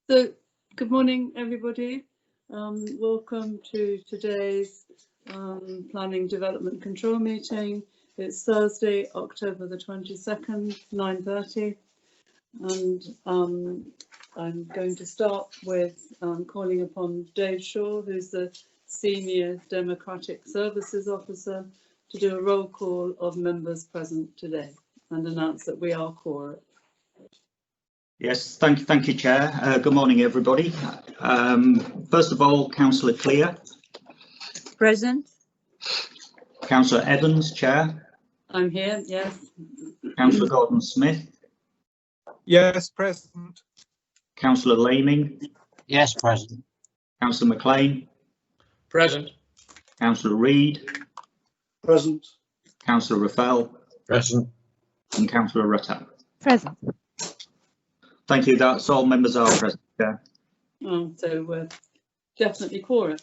So, good morning, everybody. Welcome to today's Planning Development Control meeting. It's Thursday, October the 22nd, 9:30, and I'm going to start with calling upon Dave Shaw, who's the Senior Democratic Services Officer, to do a roll call of members present today and announce that we are quorum. Yes, thank you, Chair. Good morning, everybody. First of all, Councillor Clear. Present. Councillor Evans, Chair. I'm here, yes. Councillor Gordon-Smith. Yes, present. Councillor Laming. Yes, present. Councillor McLean. Present. Councillor Reid. Present. Councillor Raphael. Present. And Councillor Rutter. Present. Thank you. That's all members are present, Chair. So we're definitely quorum.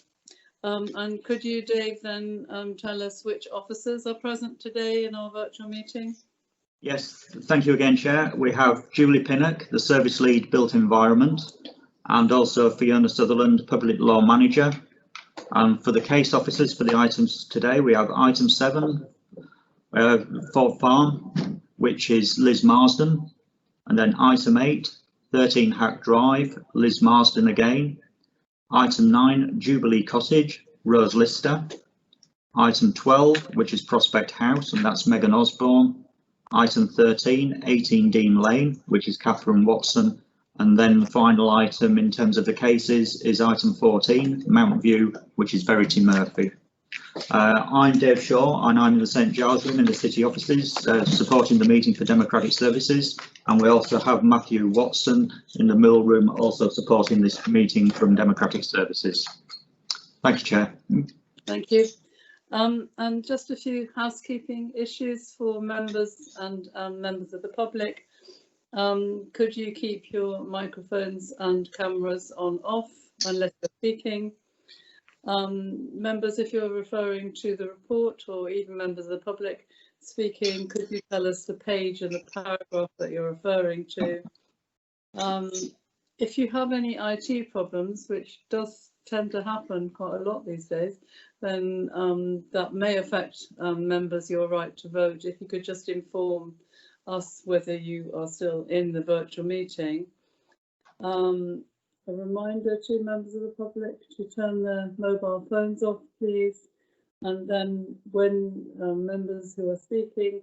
And could you, Dave, then tell us which officers are present today in our virtual meeting? Yes, thank you again, Chair. We have Julie Pinnock, the Service Lead Built Environment, and also Fiona Sutherland, Public Law Manager. And for the case officers for the items today, we have item 7, Ford Farm, which is Liz Marsden. And then item 8, 13 Hack Drive, Liz Marsden again. Item 9, Jubilee Cottage, Rose Lister. Item 12, which is Prospect House, and that's Megan Osborne. Item 13, 18 Dean Lane, which is Catherine Watson. And then the final item in terms of the cases is item 14, Mount View, which is Verity Murphy. I'm Dave Shaw, and I'm in the St Giles Room in the City offices, supporting the meeting for Democratic Services. And we also have Matthew Watson in the Mill Room, also supporting this meeting from Democratic Services. Thank you, Chair. Thank you. And just a few housekeeping issues for members and members of the public. Could you keep your microphones and cameras on off unless you're speaking? Members, if you're referring to the report, or even members of the public speaking, could you tell us the page and the paragraph that you're referring to? If you have any IT problems, which does tend to happen quite a lot these days, then that may affect members your right to vote. If you could just inform us whether you are still in the virtual meeting. A reminder to members of the public to turn their mobile phones off, please. And then when members who are speaking,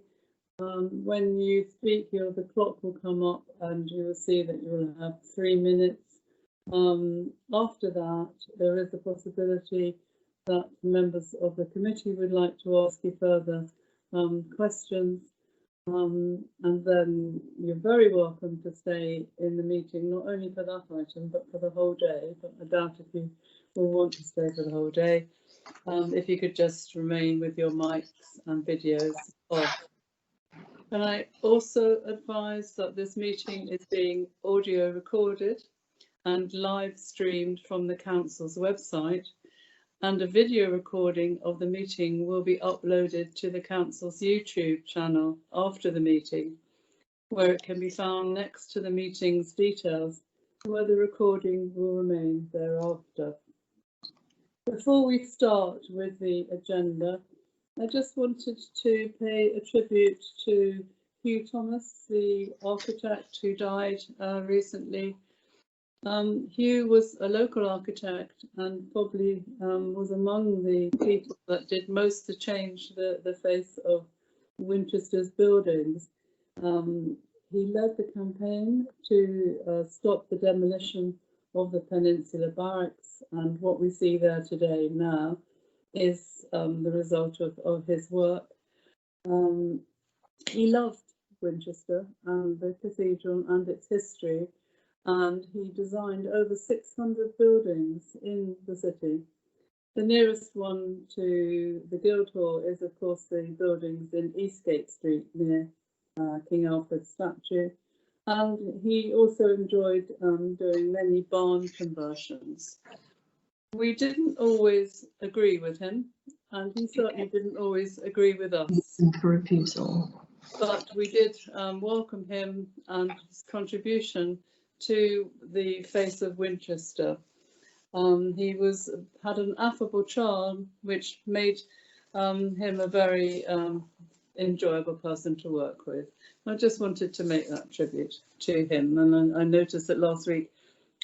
when you speak, the clock will come up and you will see that you will have 3 minutes. After that, there is a possibility that members of the committee would like to ask you further questions. And then you're very welcome to stay in the meeting, not only for that item, but for the whole day. But I doubt if you will want to stay for the whole day. If you could just remain with your mics and videos off. And I also advise that this meeting is being audio recorded and live streamed from the Council's website. And a video recording of the meeting will be uploaded to the Council's YouTube channel after the meeting, where it can be found next to the meeting's details, where the recording will remain thereafter. Before we start with the agenda, I just wanted to pay a tribute to Hugh Thomas, the architect who died recently. Hugh was a local architect and probably was among the people that did most to change the face of Winchester's buildings. He led the campaign to stop the demolition of the Peninsula Barracks, and what we see there today now is the result of his work. He loved Winchester and the cathedral and its history, and he designed over 600 buildings in the city. The nearest one to the Guildhall is, of course, the buildings in Eastgate Street near King Alfred's statue. And he also enjoyed doing many barn conversions. We didn't always agree with him, and he certainly didn't always agree with us. Refusal. But we did welcome him and his contribution to the face of Winchester. He had an affable charm which made him a very enjoyable person to work with. I just wanted to make that tribute to him, and I noticed that last week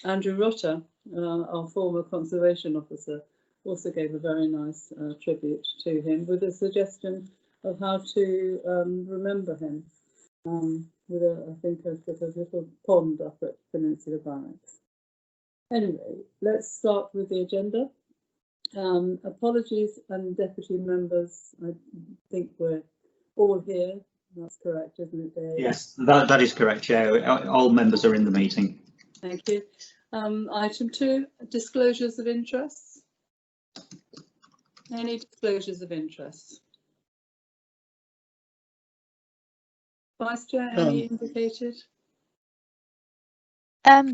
Andrew Rotter, our former conservation officer, also gave a very nice tribute to him with a suggestion of how to remember him, with I think a sort of little pond up at Peninsula Barracks. Anyway, let's start with the agenda. Apologies, and deputy members, I think we're all here. That's correct, isn't it, Dave? Yes, that is correct, Chair. All members are in the meeting. Thank you. Item 2, disclosures of interests. Any disclosures of interest? Vice Chair, any indicated?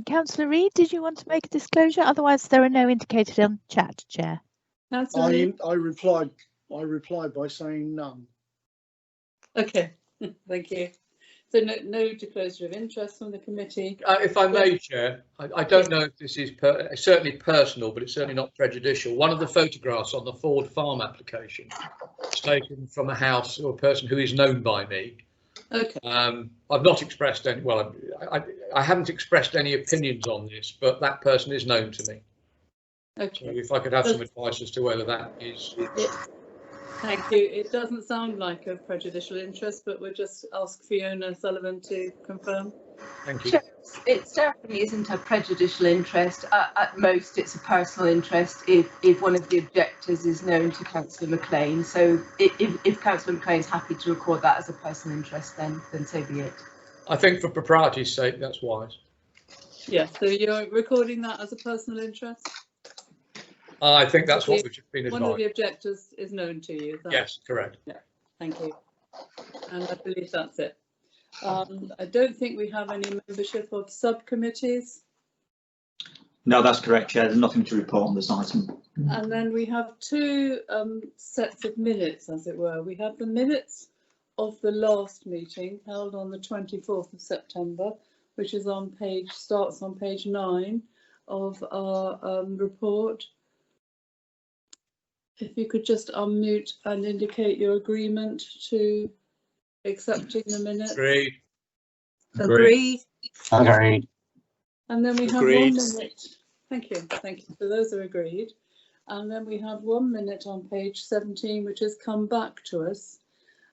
Councillor Reid, did you want to make a disclosure? Otherwise, there are no indicated on chat, Chair. Councillor Reid? I replied by saying none. Okay, thank you. So no disclosure of interest from the committee. If I may, Chair, I don't know if this is certainly personal, but it's certainly not prejudicial. One of the photographs on the Ford Farm application is taken from a house or a person who is known by me. Okay. I've not expressed any. Well, I haven't expressed any opinions on this, but that person is known to me. Okay. So if I could have some advice as to whether that is. Thank you. It doesn't sound like a prejudicial interest, but we'll just ask Fiona Sullivan to confirm. Thank you. Sure. It certainly isn't a prejudicial interest. At most, it's a personal interest if one of the objectors is known to Councillor McLean. So if Councillor McLean is happy to record that as a personal interest, then so be it. I think for propriety's sake, that's wise. Yeah, so you're recording that as a personal interest? I think that's what we've been advised. One of the objectors is known to you. Yes, correct. Yeah, thank you. And I believe that's it. I don't think we have any membership of subcommittees. No, that's correct, Chair. There's nothing to report on this item. And then we have 2 sets of minutes, as it were. We have the minutes of the last meeting held on the 24th of September, which is starts on page 9 of our report. If you could just unmute and indicate your agreement to accepting the minutes. Agreed. Agreed. Agreed. And then we have Agreed. 1 minute. Thank you. Thank you. So those are agreed. And then we have 1 minute on page 17, which has come back to us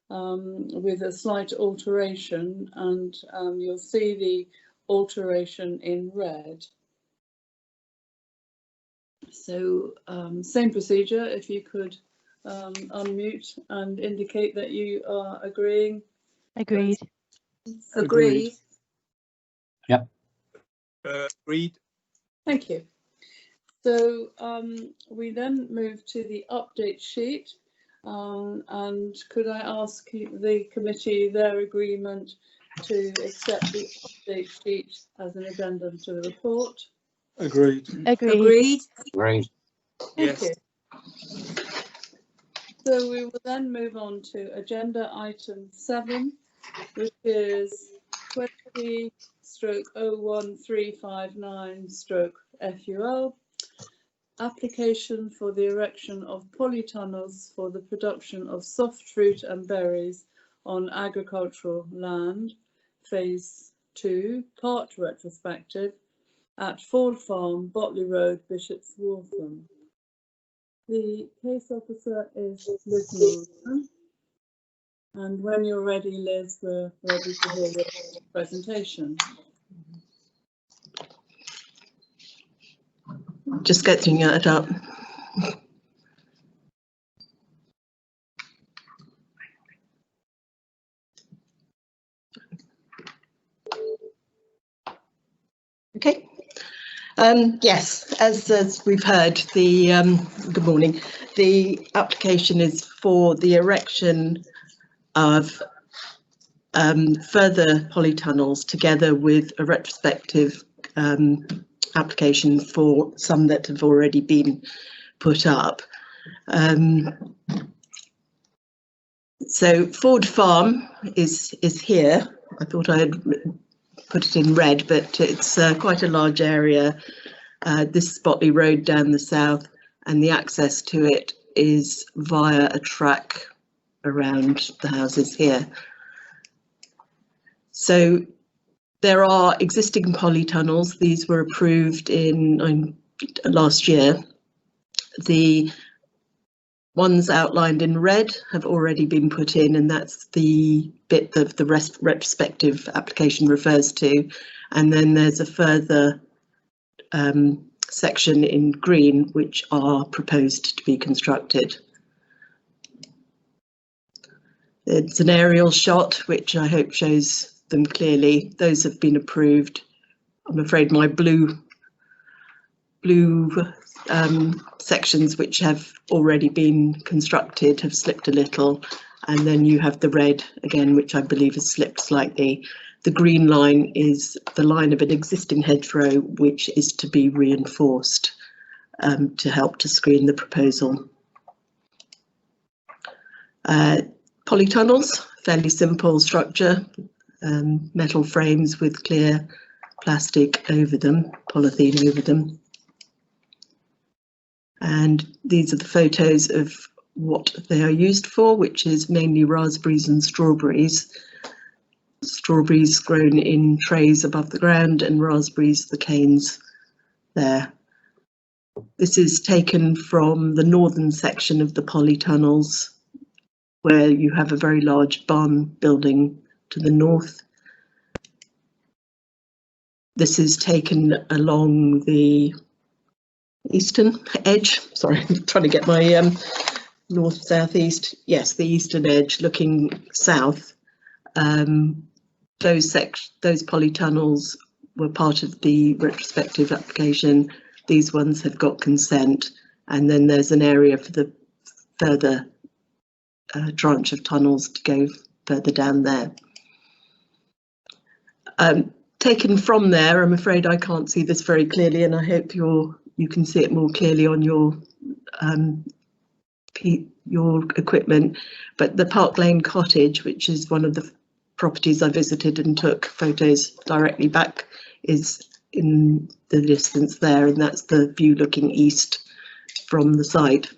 with a slight alteration, and you'll see the alteration in red. So same procedure, if you could unmute and indicate that you are agreeing. Agreed. Agreed. Yep. Agreed. Thank you. So we then move to the update sheet, and could I ask the committee their agreement to accept the update sheet as an addendum to the report? Agreed. Agreed. Agreed. Thank you. So we will then move on to agenda item 7, which is 20/01359/FUL, application for the erection of polytunnels for the production of soft fruit and berries on agricultural land, phase 2, part retrospective, at Ford Farm, Botley Road, Bishop's Waltham. The case officer is Liz Morrison. And when you're ready, Liz, we're ready to hear your presentation. Just getting it up. Okay. Yes, as we've heard, good morning. The application is for the erection of further polytunnels, together with a retrospective application for some that have already been put up. So Ford Farm is here. I thought I had put it in red, but it's quite a large area. This is Botley Road down the south, and the access to it is via a track around the houses here. So there are existing polytunnels. These were approved in last year. The ones outlined in red have already been put in, and that's the bit that the retrospective application refers to. And then there's a further section in green which are proposed to be constructed. It's an aerial shot which I hope shows them clearly. Those have been approved. I'm afraid my blue sections which have already been constructed have slipped a little, and then you have the red again, which I believe has slipped slightly. The green line is the line of an existing hedgerow which is to be reinforced to help to screen the proposal. Polytunnels, fairly simple structure, metal frames with clear plastic over them, polythene over them. And these are the photos of what they are used for, which is mainly raspberries and strawberries. Strawberries grown in trays above the ground, and raspberries, the canes there. This is taken from the northern section of the polytunnels, where you have a very large barn building to the north. This is taken along the eastern edge. Sorry, I'm trying to get my north, south, east. Yes, the eastern edge looking south. Those polytunnels were part of the retrospective application. These ones have got consent, and then there's an area for the further tranche of tunnels to go further down there. Taken from there, I'm afraid I can't see this very clearly, and I hope you can see it more clearly on your equipment. But the Park Lane cottage, which is one of the properties I visited and took photos directly back, is in the distance there, and that's the view looking east from the site.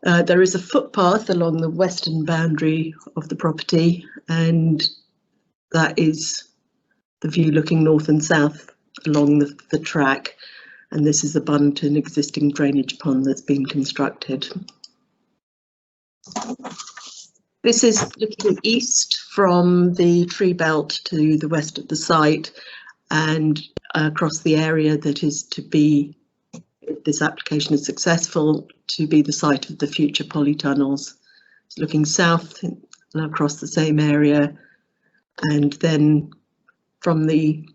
There is a footpath along the western boundary of the property, and that is the view looking north and south along the track, and this is abutment an existing drainage pond that's been constructed. This is looking east from the tree belt to the west of the site, and across the area that is to be, if this application is successful, to be the site of the future polytunnels. It's looking south and across the same area, and then from the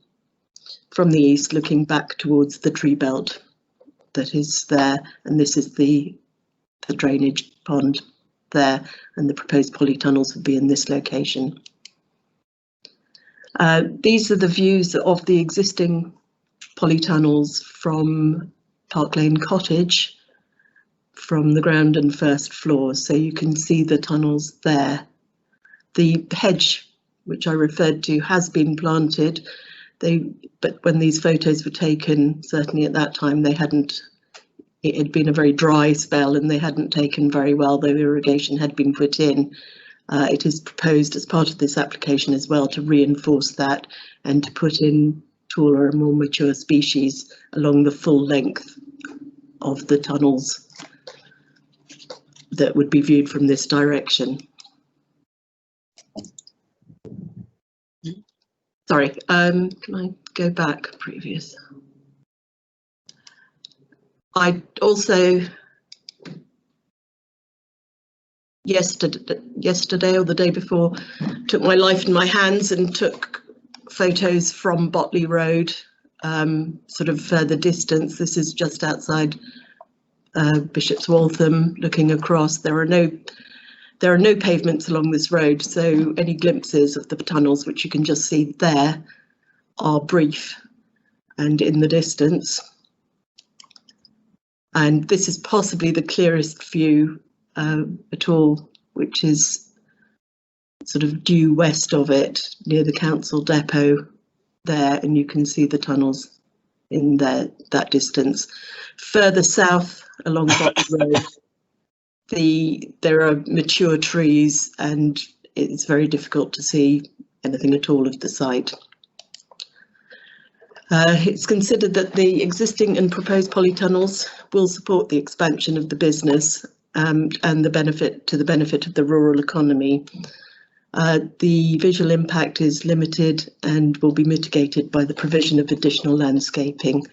east looking back towards the tree belt that is there, and this is the drainage pond there, and the proposed polytunnels would be in this location. These are the views of the existing polytunnels from Park Lane Cottage, from the ground and first floors, so you can see the tunnels there. The hedge, which I referred to, has been planted. But when these photos were taken, certainly at that time, it had been a very dry spell and they hadn't taken very well, though irrigation had been put in. It is proposed as part of this application as well to reinforce that and to put in taller and more mature species along the full length of the tunnels that would be viewed from this direction. Sorry, can I go back previous? I also, yesterday or the day before, took my life in my hands and took photos from Botley Road, sort of further distance. This is just outside Bishop's Waltham, looking across. There are no pavements along this road, so any glimpses of the tunnels, which you can just see there, are brief and in the distance. And this is possibly the clearest view at all, which is sort of due west of it, near the council depot there, and you can see the tunnels in there, that distance. Further south along Botley Road, there are mature trees and it's very difficult to see anything at all of the site. It's considered that the existing and proposed polytunnels will support the expansion of the business and the benefit of the rural economy. The visual impact is limited and will be mitigated by the provision of additional landscaping,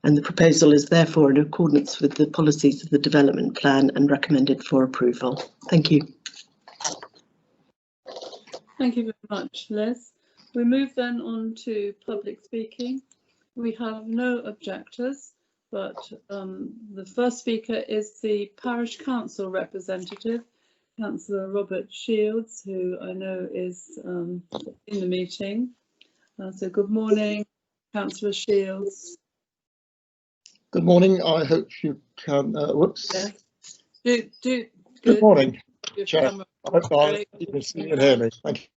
and the proposal is therefore in accordance with the policies of the development plan and recommended for approval. Thank you. Thank you very much, Liz. We move then on to public speaking. We have no objectors, but the first speaker is the Parish Council representative, Councillor Robert Shields, who I know is in the meeting. So good morning, Councillor Shields. Good morning. I hope you can. Whoops. Yes. Good morning, Your Chair. camera- I hope you can see and hear me. Thank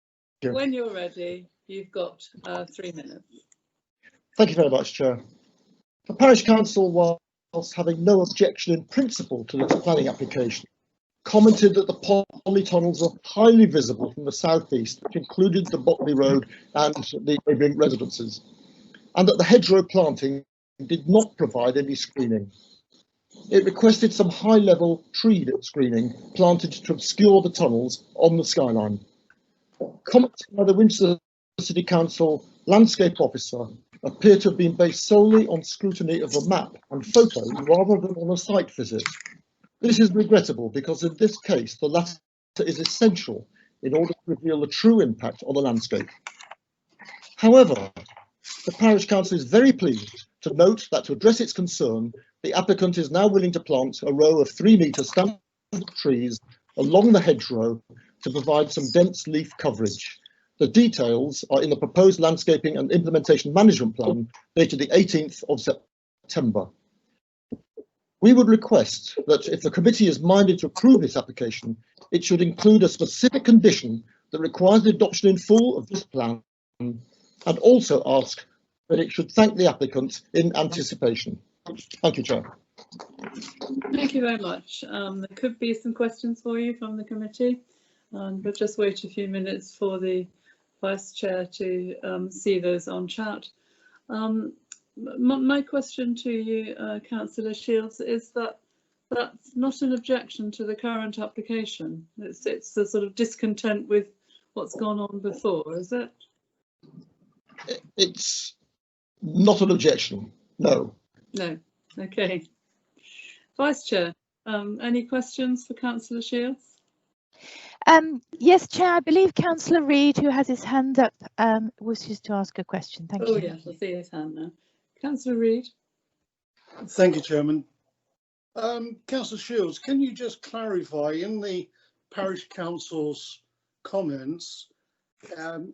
you. When you're ready, you've got 3 minutes. Thank you very much, Chair. The Parish Council, whilst having no objection in principle to this planning application, commented that the polytunnels were highly visible from the southeast, which included the Botley Road and the neighbouring residences, and that the hedgerow planting did not provide any screening. It requested some high-level tree screening planted to obscure the tunnels on the skyline. Comments by the Winchester City Council landscape officer appear to have been based solely on scrutiny of the map and photos rather than on a site visit. This is regrettable because in this case the latter is essential in order to reveal the true impact on the landscape. However, the Parish Council is very pleased to note that to address its concern, the applicant is now willing to plant a row of 3-metre standard trees along the hedgerow to provide some dense leaf coverage. The details are in the proposed landscaping and implementation management plan dated the 18th of September. We would request that if the committee is minded to approve this application, it should include a specific condition that requires the adoption in full of this plan, and also ask that it should thank the applicant in anticipation. Thank you, Chair. Thank you very much. There could be some questions for you from the committee, but just wait a few minutes for the Vice Chair to see those on chat. My question to you, Councillor Shields, is that that's not an objection to the current application. It's a sort of discontent with what's gone on before, is it? It's not an objection, no. No. Okay. Vice Chair, any questions for Councillor Shields? Yes, Chair, I believe Councillor Reid, who has his hand up, wishes to ask a question. Thank you. Oh yes, I see his hand now. Councillor Reid. Thank you, Chairman. Councillor Shields, can you just clarify in the Parish Council's comments,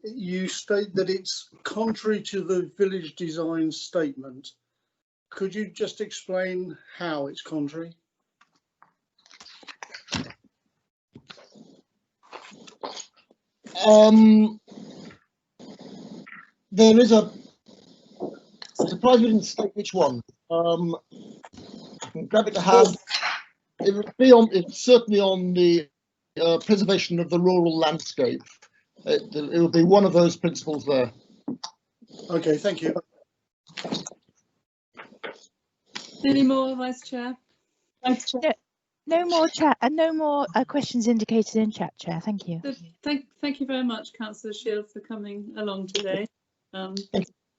you state that it's contrary to the village design statement. Could you just explain how it's contrary? There is a surprise we didn't state which one. I can grab it to hand. It would be on. It's certainly on the preservation of the rural landscape. It will be one of those principles there. Okay, thank you. Any more, Vice Chair? Vice Chair. No more chat and no more questions indicated in chat, Chair. Thank you. Thank you very much, Councillor Shields, for coming along today.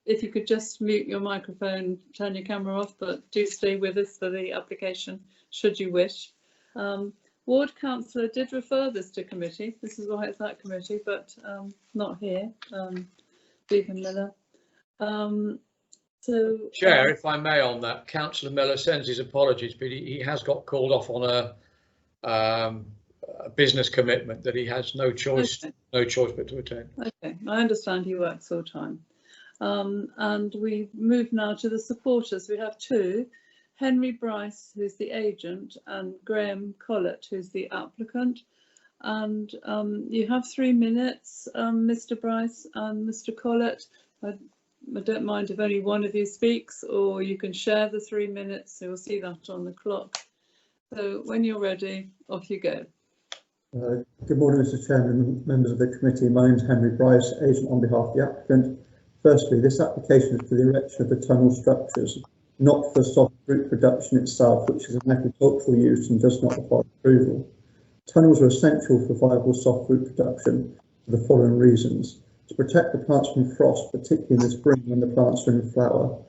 If you could just mute your microphone, turn your camera off, but do stay with us for the application, should you wish. Ward Councillor did refer this to committee. This is why it's at committee, but not here. Stephen Miller. Chair, if I may on that, Councillor Miller sends his apologies, but he has got called off on a business commitment that he has no choice, okay. No choice but to attend. Okay, I understand he works full time. And we move now to the supporters. We have two, Henry Bryce, who's the agent, and Graham Collett, who's the applicant. and you have 3 minutes, Mr. Bryce and Mr. Collett. I don't mind if only one of you speaks, or you can share the 3 minutes. So you'll see that on the clock. So when you're ready, off you go. Good morning, Mr. Chairman, members of the committee. My name is Henry Bryce, agent on behalf of the applicant. Firstly, this application is for the erection of the tunnel structures, not for soft fruit production itself, which is an agricultural use and does not require approval. Tunnels are essential for viable soft fruit production for the following reasons: to protect the plants from frost, particularly in the spring when the plants are in flower;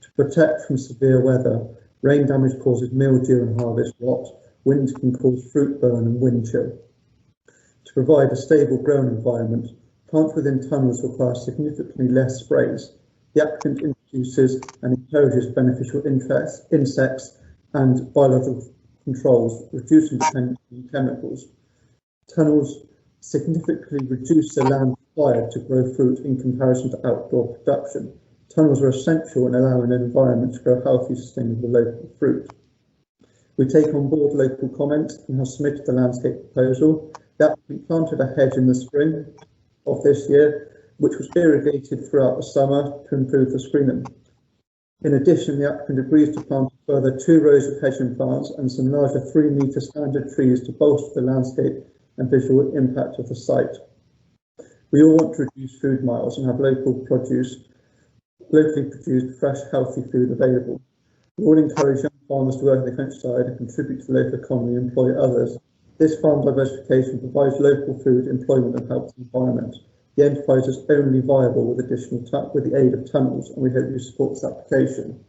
to protect from severe weather. Rain damage causes mildew and harvest rot. Wind can cause fruit burn and wind chill. To provide a stable growing environment, plants within tunnels require significantly less sprays. The applicant introduces and encourages beneficial insects and biological controls, reducing dependency on chemicals. Tunnels significantly reduce the land required to grow fruit in comparison to outdoor production. Tunnels are essential in allowing an environment to grow healthy, sustainable local fruit. We take on board local comment and have submitted the landscape proposal. The applicant planted a hedge in the spring of this year, which was irrigated throughout the summer to improve the screening. In addition, the applicant agrees to plant a further 2 rows of hedging plants and some larger 3-metre standard trees to bolster the landscape and visual impact of the site. We all want to reduce food miles and have locally produced, fresh, healthy food available. We all encourage young farmers to work in the countryside and contribute to the local economy and employ others. This farm diversification provides local food, employment and helps the environment. The enterprise is only viable with the aid of tunnels, and we hope you support this application.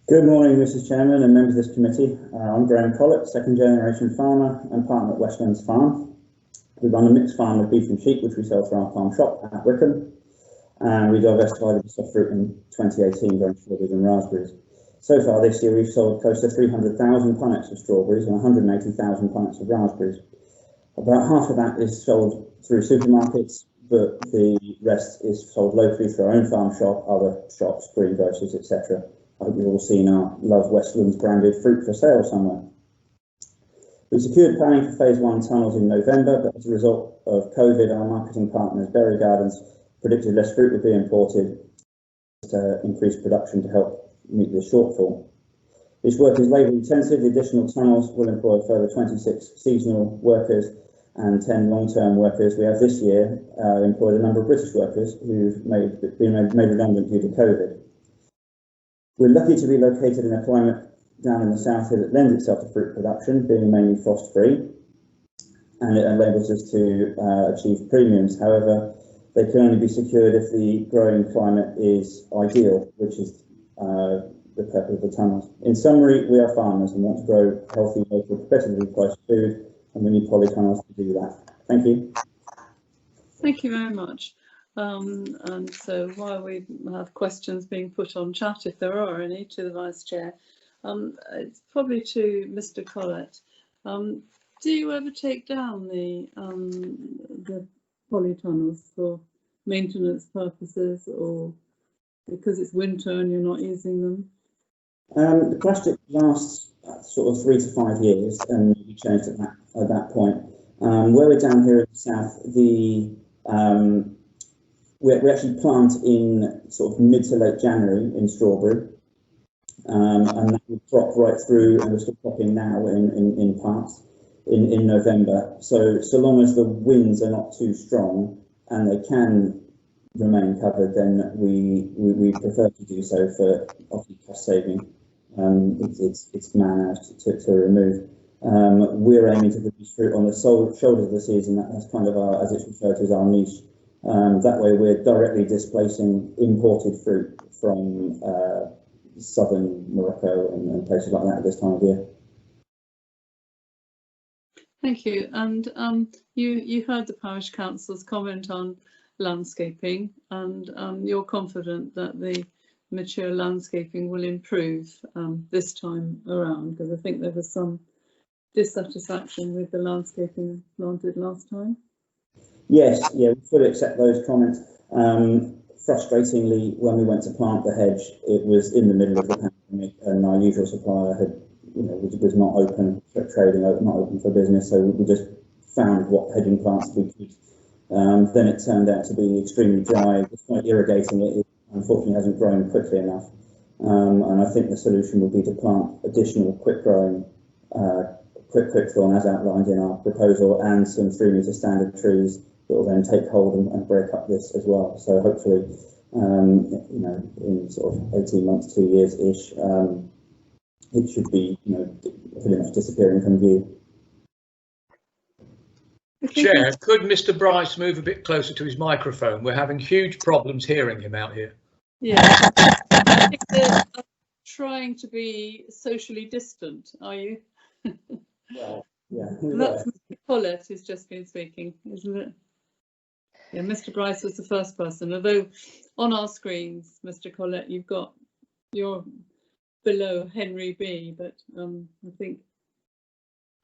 Good morning, Mrs. Chairman and members of this committee. I'm Graham Collett, second generation farmer and partner at Westlands Farm. We run a mixed farm of beef and sheep, which we sell through our farm shop at Wickham. And we diversified into soft fruit in 2018, growing strawberries and raspberries. So far this year, we've sold close to 300,000 punnets of strawberries and 180,000 punnets of raspberries. About half of that is sold through supermarkets, but the rest is sold locally through our own farm shop, other shops, greengrocers, etc. I hope you've all seen our Love Westlands branded fruit for sale somewhere. We secured planning for phase 1 tunnels in November, but as a result of COVID, our marketing partners, Berry Gardens, predicted less fruit would be imported to increase production to help meet the shortfall. This work is labour intensive. The additional tunnels will employ a further 26 seasonal workers and 10 long-term workers. We have this year employed a number of British workers who've been made redundant due to COVID. We're lucky to be located in a climate down in the south here that lends itself to fruit production, being mainly frost-free, and it enables us to achieve premiums. However, they can only be secured if the growing climate is ideal, which is the purpose of the tunnels. In summary, we are farmers and want to grow healthy, local, competitively priced food, and we need polytunnels to do that. Thank you. Thank you very much. And so while we have questions being put on chat, if there are any, to the Vice Chair, it's probably to Mr. Collett. Do you ever take down the polytunnels for maintenance purposes, or because it's winter and you're not using them? The plastic lasts sort of 3 to 5 years and we changed at that point. Where we're down here in the south, we actually plant in sort of mid to late January in strawberry, and that will crop right through, and we're still cropping now in parts in November. So long as the winds are not too strong and they can remain covered, then we prefer to do so for obviously cost saving. It's man hours to remove. We're aiming to produce fruit on the shoulders of the season. That's kind of our, as it's referred to as our niche. That way we're directly displacing imported fruit from southern Morocco and places like that at this time of year. Thank you. And you heard the Parish Council's comment on landscaping, and you're confident that the mature landscaping will improve this time around, because I think there was some dissatisfaction with the landscaping planted last time. Yes, yeah, we fully accept those comments. Frustratingly, when we went to plant the hedge, it was in the middle of the pandemic, and our usual supplier was not open for trading, not open for business. So we just found what hedging plants we could. Then it turned out to be extremely dry. Despite irrigating it, it unfortunately hasn't grown quickly enough. And I think the solution would be to plant additional quick-growing quickthorn as outlined in our proposal, and some 3-metre standard trees that will then take hold and break up this as well. So hopefully, you know, in sort of 18 months, 2 years-ish, it should be, you know, pretty much disappearing from view. Chair, could Mr. Bryce move a bit closer to his microphone? We're having huge problems hearing him out here. Yeah, I think they're trying to be socially distant, are you? Well, yeah. That's Mr. Collett who's just been speaking, isn't it? Yeah, Mr. Bryce was the first person, although on our screens, Mr. Collett, you're below Henry B, but I think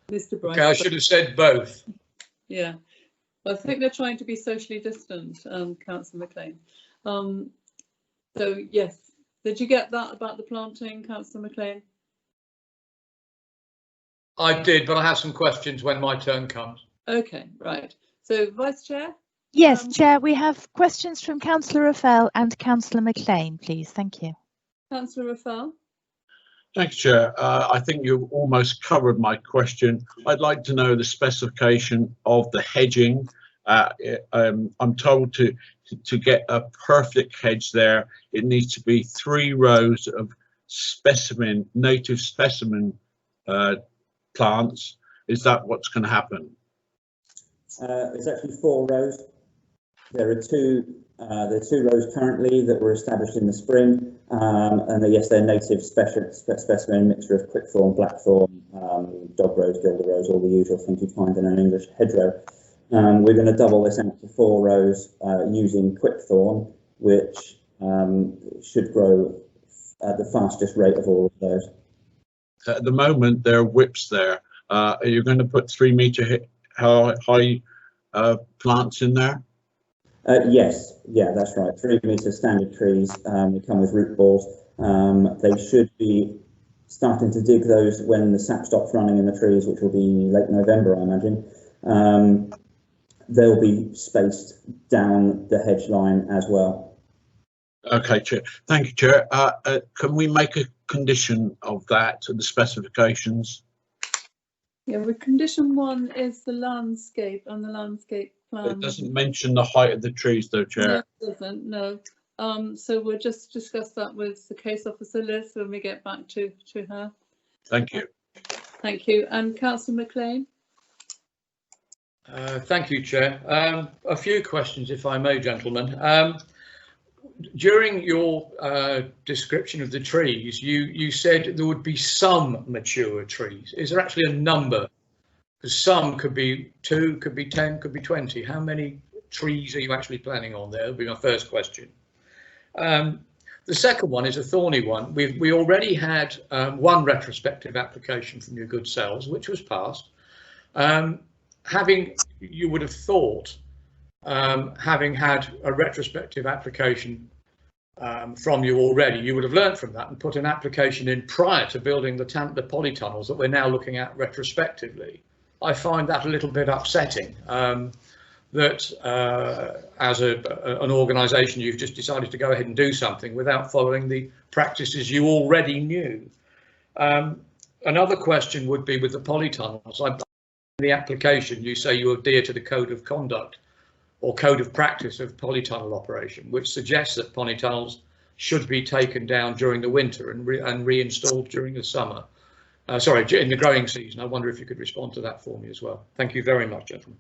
Mr. Bryce. Okay, I should have said both. Yeah, well, I think they're trying to be socially distant, Councillor McLean. So yes, did you get that about the planting, Councillor McLean? I did, but I have some questions when my turn comes. Okay, right. So Vice Chair? Yes, Chair, we have questions from Councillor Raphael and Councillor McLean, please. Thank you. Councillor Raphael? Thanks, Chair. I think you almost covered my question. I'd like to know the specification of the hedging. I'm told to get a perfect hedge there, it needs to be 3 rows of native specimen plants. Is that what's going to happen? It's actually 4 rows. There are 2 rows currently that were established in the spring, and yes, they're native specimen, mixture of quickthorn, blackthorn, dog rose, gilder rose, all the usual things you find in an English hedgerow. We're going to double this out to 4 rows using quickthorn, which should grow at the fastest rate of all of those. At the moment, there are whips there. Are you going to put 3-metre high plants in there? Yes, yeah, that's right. 3-metre standard trees. They come with root balls. They should be starting to dig those when the sap stops running in the trees, which will be late November, I imagine. They'll be spaced down the hedge line as well. Okay, Chair. Thank you, Chair. Can we make a condition of that to the specifications? Yeah, well, condition 1 is the landscape and the landscape plan. It doesn't mention the height of the trees, though, Chair. No, it doesn't, no. So we'll just discuss that with the case officer, Liz, when we get back to her. Thank you. Thank you. And Councillor McLean? Thank you, Chair. A few questions, if I may, gentlemen. During your description of the trees, you said there would be some mature trees. Is there actually a number? Because some could be 2, could be 10, could be 20. How many trees are you actually planning on there? That'll be my first question. The second one is a thorny one. We already had one retrospective application from your good selves, which was passed. You would have thought, having had a retrospective application from you already, you would have learnt from that and put an application in prior to building the polytunnels that we're now looking at retrospectively. I find that a little bit upsetting, that as an organisation you've just decided to go ahead and do something without following the practices you already knew. Another question would be with the polytunnels. In the application, you say you adhere to the code of conduct or code of practice of polytunnel operation, which suggests that polytunnels should be taken down during the winter and reinstalled during the summer. Sorry, in the growing season. I wonder if you could respond to that for me as well. Thank you very much, gentlemen.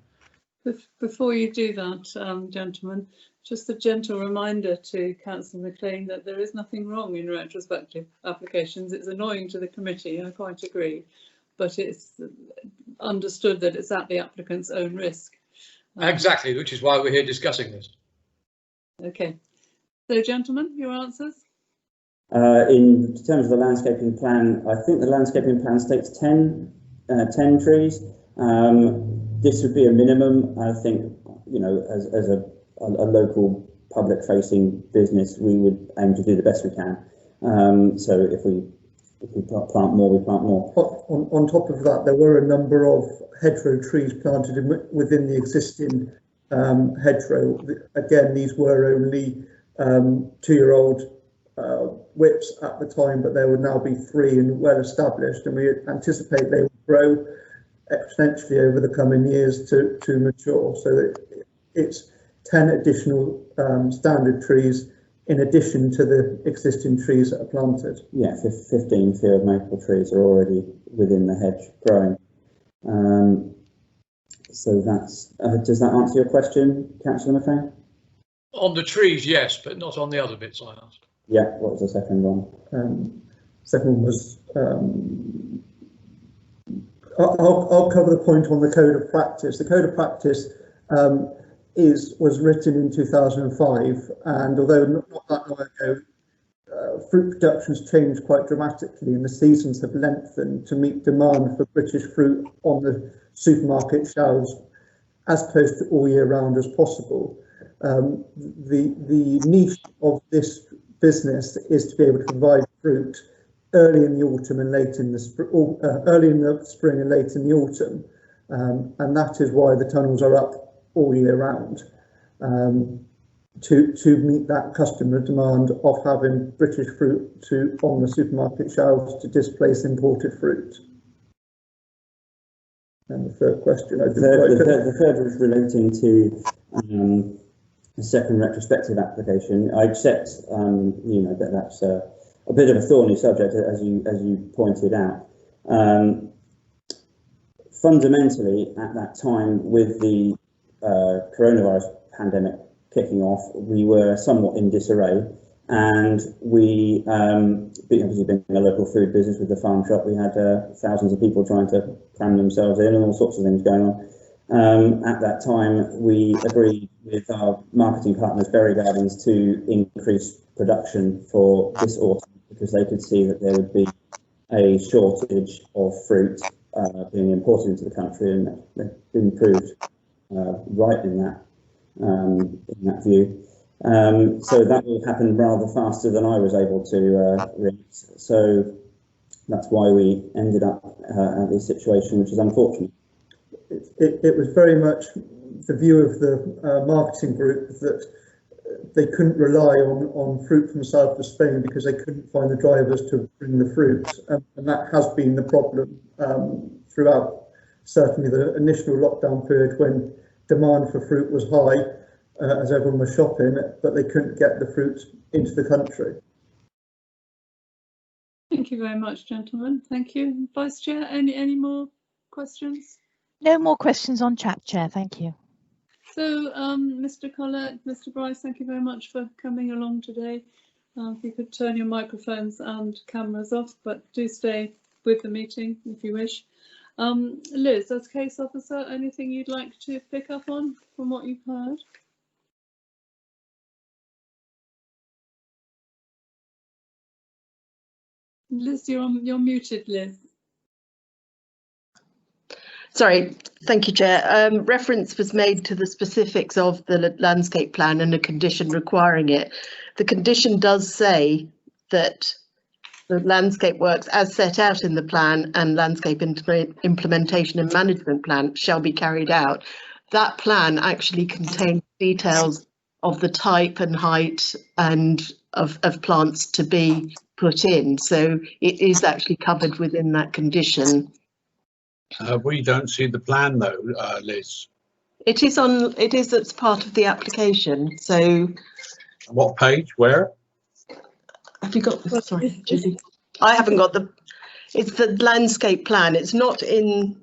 Before you do that, gentlemen, just a gentle reminder to Councillor McLean that there is nothing wrong in retrospective applications. It's annoying to the committee, I quite agree, but it's understood that it's at the applicant's own risk. Exactly, which is why we're here discussing this. Okay, so gentlemen, your answers? In terms of the landscaping plan, I think the landscaping plan states 10 trees. This would be a minimum. I think, you know, as a local public facing business, we would aim to do the best we can. So if if we plant more, we plant more. On top of that, there were a number of hedgerow trees planted within the existing hedgerow. Again, these were only 2-year-old whips at the time, but there would now be 3 and well established, and we anticipate they will grow exponentially over the coming years to mature. So that it's 10 additional standard trees in addition to the existing trees that are planted. Yeah, 15 field maple trees are already within the hedge growing. So that's, does that answer your question, Councillor McLean? On the trees, yes, but not on the other bits I asked. Yeah, what was the second one? Second one was, I'll cover the point on the code of practice. The code of practice was written in 2005, and although not that long ago, fruit production's changed quite dramatically, and the seasons have lengthened to meet demand for British fruit on the supermarket shelves as close to all year round as possible. The niche of this business is to be able to provide fruit early in the autumn and late in the early in the spring and late in the autumn, and that is why the tunnels are up all year round, to meet that customer demand of having British fruit on the supermarket shelves to displace imported fruit. And the third question, the third was relating to the second retrospective application. I accept, you know, that's a bit of a thorny subject, as you pointed out. Fundamentally, at that time, with the coronavirus pandemic kicking off, we were somewhat in disarray, and we, obviously being a local food business with the farm shop, we had thousands of people trying to cram themselves in and all sorts of things going on. At that time, we agreed with our marketing partners, Berry Gardens, to increase production for this autumn because they could see that there would be a shortage of fruit being imported into the country, and they've been proved right in that view. So that will happen rather faster than I was able to react. So that's why we ended up at this situation, which is unfortunate. It was very much the view of the marketing group that they couldn't rely on fruit from south of Spain because they couldn't find the drivers to bring the fruit, and that has been the problem throughout certainly the initial lockdown period, when demand for fruit was high as everyone was shopping, but they couldn't get the fruit into the country. Thank you very much, gentlemen. Thank you. Vice Chair, any more questions? No more questions on chat, Chair. Thank you. So, Mr. Collett, Mr. Bryce, thank you very much for coming along today. If you could turn your microphones and cameras off, but do stay with the meeting if you wish. Liz, as case officer, anything you'd like to pick up on from what you've heard? Liz, you're muted, Liz. Sorry, thank you, Chair. Reference was made to the specifics of the landscape plan and a condition requiring it. The condition does say that the landscape works as set out in the plan and landscape implementation and management plan shall be carried out. That plan actually contains details of the type and height and of plants to be put in. So it is actually covered within that condition. We don't see the plan though, Liz. It is as part of the application. So what page? Where? Have you got this? Sorry, Judy. I haven't got it's the landscape plan. It's not in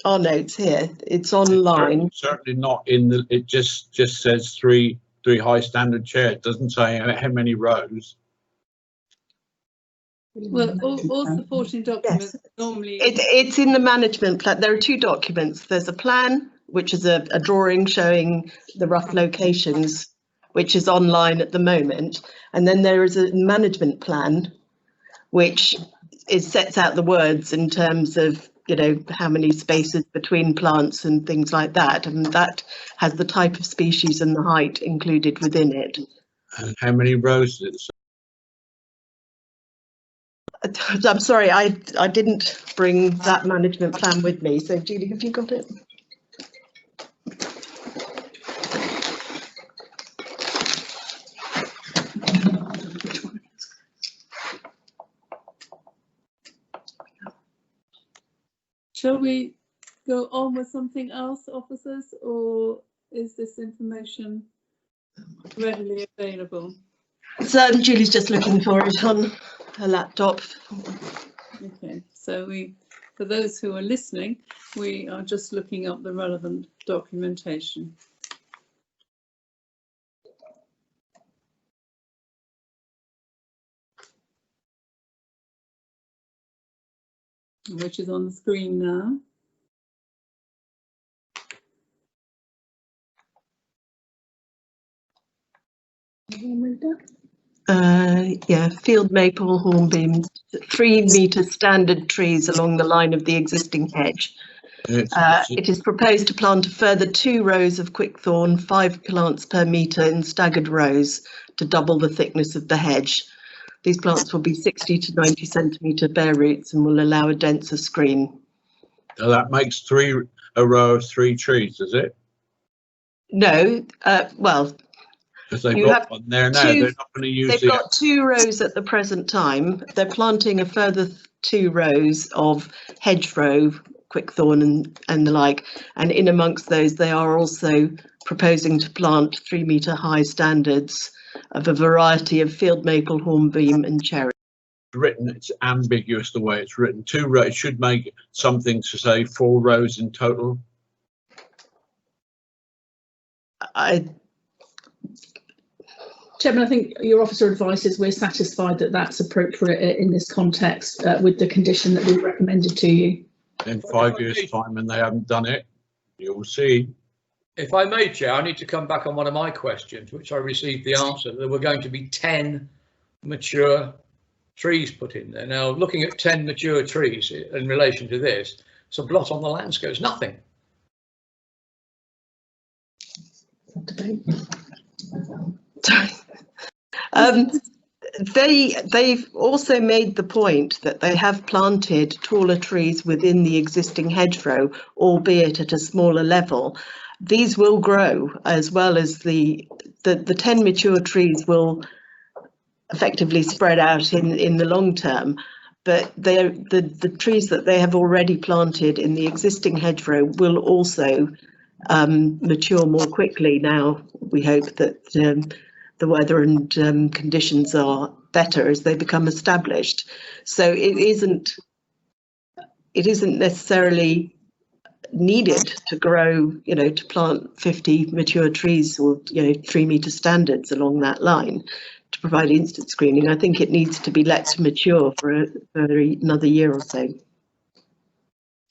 our notes here. It's online. It's certainly not in the. It just says three high standard chair. It doesn't say how many rows. Well, all supporting documents normally. It's in the management plan. There are two documents. There's a plan, which is a drawing showing the rough locations, which is online at the moment. And then there is a management plan, which sets out the words in terms of, you know, how many spaces between plants and things like that. And that has the type of species and the height included within it. And how many rows is it? I'm sorry, I didn't bring that management plan with me. So Julie, have you got it? Shall we go on with something else, officers, or is this information readily available? So Julie's just looking for it on her laptop. Okay, so for those who are listening, we are just looking up the relevant documentation. Which is on the screen now. Yeah, field maple, hornbeam, 3 metre standard trees along the line of the existing hedge. It is proposed to plant a further 2 rows of quickthorn, 5 plants per metre in staggered rows to double the thickness of the hedge. These plants will be 60 to 90 centimetre bare roots and will allow a denser screen. So that makes a row of 3 trees, does it? No, well, because they've got one there now. They're not going to use. They've got 2 rows at the present time. They're planting a further 2 rows of hedgerow, quickthorn and the like. And in amongst those, they are also proposing to plant 3 metre high standards of a variety of field maple, hornbeam and cherry. It's ambiguous the way it's written. 2 rows, it should make something to say 4 rows in total. Chairman, I think your officer advice is we're satisfied that that's appropriate in this context with the condition that we've recommended to you. In 5 years' time, and they haven't done it, you'll see. If I may, Chair, I need to come back on one of my questions, which I received the answer. There were going to be 10 mature trees put in there. Now, looking at 10 mature trees in relation to this, it's a blot on the landscape. It's nothing. They've also made the point that they have planted taller trees within the existing hedgerow, albeit at a smaller level. These will grow, as well as the 10 mature trees will effectively spread out in the long term. But the trees that they have already planted in the existing hedgerow will also mature more quickly. Now we hope that the weather and conditions are better as they become established. So it isn't necessarily needed to grow, to plant 50 mature trees or 3 metre standards along that line to provide instant screening. I think it needs to be let to mature for another year or so.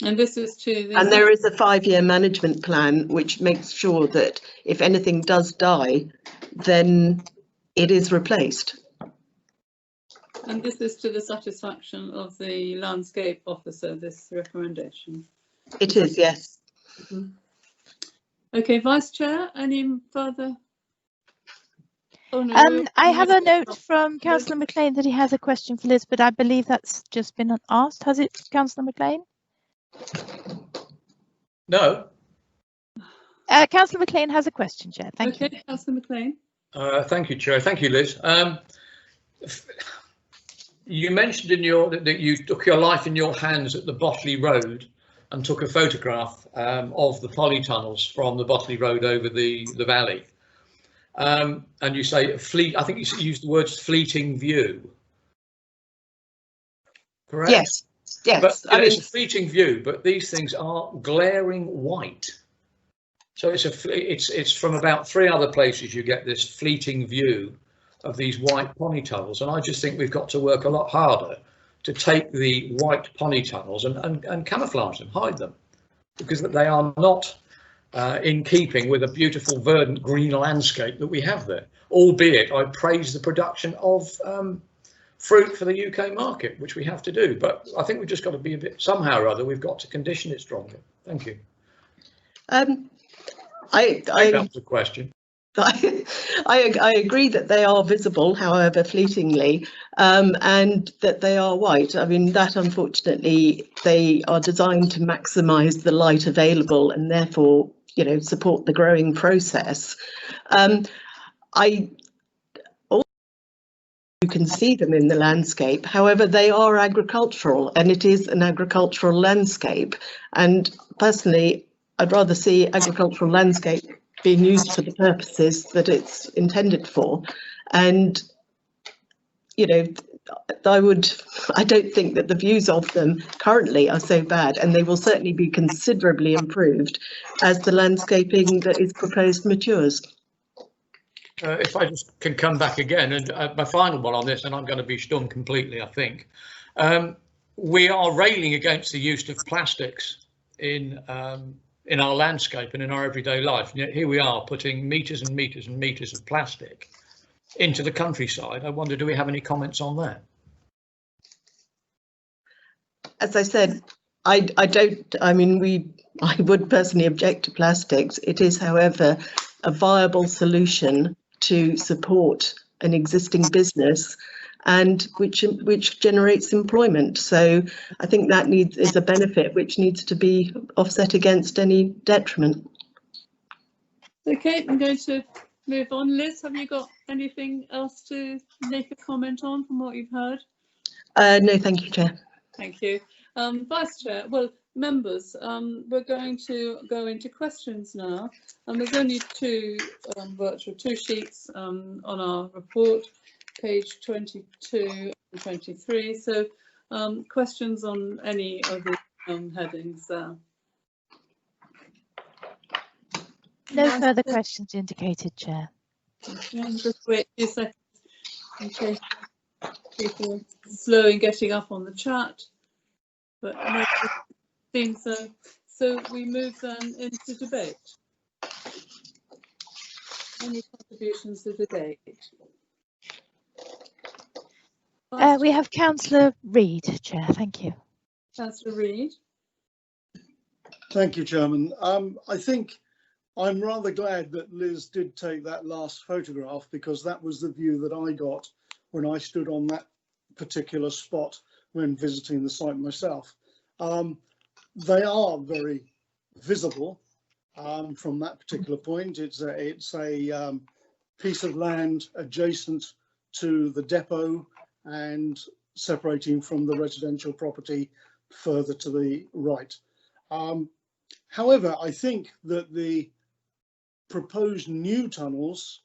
And this is to. And there is a 5-year management plan which makes sure that if anything does die, then it is replaced. And this is to the satisfaction of the landscape officer, this recommendation? It is, yes. Mm-hmm. Okay, Vice Chair, any further? Oh, no, I have a note from Councillor McLean that he has a question for Liz, but I believe that's just been asked. Has it, Councillor McLean? No. Councillor McLean has a question, Chair. Thank you. Okay, Councillor McLean. Thank you, Chair. Thank you, Liz. You mentioned that you took your life in your hands at the Botley Road and took a photograph of the polytunnels from the Botley Road over the valley. And you say I think you used the words fleeting view. Correct? Yes. Yes. But it's a fleeting view, but these things are glaring white. So it's from about 3 other places you get this fleeting view of these white polytunnels, and I just think we've got to work a lot harder to take the white polytunnels and camouflage them, hide them, because they are not in keeping with a beautiful verdant green landscape that we have there. Albeit I praise the production of fruit for the UK market, which we have to do, but I think we've just got to be a bit, somehow or other, we've got to condition it stronger. Thank you. That was a question. I agree that they are visible, however fleetingly, and that they are white. I mean, that unfortunately, they are designed to maximise the light available and therefore, you know, support the growing process. You can see them in the landscape. However, they are agricultural, and it is an agricultural landscape. And personally, I'd rather see agricultural landscape being used for the purposes that it's intended for. And, you know, I don't think that the views of them currently are so bad, and they will certainly be considerably improved as the landscaping that is proposed matures. If I just can come back again, and my final one on this, and I'm going to be stunned completely, I think. We are railing against the use of plastics in our landscape and in our everyday life. And yet here we are putting meters and meters and meters of plastic into the countryside. I wonder, do we have any comments on that? As I said, I would personally object to plastics. It is, however, a viable solution to support an existing business and which generates employment. So I think that is a benefit which needs to be offset against any detriment. Okay, I'm going to move on. Liz, have you got anything else to make a comment on from what you've heard? No, thank you, Chair. Thank you. Vice Chair, well, members, we're going to go into questions now, and there's only two sheets on our report, page 22 and 23. So questions on any of the headings there? No further questions indicated, Chair. Okay, just wait a few seconds in case people are slow in getting up on the chat, but no, it seems so. So we move then into debate. Any contributions to debate? We have Councillor Reid, Chair. Thank you. Councillor Reid. Thank you, Chairman. I think I'm rather glad that Liz did take that last photograph, because that was the view that I got when I stood on that particular spot when visiting the site myself. They are very visible from that particular point. It's a piece of land adjacent to the depot and separating from the residential property further to the right. However, I think that the proposed new tunnels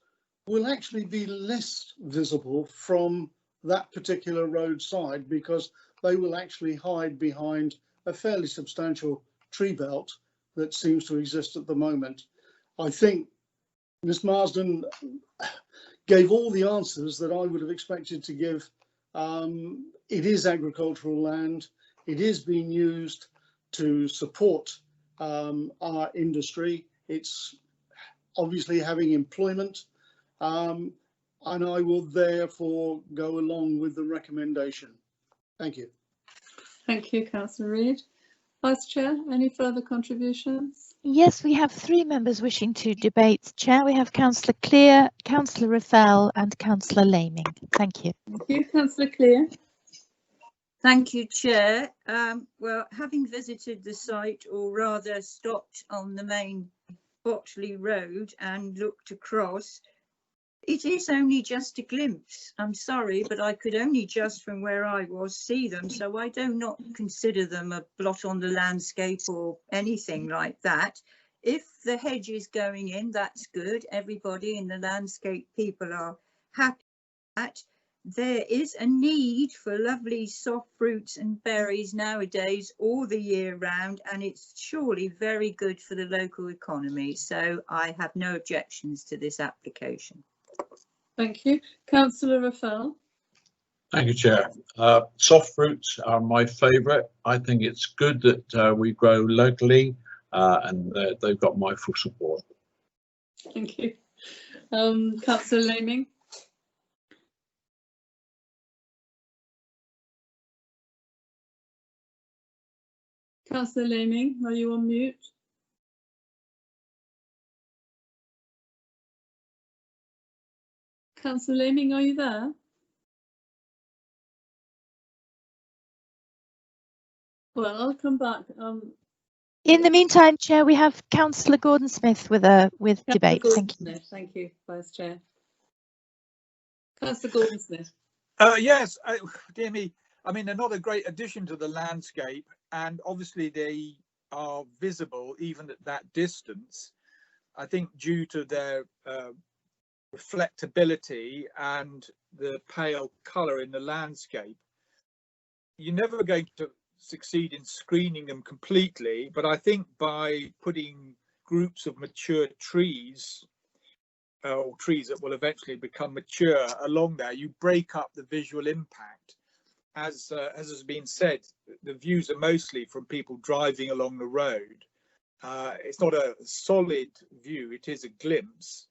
will actually be less visible from that particular roadside, because they will actually hide behind a fairly substantial tree belt that seems to exist at the moment. I think Ms Marsden gave all the answers that I would have expected to give. It is agricultural land. It is being used to support our industry. It's obviously having employment, and I will therefore go along with the recommendation. Thank you. Thank you, Councillor Reid. Vice Chair, any further contributions? Yes, we have three members wishing to debate, Chair. We have Councillor Clear, Councillor Raffel and Councillor Laming. Thank you. Thank you, Councillor Clear. Thank you, Chair. Well, having visited the site, or rather stopped on the main Botley Road and looked across, it is only just a glimpse. I'm sorry, but I could only just from where I was see them, so I do not consider them a blot on the landscape or anything like that. If the hedge is going in, that's good. Everybody in the landscape people are happy with that. There is a need for lovely soft fruits and berries nowadays all the year round, and it's surely very good for the local economy. So I have no objections to this application. Thank you. Councillor Raffel. Thank you, Chair. Soft fruits are my favourite. I think it's good that we grow locally, and they've got my full support. Thank you. Councillor Laming. Councillor Laming, are you on mute? Councillor Leeming, are you there? Well, I'll come back. In the meantime, Chair, we have Councillor Gordon-Smith with debate. Thank you. Thank you, Vice Chair. Councillor Gordon-Smith. Yes, dear me. I mean, they're not a great addition to the landscape, and obviously they are visible even at that distance. I think due to their reflectability and the pale colour in the landscape. You're never going to succeed in screening them completely, but I think by putting groups of mature trees or trees that will eventually become mature along there, you break up the visual impact. As has been said, the views are mostly from people driving along the road. It's not a solid view, it is a glimpse.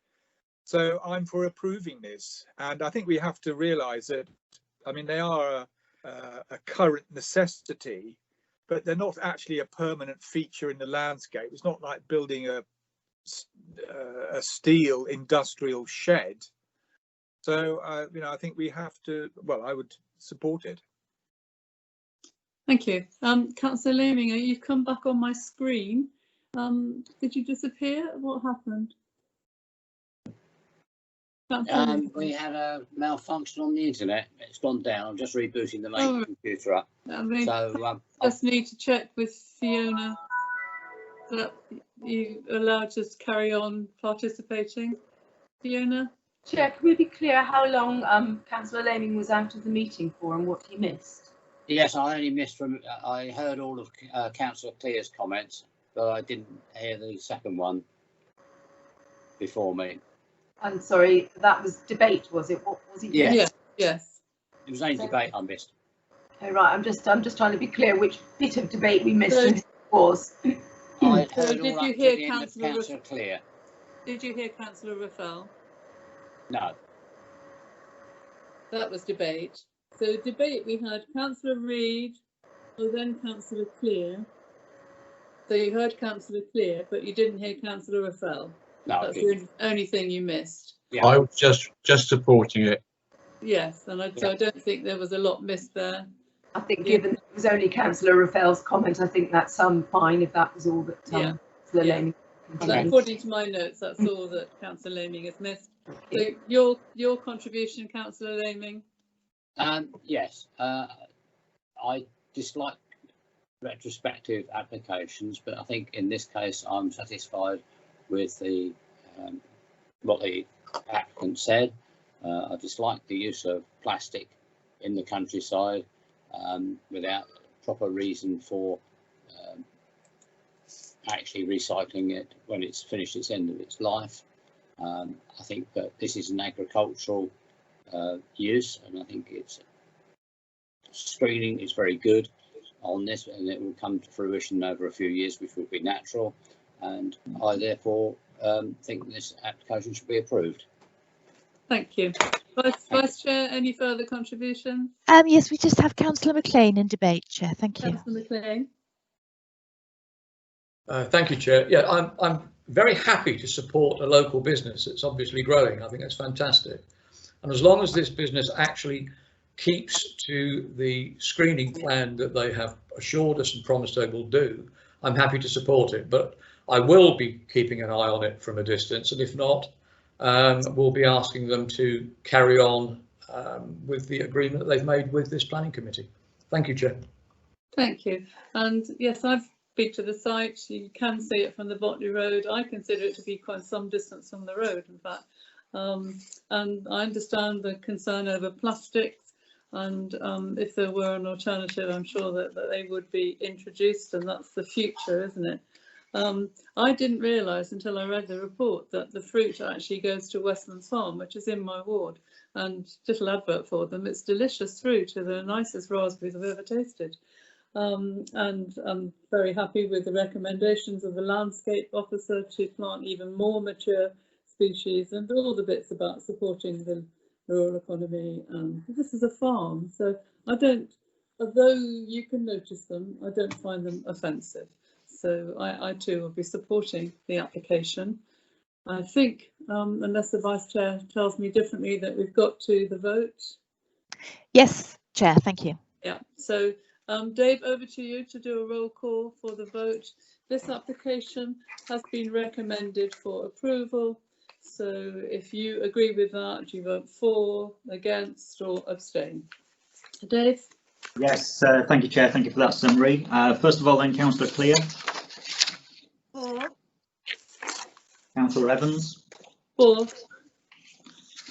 So I'm for approving this, and I think we have to realise that, I mean, they are a current necessity, but they're not actually a permanent feature in the landscape. It's not like building a steel industrial shed. So, you know, I think we have to, well, I would support it. Thank you. Councillor Leeming, you've come back on my screen. Did you disappear? What happened? We had a malfunction on the internet. It's gone down. I'm just rebooting the main computer up. I mean, So just need to check with Fiona that you allowed us to carry on participating. Fiona? Chair, can we be clear how long Councillor Leeming was out of the meeting for and what he missed? yes, I only missed from. I heard all of Councillor Clear's comments, but I didn't hear the second one before me. I'm sorry, that was debate, was it? What was it? Yes. Yes. It was only debate I missed. Oh, right, I'm just trying to be clear which bit of debate we missed So, and it was. I So heard did all you up hear to the end of Councillor Clear. Did you hear Councillor Raphael? No. That was debate. So debate, we had Councillor Reid, or then Councillor Clear. So you heard Councillor Clear, but you didn't hear Councillor Raphael. No, that's the only thing you missed. Yeah. I was just supporting it. Yes, and so I don't think there was a lot missed there. I think given it was only Councillor Raphael's comment, I think that's fine if that was all that Councillor Leeming. According to my notes, that's all that Councillor Leeming has missed. So your contribution, Councillor Leeming? Yes, I dislike retrospective applications, but I think in this case I'm satisfied with the what the applicant said. I dislike the use of plastic in the countryside without proper reason for actually recycling it when it's finished its end of its life. I think that this is an agricultural use, and I think it's screening is very good on this, and it will come to fruition over a few years, which will be natural, and I therefore think this application should be approved. Thank you. Vice Chair, any further contributions? Yes, we just have Councillor McLean in debate, Chair. Thank you. Councillor McLean. Thank you, Chair. Yeah, I'm very happy to support a local business that's obviously growing. I think that's fantastic. And as long as this business actually keeps to the screening plan that they have assured us and promised they will do, I'm happy to support it. But I will be keeping an eye on it from a distance, and if not, we'll be asking them to carry on with the agreement that they've made with this planning committee. Thank you, Chair. Thank you. And yes, I've been to the site. You can see it from the Botley Road. I consider it to be quite some distance from the road, in fact. And I understand the concern over plastics, and if there were an alternative, I'm sure that they would be introduced, and that's the future, isn't it? I didn't realise until I read the report that the fruit actually goes to Westlands Farm, which is in my ward, and little advert for them. It's delicious fruit, they're the nicest raspberries I've ever tasted. And I'm very happy with the recommendations of the landscape officer to plant even more mature species, and all the bits about supporting the rural economy. This is a farm, so I don't, although you can notice them, I don't find them offensive. So I too will be supporting the application. I think, unless the Vice Chair tells me differently, that we've got to the vote. Yes, Chair, thank you. Yeah, so Dave, over to you to do a roll call for the vote. This application has been recommended for approval. So if you agree with that, you vote for, against or abstain. Dave? Yes, thank you, Chair. Thank you for that summary. First of all, then, Councillor Clear. For. Councillor Evans. For.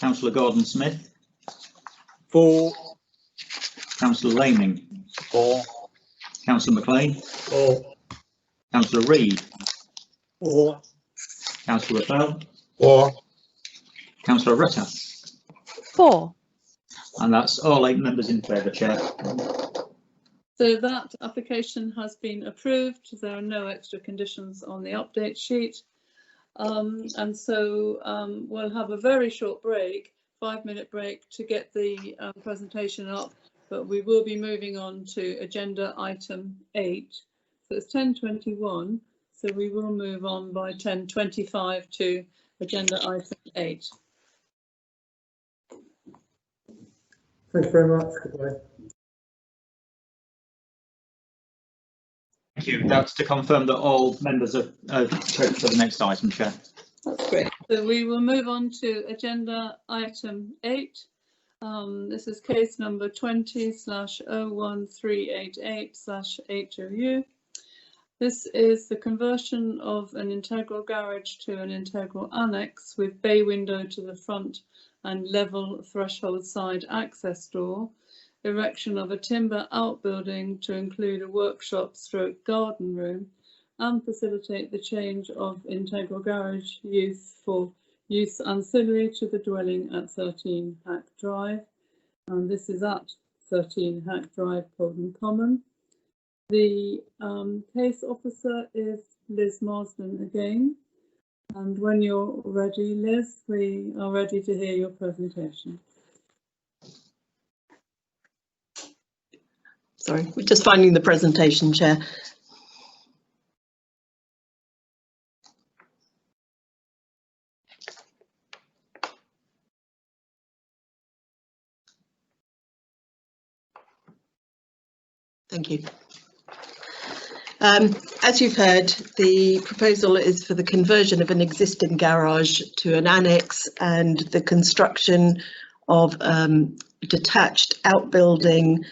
Councillor Gordon-Smith. For. Councillor Laming. For. Councillor McLean. For. Councillor Reid. For. Councillor Raffel. For. Councillor Rutter. For. And that's all 8 members in favour, Chair. So that application has been approved. There are no extra conditions on the update sheet. And so we'll have a very short break, 5-minute break, to get the presentation up, but we will be moving on to agenda item 8. So it's 10:21, so we will move on by 10:25 to agenda item 8. Thank you very much. Goodbye. Thank you. That's to confirm that all members are chosen for the next item, Chair. That's great. So we will move on to agenda item 8. This is case number 20/01388/HOU. This is the conversion of an integral garage to an integral annex with bay window to the front and level threshold side access door, erection of a timber outbuilding to include a workshop stroke garden room, and facilitate the change of integral garage use for use ancillary to the dwelling at 13 Hack Drive. And this is at 13 Hack Drive, Polden Common. The case officer is Liz Marsden again. And when you're ready, Liz, we are ready to hear your presentation. Sorry, we're just finding the presentation, Chair. Thank you. As you've heard, the proposal is for the conversion of an existing garage to an annex and the construction of detached outbuilding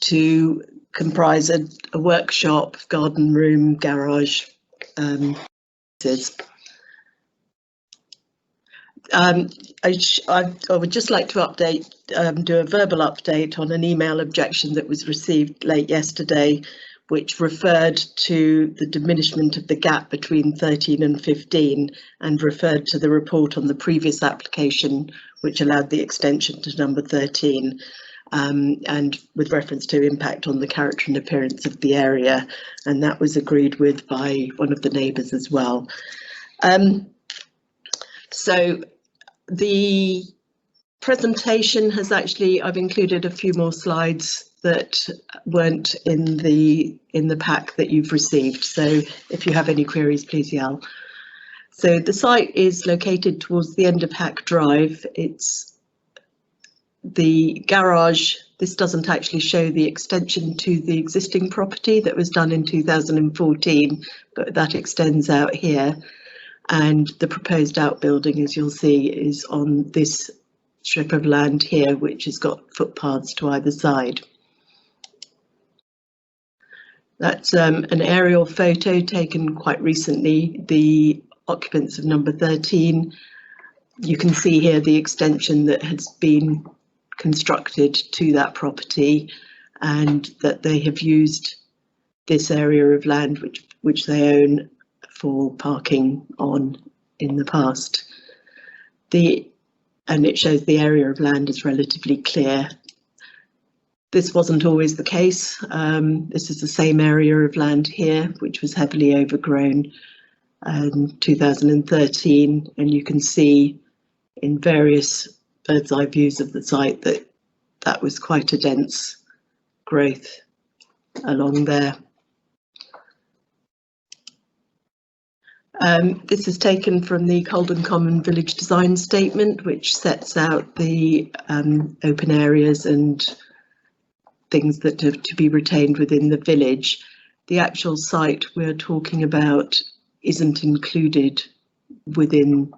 to comprise a workshop, garden room, garage. I would just like to update, do a verbal update on an email objection that was received late yesterday, which referred to the diminishment of the gap between 13 and 15 and referred to the report on the previous application, which allowed the extension to number 13, and with reference to impact on the character and appearance of the area. And that was agreed with by one of the neighbours as well. So the presentation has actually, I've included a few more slides that weren't in the pack that you've received. So if you have any queries, please yell. So the site is located towards the end of Hack Drive. It's the garage. This doesn't actually show the extension to the existing property that was done in 2014, but that extends out here. And the proposed outbuilding, as you'll see, is on this strip of land here, which has got footpaths to either side. That's an aerial photo taken quite recently, the occupants of number 13. You can see here the extension that has been constructed to that property, and that they have used this area of land which they own for parking on in the past. And it shows the area of land is relatively clear. This wasn't always the case. This is the same area of land here, which was heavily overgrown in 2013, and you can see in various bird's eye views of the site that that was quite a dense growth along there. This is taken from the Colden Common Village Design Statement, which sets out the open areas and things that are to be retained within the village. The actual site we're talking about isn't included within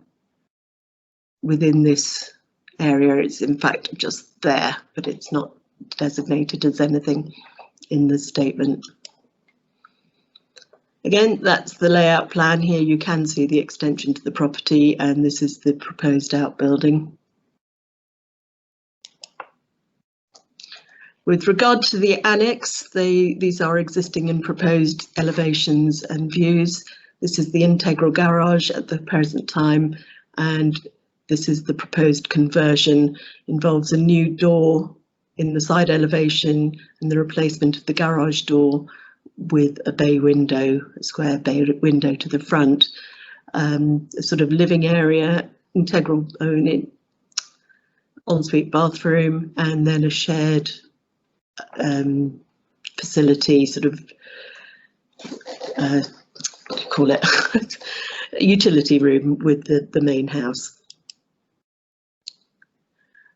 this area. It's in fact just there, but it's not designated as anything in the statement. Again, that's the layout plan. Here you can see the extension to the property, and this is the proposed outbuilding. With regard to the annex, these are existing and proposed elevations and views. This is the integral garage at the present time, and this is the proposed conversion. Involves a new door in the side elevation and the replacement of the garage door with a bay window, a square bay window to the front. A sort of living area, integral ensuite bathroom, and then a shared facility, sort of what do you call it, a utility room with the main house.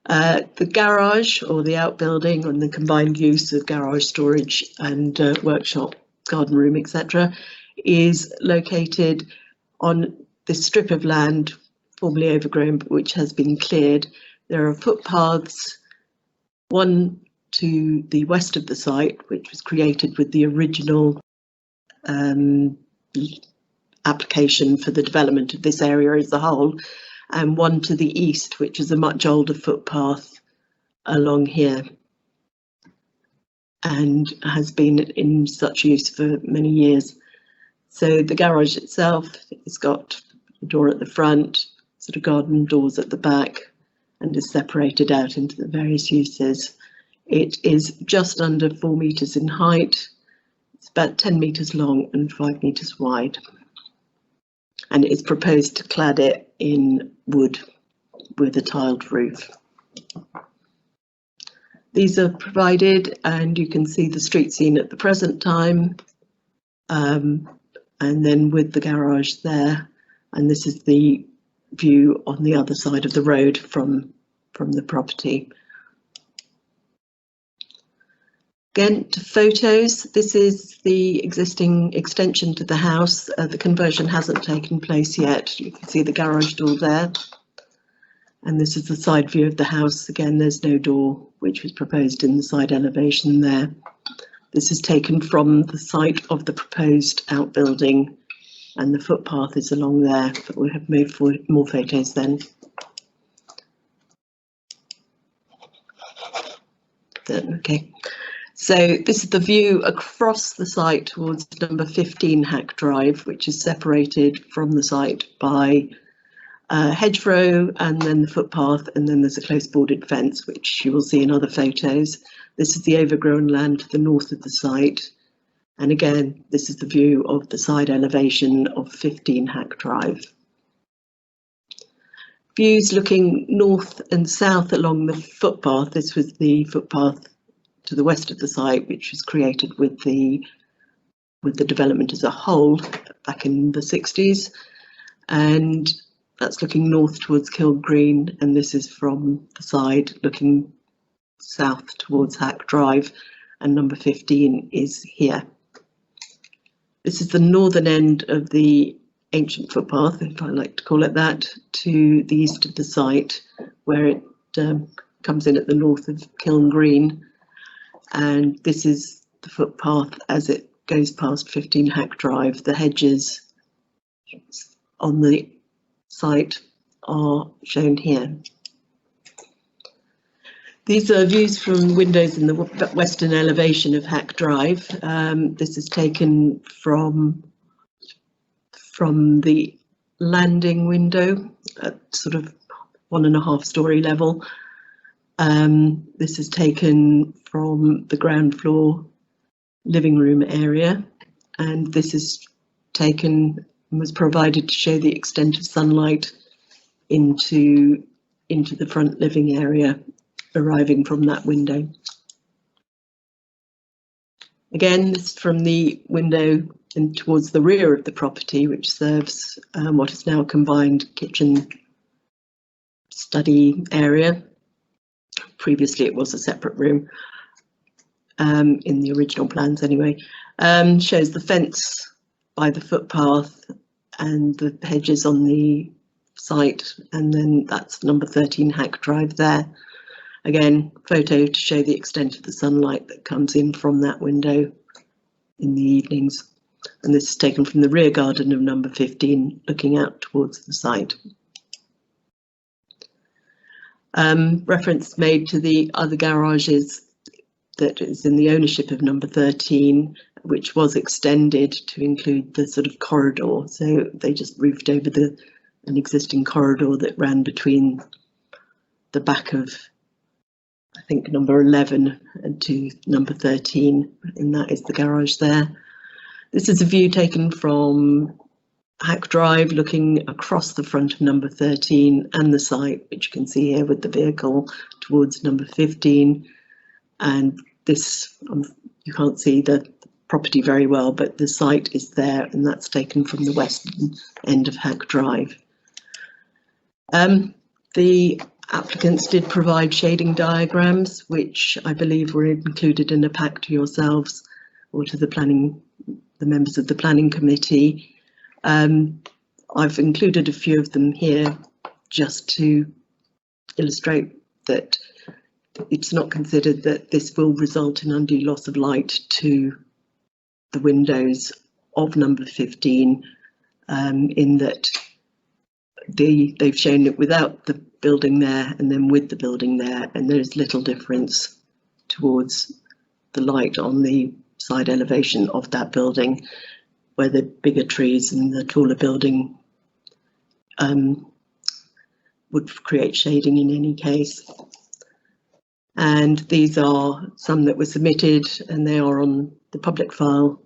The garage, or the outbuilding, and the combined use of garage storage and workshop, garden room, etc., is located on this strip of land formerly overgrown but which has been cleared. There are footpaths, one to the west of the site, which was created with the original application for the development of this area as a whole, and one to the east, which is a much older footpath along here and has been in such use for many years. So the garage itself has got a door at the front, sort of garden doors at the back, and is separated out into the various uses. It is just under 4 metres in height. It's about 10 metres long and 5 metres wide. And it is proposed to clad it in wood with a tiled roof. These are provided, and you can see the street scene at the present time, and then with the garage there. And this is the view on the other side of the road from the property. Again, to photos, this is the existing extension to the house. The conversion hasn't taken place yet. You can see the garage door there. And this is the side view of the house. Again, there's no door, which was proposed in the side elevation there. This is taken from the site of the proposed outbuilding, and the footpath is along there, but we'll have more photos then. Okay. So this is the view across the site towards number 15 Hack Drive, which is separated from the site by a hedgerow and then the footpath, and then there's a close boarded fence, which you will see in other photos. This is the overgrown land to the north of the site. And again, this is the view of the side elevation of 15 Hack Drive. Views looking north and south along the footpath. This was the footpath to the west of the site, which was created with the development as a whole back in the 60s, and that's looking north towards Kiln Green, and this is from the side looking south towards Hack Drive, and number 15 is here. This is the northern end of the ancient footpath, if I like to call it that, to the east of the site, where it comes in at the north of Kiln Green. And this is the footpath as it goes past 15 Hack Drive. The hedges on the site are shown here. These are views from windows in the western elevation of Hack Drive. This is taken from the landing window at sort of 1.5 story level. This is taken from the ground floor living room area, and this is taken and was provided to show the extent of sunlight into the front living area arriving from that window. Again, this is from the window and towards the rear of the property, which serves what is now a combined kitchen study area. Previously it was a separate room, in the original plans anyway. Shows the fence by the footpath and the hedges on the site, and then that's number 13 Hack Drive there. Again, photo to show the extent of the sunlight that comes in from that window in the evenings. And this is taken from the rear garden of number 15, looking out towards the site. Reference made to the other garages that is in the ownership of number 13, which was extended to include the sort of corridor. So they just roofed over an existing corridor that ran between the back of, I think, number 11 and to number 13, and that is the garage there. This is a view taken from Hack Drive, looking across the front of number 13 and the site, which you can see here with the vehicle towards number 15. And this, you can't see the property very well, but the site is there, and that's taken from the western end of Hack Drive. The applicants did provide shading diagrams, which I believe were included in a pack to yourselves or to the members of the planning committee. I've included a few of them here just to illustrate that it's not considered that this will result in undue loss of light to the windows of number 15, in that they've shown it without the building there and then with the building there, and there's little difference towards the light on the side elevation of that building, where the bigger trees and the taller building would create shading in any case. And these are some that were submitted, and they are on the public file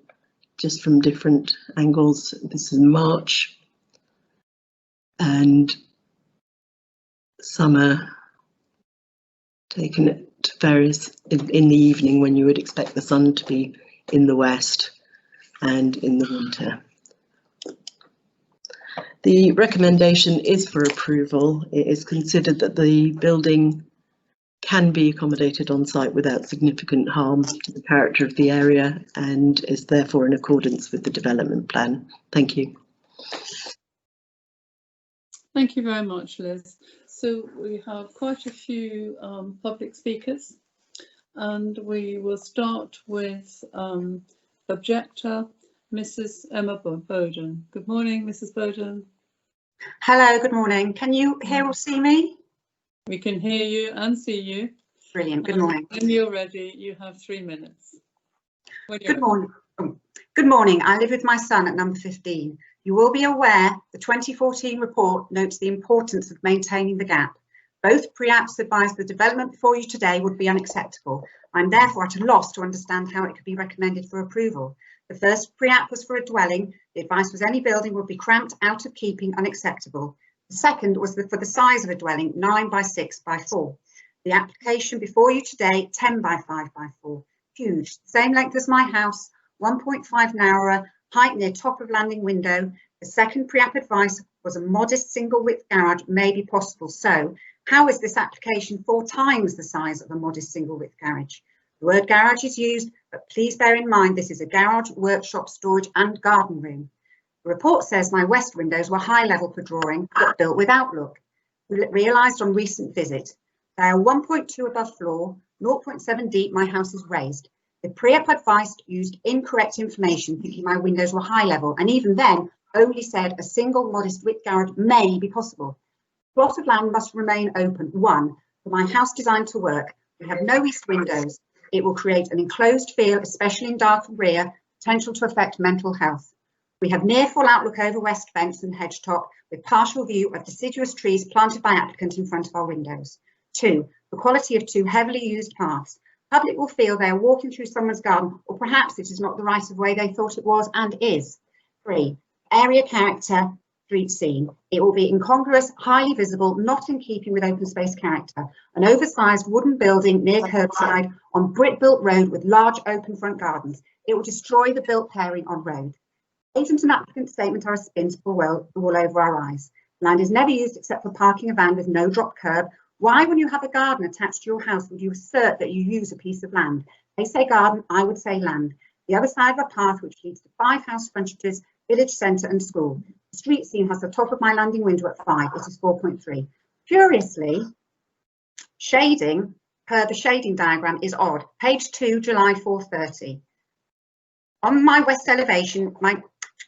just from different angles. This is March, and some are taken at various in the evening when you would expect the sun to be in the west, and in the winter. The recommendation is for approval. It is considered that the building can be accommodated on site without significant harm to the character of the area, and is therefore in accordance with the development plan. Thank you. Thank you very much, Liz. So we have quite a few public speakers, and we will start with objector, Mrs. Emma Bowden. Good morning, Mrs. Bowden. Hello, good morning. Can you hear or see me? We can hear you and see you. Brilliant, good morning. When you're ready, you have 3 minutes. Good morning. Good morning. I live with my son at number 15. You will be aware the 2014 report notes the importance of maintaining the gap. Both pre-apps advise the development before you today would be unacceptable. I'm therefore at a loss to understand how it could be recommended for approval. The first pre-app was for a dwelling. The advice was any building would be cramped, out of keeping, unacceptable. The second was for the size of a dwelling, 9 by 6 by 4. The application before you today, 10 by 5 by 4. Huge, same length as my house, 1.5 narrower, height near top of landing window. The second pre-app advice was a modest single width garage may be possible. So how is this application 4 times the size of a modest single width garage? The word garage is used, but please bear in mind this is a garage, workshop, storage and garden room. The report says my west windows were high level for drawing, but built with outlook. We realised on recent visit they are 1.2 above floor, 0.7 deep, my house is raised. The pre-app advice used incorrect information, thinking my windows were high level, and even then only said a single modest width garage may be possible. Plot of land must remain open. 1, for my house designed to work. We have no east windows. It will create an enclosed feel, especially in dark rear, potential to affect mental health. We have near full outlook over west fence and hedge top, with partial view of deciduous trees planted by applicant in front of our windows. 2, the quality of 2 heavily used paths. Public will feel they are walking through someone's garden, or perhaps it is not the right of way they thought it was and is. 3, area character, street scene. It will be incongruous, highly visible, not in keeping with open space character. An oversized wooden building near curbside on brick built road with large open front gardens. It will destroy the built pairing on road. Agent and applicant statement are a spin to pull all over our eyes. Land is never used except for parking a van with no drop curb. Why, when you have a garden attached to your house, would you assert that you use a piece of land? They say garden, I would say land. The other side of a path which leads to 5 house frontages, village centre and school. The street scene has the top of my landing window at 5, it is 4.3. Curiously, shading per the shading diagram is odd. Page 2, July 4:30. On my west elevation,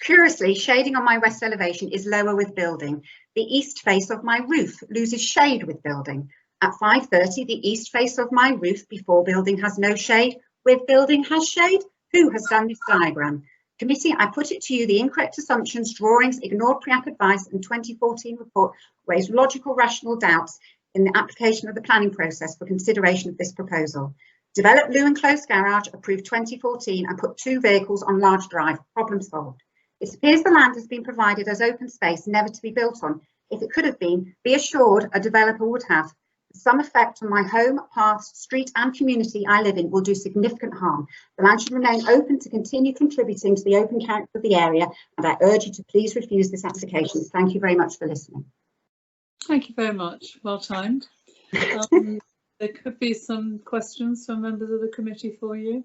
curiously, shading on my west elevation is lower with building. The east face of my roof loses shade with building. At 5:30, the east face of my roof before building has no shade, with building has shade. Who has done this diagram? Committee, I put it to you, the incorrect assumptions, drawings, ignored pre-app advice and 2014 report raised logical, rational doubts in the application of the planning process for consideration of this proposal. Develop Lou and Close Garage, approved 2014 and put 2 vehicles on large drive, problem solved. It appears the land has been provided as open space never to be built on. If it could have been, be assured a developer would have. Some effect on my home, paths, street and community I live in will do significant harm. The land should remain open to continue contributing to the open character of the area, and I urge you to please refuse this application. Thank you very much for listening. Thank you very much. Well timed. There could be some questions from members of the committee for you.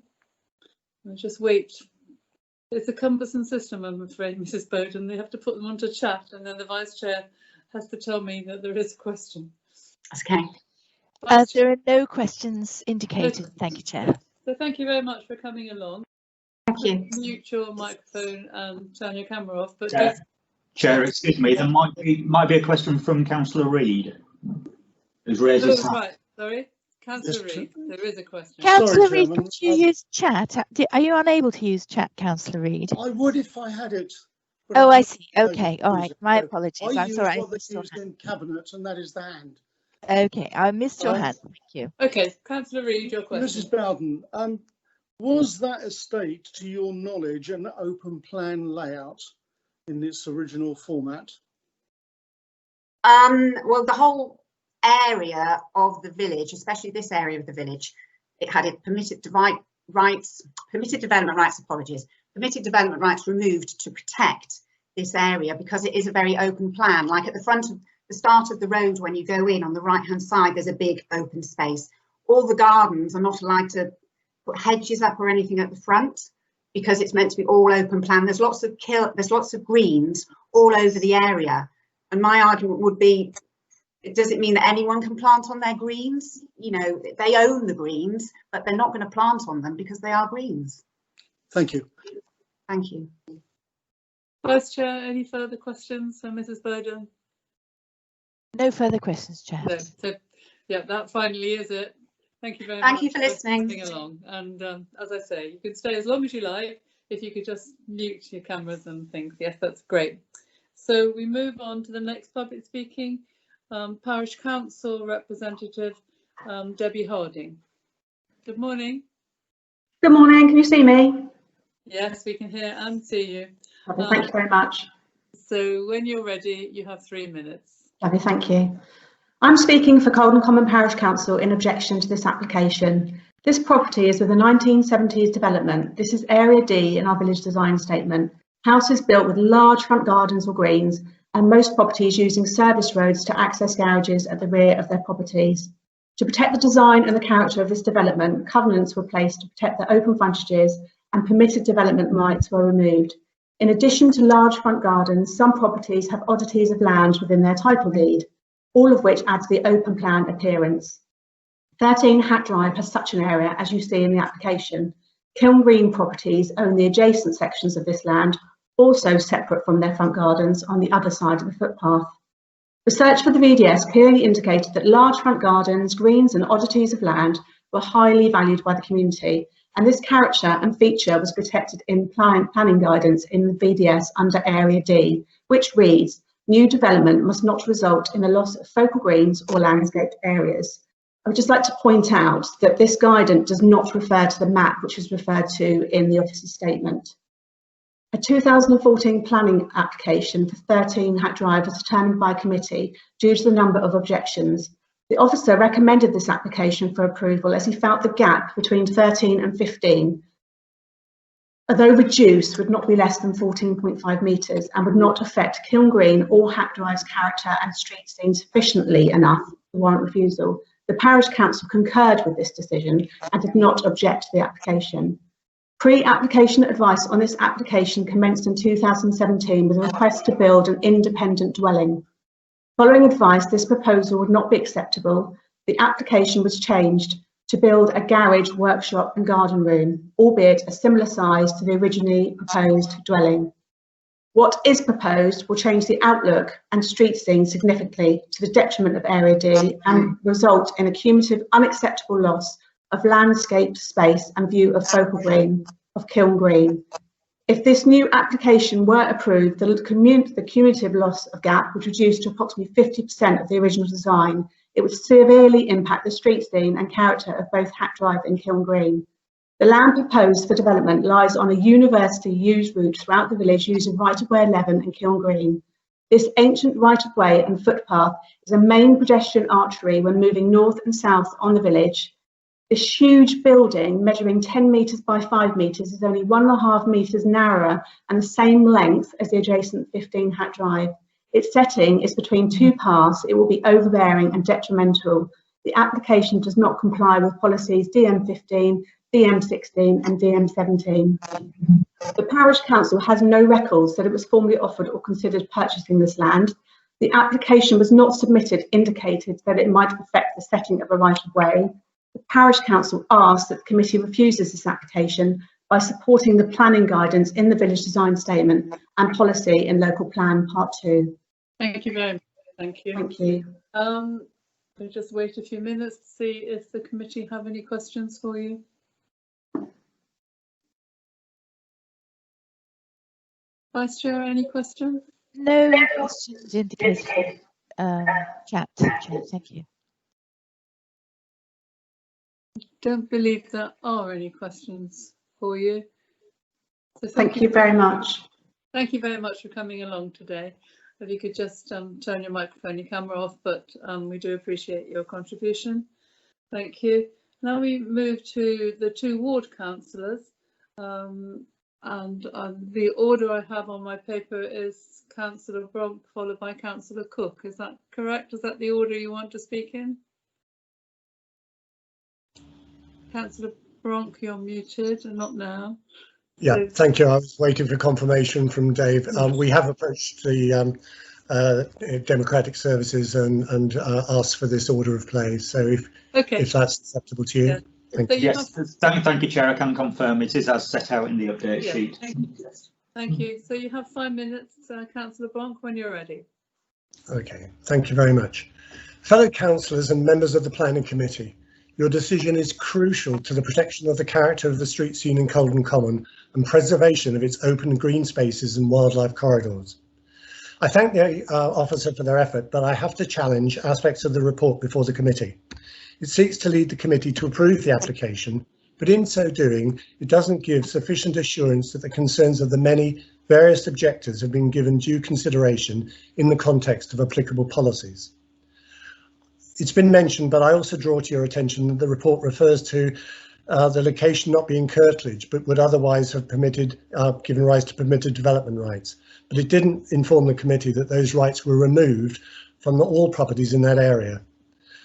I'll just wait. It's a cumbersome system, I'm afraid, Mrs. Bowden. They have to put them onto chat and then the Vice Chair has to tell me that there is a question. Okay. There are no questions indicated. Thank you, Chair. So thank you very much for coming along. Thank you. Mute your microphone and turn your camera off. But Chair, excuse me, there might be a question from Councillor Reid, who's raised his hand. Right, sorry. Councillor Reid, there is a question. Councillor Reid, could you use chat? Are you unable to use chat, Councillor Reid? I would if I had it. Oh, I see. Okay, all right. My apologies. I I'm sorry. use what they use in cabinet, and that is the hand. Okay, I missed your hand. Thank you. Okay, Councillor Reid, your question. Mrs. Bowden, was that estate, to your knowledge, an open plan layout in its original format? Well, the whole area of the village, especially this area of the village, it had permitted development rights removed to protect this area because it is a very open plan. Like at the front of the start of the road, when you go in on the right hand side, there's a big open space. All the gardens are not allowed to put hedges up or anything at the front because it's meant to be all open plan. There's lots of greens all over the area, and my argument would be, does it mean that anyone can plant on their greens? You know, they own the greens, but they're not going to plant on them because they are greens. Thank you. Thank you. Vice Chair, any further questions from Mrs. Bowden? No further questions, Chair. No. So, yeah, that finally is it. Thank you very much. Thank you for listening. Coming along. And as I say, you can stay as long as you like. If you could just mute your cameras and things. Yes, that's great. So we move on to the next public speaking. Parish Council representative Debbie Harding. Good morning. Good morning. Can you see me? Yes, we can hear and see you. Lovely, thank you very much. So when you're ready, you have 3 minutes. Lovely, thank you. I'm speaking for Colden Common Parish Council in objection to this application. This property is with a 1970s development. This is Area D in our village design statement. Houses built with large front gardens or greens, and most properties using service roads to access garages at the rear of their properties. To protect the design and the character of this development, covenants were placed to protect the open frontages and permitted development rights were removed. In addition to large front gardens, some properties have oddities of land within their title deed, all of which add to the open plan appearance. 13 Hat Drive has such an area, as you see in the application. Kiln Green properties own the adjacent sections of this land, also separate from their front gardens on the other side of the footpath. Research for the VDS clearly indicated that large front gardens, greens and oddities of land were highly valued by the community, and this character and feature was protected in planning guidance in the VDS under Area D, which reads, new development must not result in the loss of focal greens or landscaped areas. I would just like to point out that this guidance does not refer to the map which was referred to in the officer's statement. A 2014 planning application for 13 Hat Drive was determined by committee due to the number of objections. The officer recommended this application for approval as he felt the gap between 13 and 15 although reduced, would not be less than 14.5 metres and would not affect Kiln Green or Hack Drive's character and street scene sufficiently enough to warrant refusal. The Parish Council concurred with this decision and did not object to the application. Pre-application advice on this application commenced in 2017 with a request to build an independent dwelling. Following advice, this proposal would not be acceptable. The application was changed to build a garage, workshop and garden room, albeit a similar size to the originally proposed dwelling. What is proposed will change the outlook and street scene significantly to the detriment of Area D and result in a cumulative unacceptable loss of landscape space and view of focal green of Kiln Green. If this new application were approved, the cumulative loss of gap would reduce to approximately 50% of the original design. It would severely impact the street scene and character of both Hack Drive and Kiln Green. The land proposed for development lies on a university used route throughout the village using right-of-way 11 and Kiln Green. This ancient right-of-way and footpath is a main pedestrian artery when moving north and south on the village. This huge building, measuring 10 metres by 5 metres, is only 1.5 metres narrower and the same length as the adjacent 15 Hack Drive. Its setting is between two paths. It will be overbearing and detrimental. The application does not comply with policies DM15, DM16 and DM17. The Parish Council has no records that it was formally offered or considered purchasing this land. The application was not submitted indicated that it might affect the setting of a right-of-way. The Parish Council asks that the committee refuses this application by supporting the planning guidance in the village design statement and policy in local plan part 2. Thank you very much. Thank you. Thank you. We'll just wait a few minutes to see if the committee have any questions for you. Vice Chair, any questions? No questions indicated chat, Chair. Thank you. Don't believe there are any questions for you. So thank you very much. Thank you very much for coming along today. If you could just turn your microphone, your camera off, but we do appreciate your contribution. Thank you. Now we move to the 2 ward councillors, and the order I have on my paper is Councillor Bronk followed by Councillor Cook. Is that correct? Is that the order you want to speak in? Councillor Bronk, you're muted and not now. Yeah, So, thank you. I was waiting for confirmation from Dave. We have approached the Democratic Services and asked for this order of play. So if that's acceptable to you, yeah. thank So you. Yes, thank you, Chair. I can confirm it is as set out in the update Yeah, sheet. thank you. So you have 5 minutes, Councillor Bronk, when you're ready. Okay, thank you very much. Fellow councillors and members of the Planning Committee, your decision is crucial to the protection of the character of the street scene in Colden Common and preservation of its open green spaces and wildlife corridors. I thank the officer for their effort, but I have to challenge aspects of the report before the committee. It seeks to lead the committee to approve the application, but in so doing, it doesn't give sufficient assurance that the concerns of the many various objectors have been given due consideration in the context of applicable policies. It's been mentioned, but I also draw to your attention that the report refers to the location not being curtilage, but would otherwise have given rise to permitted development rights. But it didn't inform the committee that those rights were removed from all properties in that area.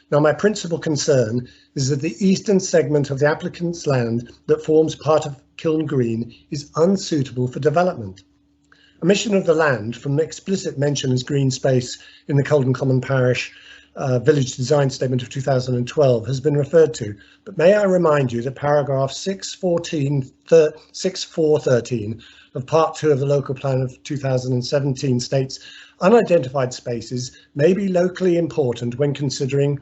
Now, my principal concern is that the eastern segment of the applicant's land that forms part of Kiln Green is unsuitable for development. Omission of the land from the explicit mention as green space in the Colden Common Parish Village Design Statement of 2012 has been referred to, but may I remind you that paragraph 6.4.13 of part 2 of the local plan of 2017 states unidentified spaces may be locally important when considering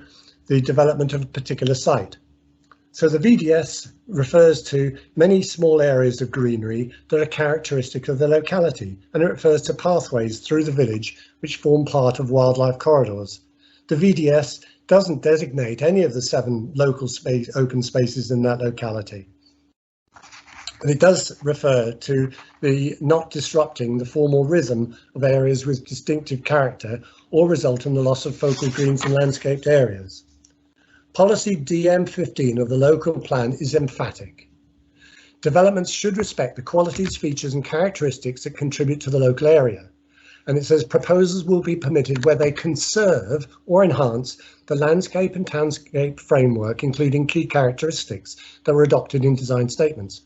the development of a particular site. So the VDS refers to many small areas of greenery that are characteristic of the locality, and it refers to pathways through the village which form part of wildlife corridors. The VDS doesn't designate any of the 7 local open spaces in that locality. And it does refer to the not disrupting the formal rhythm of areas with distinctive character or result in the loss of focal greens and landscaped areas. Policy DM15 of the local plan is emphatic. Developments should respect the qualities, features and characteristics that contribute to the local area. And it says proposals will be permitted where they conserve or enhance the landscape and townscape framework, including key characteristics that were adopted in design statements.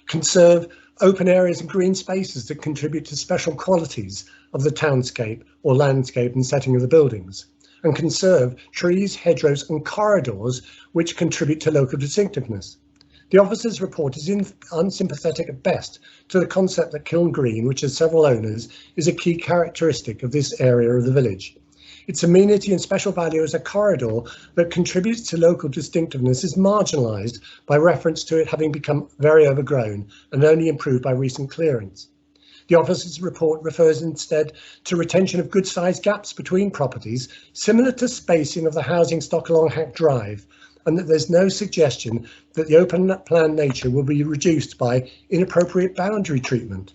Conserve open areas and green spaces that contribute to special qualities of the townscape or landscape and setting of the buildings. And conserve trees, hedgerows and corridors which contribute to local distinctiveness. The officer's report is unsympathetic at best to the concept that Kiln Green, which has several owners, is a key characteristic of this area of the village. Its amenity and special value as a corridor that contributes to local distinctiveness is marginalised by reference to it having become very overgrown and only improved by recent clearance. The officer's report refers instead to retention of good-sized gaps between properties, similar to spacing of the housing stock along Hack Drive, and that there's no suggestion that the open plan nature will be reduced by inappropriate boundary treatment.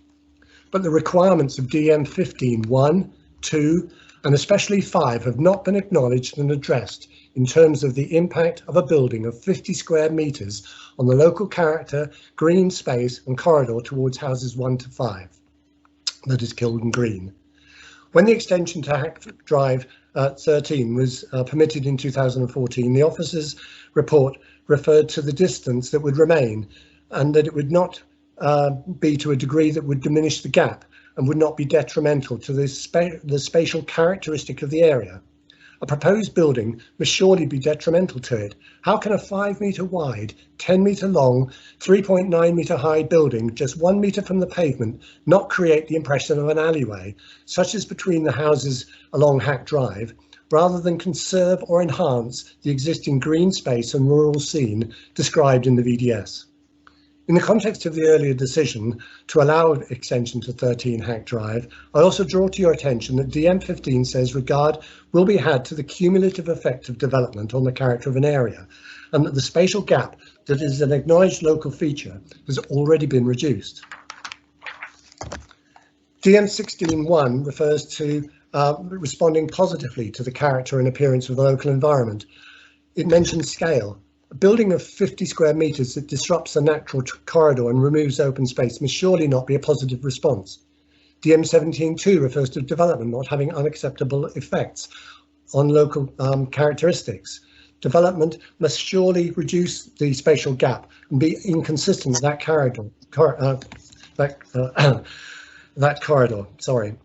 But the requirements of DM 15(1), 2 and especially 5 have not been acknowledged and addressed in terms of the impact of a building of 50 square metres on the local character, green space and corridor towards houses 1 to 5, that is Kiln Green. When the extension to Hack Drive 13 was permitted in 2014, the officer's report referred to the distance that would remain and that it would not be to a degree that would diminish the gap and would not be detrimental to the spatial characteristic of the area. A proposed building must surely be detrimental to it. How can a 5 metre wide, 10 metre long, 3.9 metre high building just 1 metre from the pavement not create the impression of an alleyway, such as between the houses along Hack Drive, rather than conserve or enhance the existing green space and rural scene described in the VDS? In the context of the earlier decision to allow extension to 13 Hack Drive, I also draw to your attention that DM15 says regard will be had to the cumulative effect of development on the character of an area, and that the spatial gap that is an acknowledged local feature has already been reduced. DM16(1) refers to responding positively to the character and appearance of the local environment. It mentions scale. A building of 50 square metres that disrupts a natural corridor and removes open space must surely not be a positive response. DM17(2) refers to development not having unacceptable effects on local characteristics. Development must surely reduce the spatial gap and be inconsistent with that corridor. Sorry.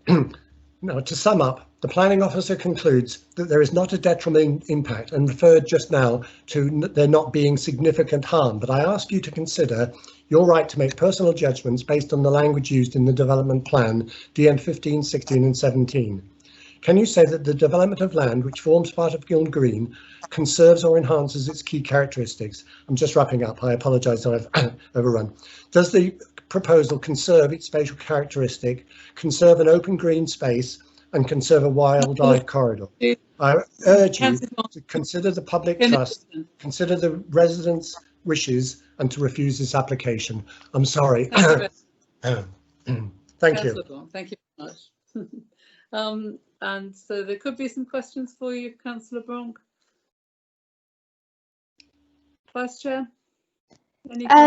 Now, to sum up, the planning officer concludes that there is not a detrimental impact and referred just now to there not being significant harm, but I ask you to consider your right to make personal judgments based on the language used in the development plan DM 15, 16 and 17. Can you say that the development of land which forms part of Kiln Green conserves or enhances its key characteristics? I'm just wrapping up. I apologise I've overrun. Does the proposal conserve its spatial characteristic, conserve an open green space and conserve a wildlife corridor? I urge you to consider the public trust, consider the residents' wishes and to refuse this application. I'm sorry. Thank you. Thank you very much. And so there could be some questions for you, Councillor Bronk. Vice Chair?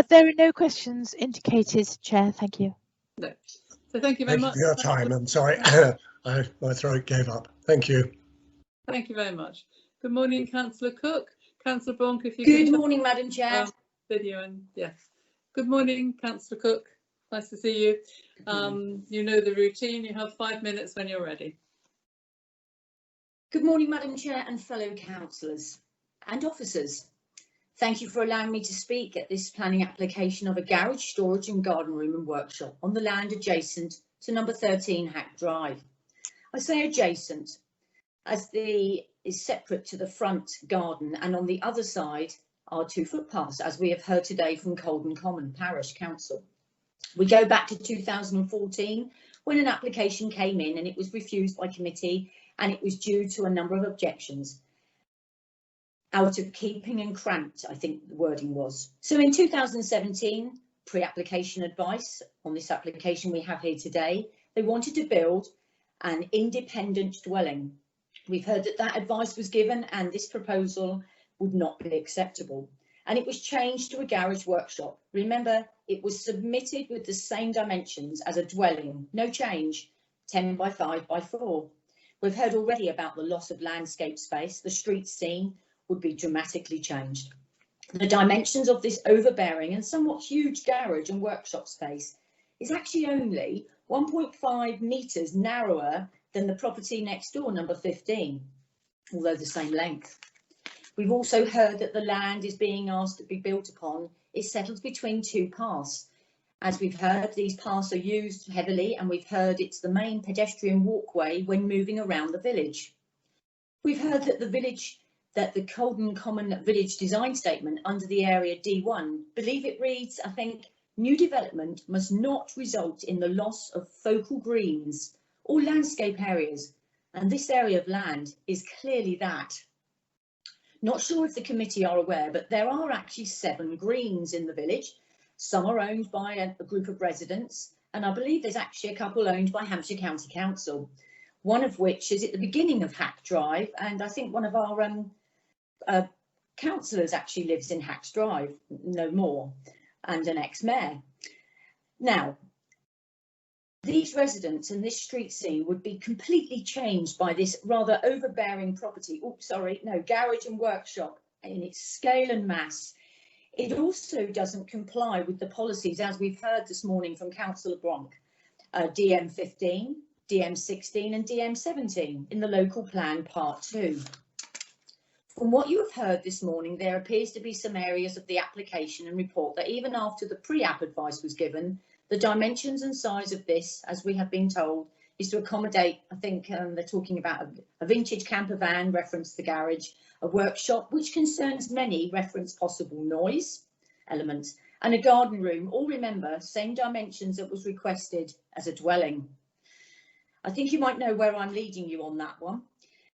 There are no questions indicated, Chair. Thank you. No. So thank you very much. For your time. I'm sorry. My throat gave up. Thank you. Thank you very much. Good morning, Councillor Cook. Councillor Bronk, if you Good morning, Madam Chair. Video and yes. Good morning, Councillor Cook. Nice to see you. You know the routine. You have 5 minutes when you're ready. Good morning, Madam Chair and fellow councillors and officers. Thank you for allowing me to speak at this planning application of a garage, storage and garden room and workshop on the land adjacent to number 13 Hack Drive. I say adjacent as is separate to the front garden, and on the other side are 2 footpaths, as we have heard today from Colden Common Parish Council. We go back to 2014 when an application came in and it was refused by committee, and it was due to a number of objections. Out of keeping and cramped, I think the wording was. So in 2017, pre-application advice on this application we have here today, they wanted to build an independent dwelling. We've heard that that advice was given and this proposal would not be acceptable. and it was changed to a garage workshop. Remember, it was submitted with the same dimensions as a dwelling, no change, 10 by 5 by 4. We've heard already about the loss of landscape space. The street scene would be dramatically changed. The dimensions of this overbearing and somewhat huge garage and workshop space is actually only 1.5 metres narrower than the property next door, number 15, although the same length. We've also heard that the land is being asked to be built upon is settled between 2 paths. As we've heard, these paths are used heavily, and we've heard it's the main pedestrian walkway when moving around the village. We've heard that the Colden Common Village Design Statement under the area D1, believe it reads, I think, new development must not result in the loss of focal greens or landscape areas, and this area of land is clearly that. Not sure if the committee are aware, but there are actually 7 greens in the village. Some are owned by a group of residents, and I believe there's actually a couple owned by Hampshire County Council, one of which is at the beginning of Hack Drive, and I think one of our councillors actually lives in Hacks Drive, no more, and an ex-mayor. Now, these residents and this street scene would be completely changed by this rather overbearing property. Oh, sorry, no, garage and workshop in its scale and mass. It also doesn't comply with the policies, as we've heard this morning from Councillor Bronk, DM15, DM16 and DM17 in the local plan part 2. From what you have heard this morning, there appears to be some areas of the application and report that even after the pre-app advice was given, the dimensions and size of this, as we have been told, is to accommodate, I think they're talking about a vintage camper van, reference the garage, a workshop, which concerns many, reference possible noise elements, and a garden room, all remember, same dimensions that was requested as a dwelling. I think you might know where I'm leading you on that one.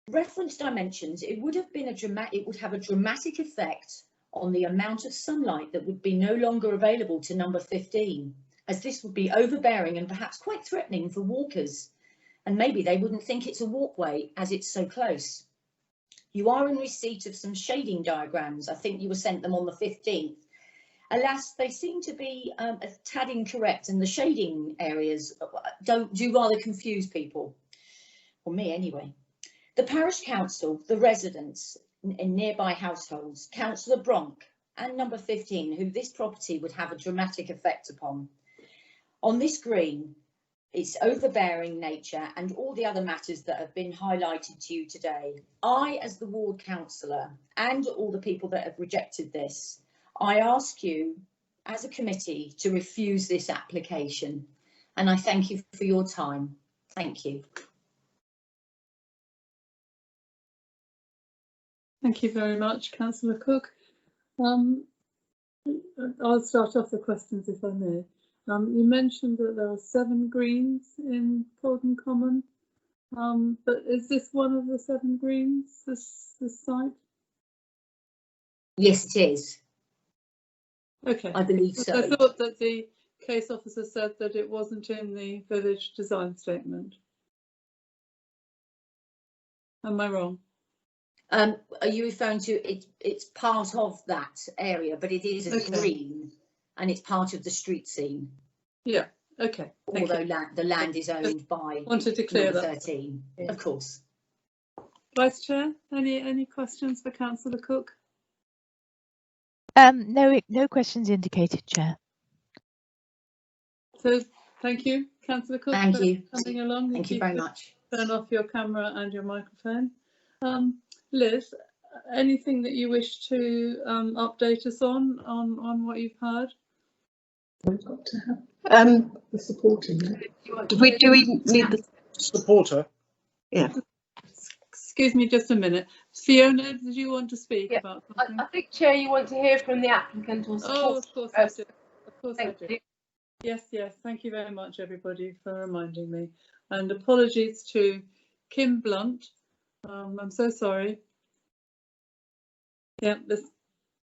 Reference dimensions, it would have a dramatic effect on the amount of sunlight that would be no longer available to number 15, as this would be overbearing and perhaps quite threatening for walkers, and maybe they wouldn't think it's a walkway as it's so close. You are in receipt of some shading diagrams. I think you were sent them on the 15th. Alas, they seem to be a tad incorrect, and the shading areas do rather confuse people, or me anyway. The parish council, the residents in nearby households, Councillor Bronk and number 15, who this property would have a dramatic effect upon. On this green, its overbearing nature and all the other matters that have been highlighted to you today, I, as the ward councillor, and all the people that have rejected this, I ask you as a committee to refuse this application, and I thank you for your time. Thank you. Thank you very much, Councillor Cook. I'll start off the questions if I may. You mentioned that there are 7 greens in Colden Common, but is this one of the 7 greens, this site? Yes, it is. Okay. I believe so. I thought that the case officer said that it wasn't in the village design statement. Am I wrong? Are you referring to it's part of that area, but it is a green and it's part of the street scene. Yeah, okay. Although the land is owned by wanted to clear that. 13, yeah. Of course. Vice Chair, any questions for Councillor Cook? No questions indicated, Chair. So thank you, Councillor Cook. Thank you. Coming along. Thank you very much. Turn off your camera and your microphone. Liz, anything that you wish to update us on what you've heard? We've got to have the supporting. Do we need the supporter? Yeah. Excuse me just a minute. Fiona, did you want to speak about something? I think, Chair, you want to hear from the applicant or support. Oh, of course I do. Of course Thank I do. you. Yes, thank you very much, everybody, for reminding me. And apologies to Kim Blunt. I'm so sorry. Yeah,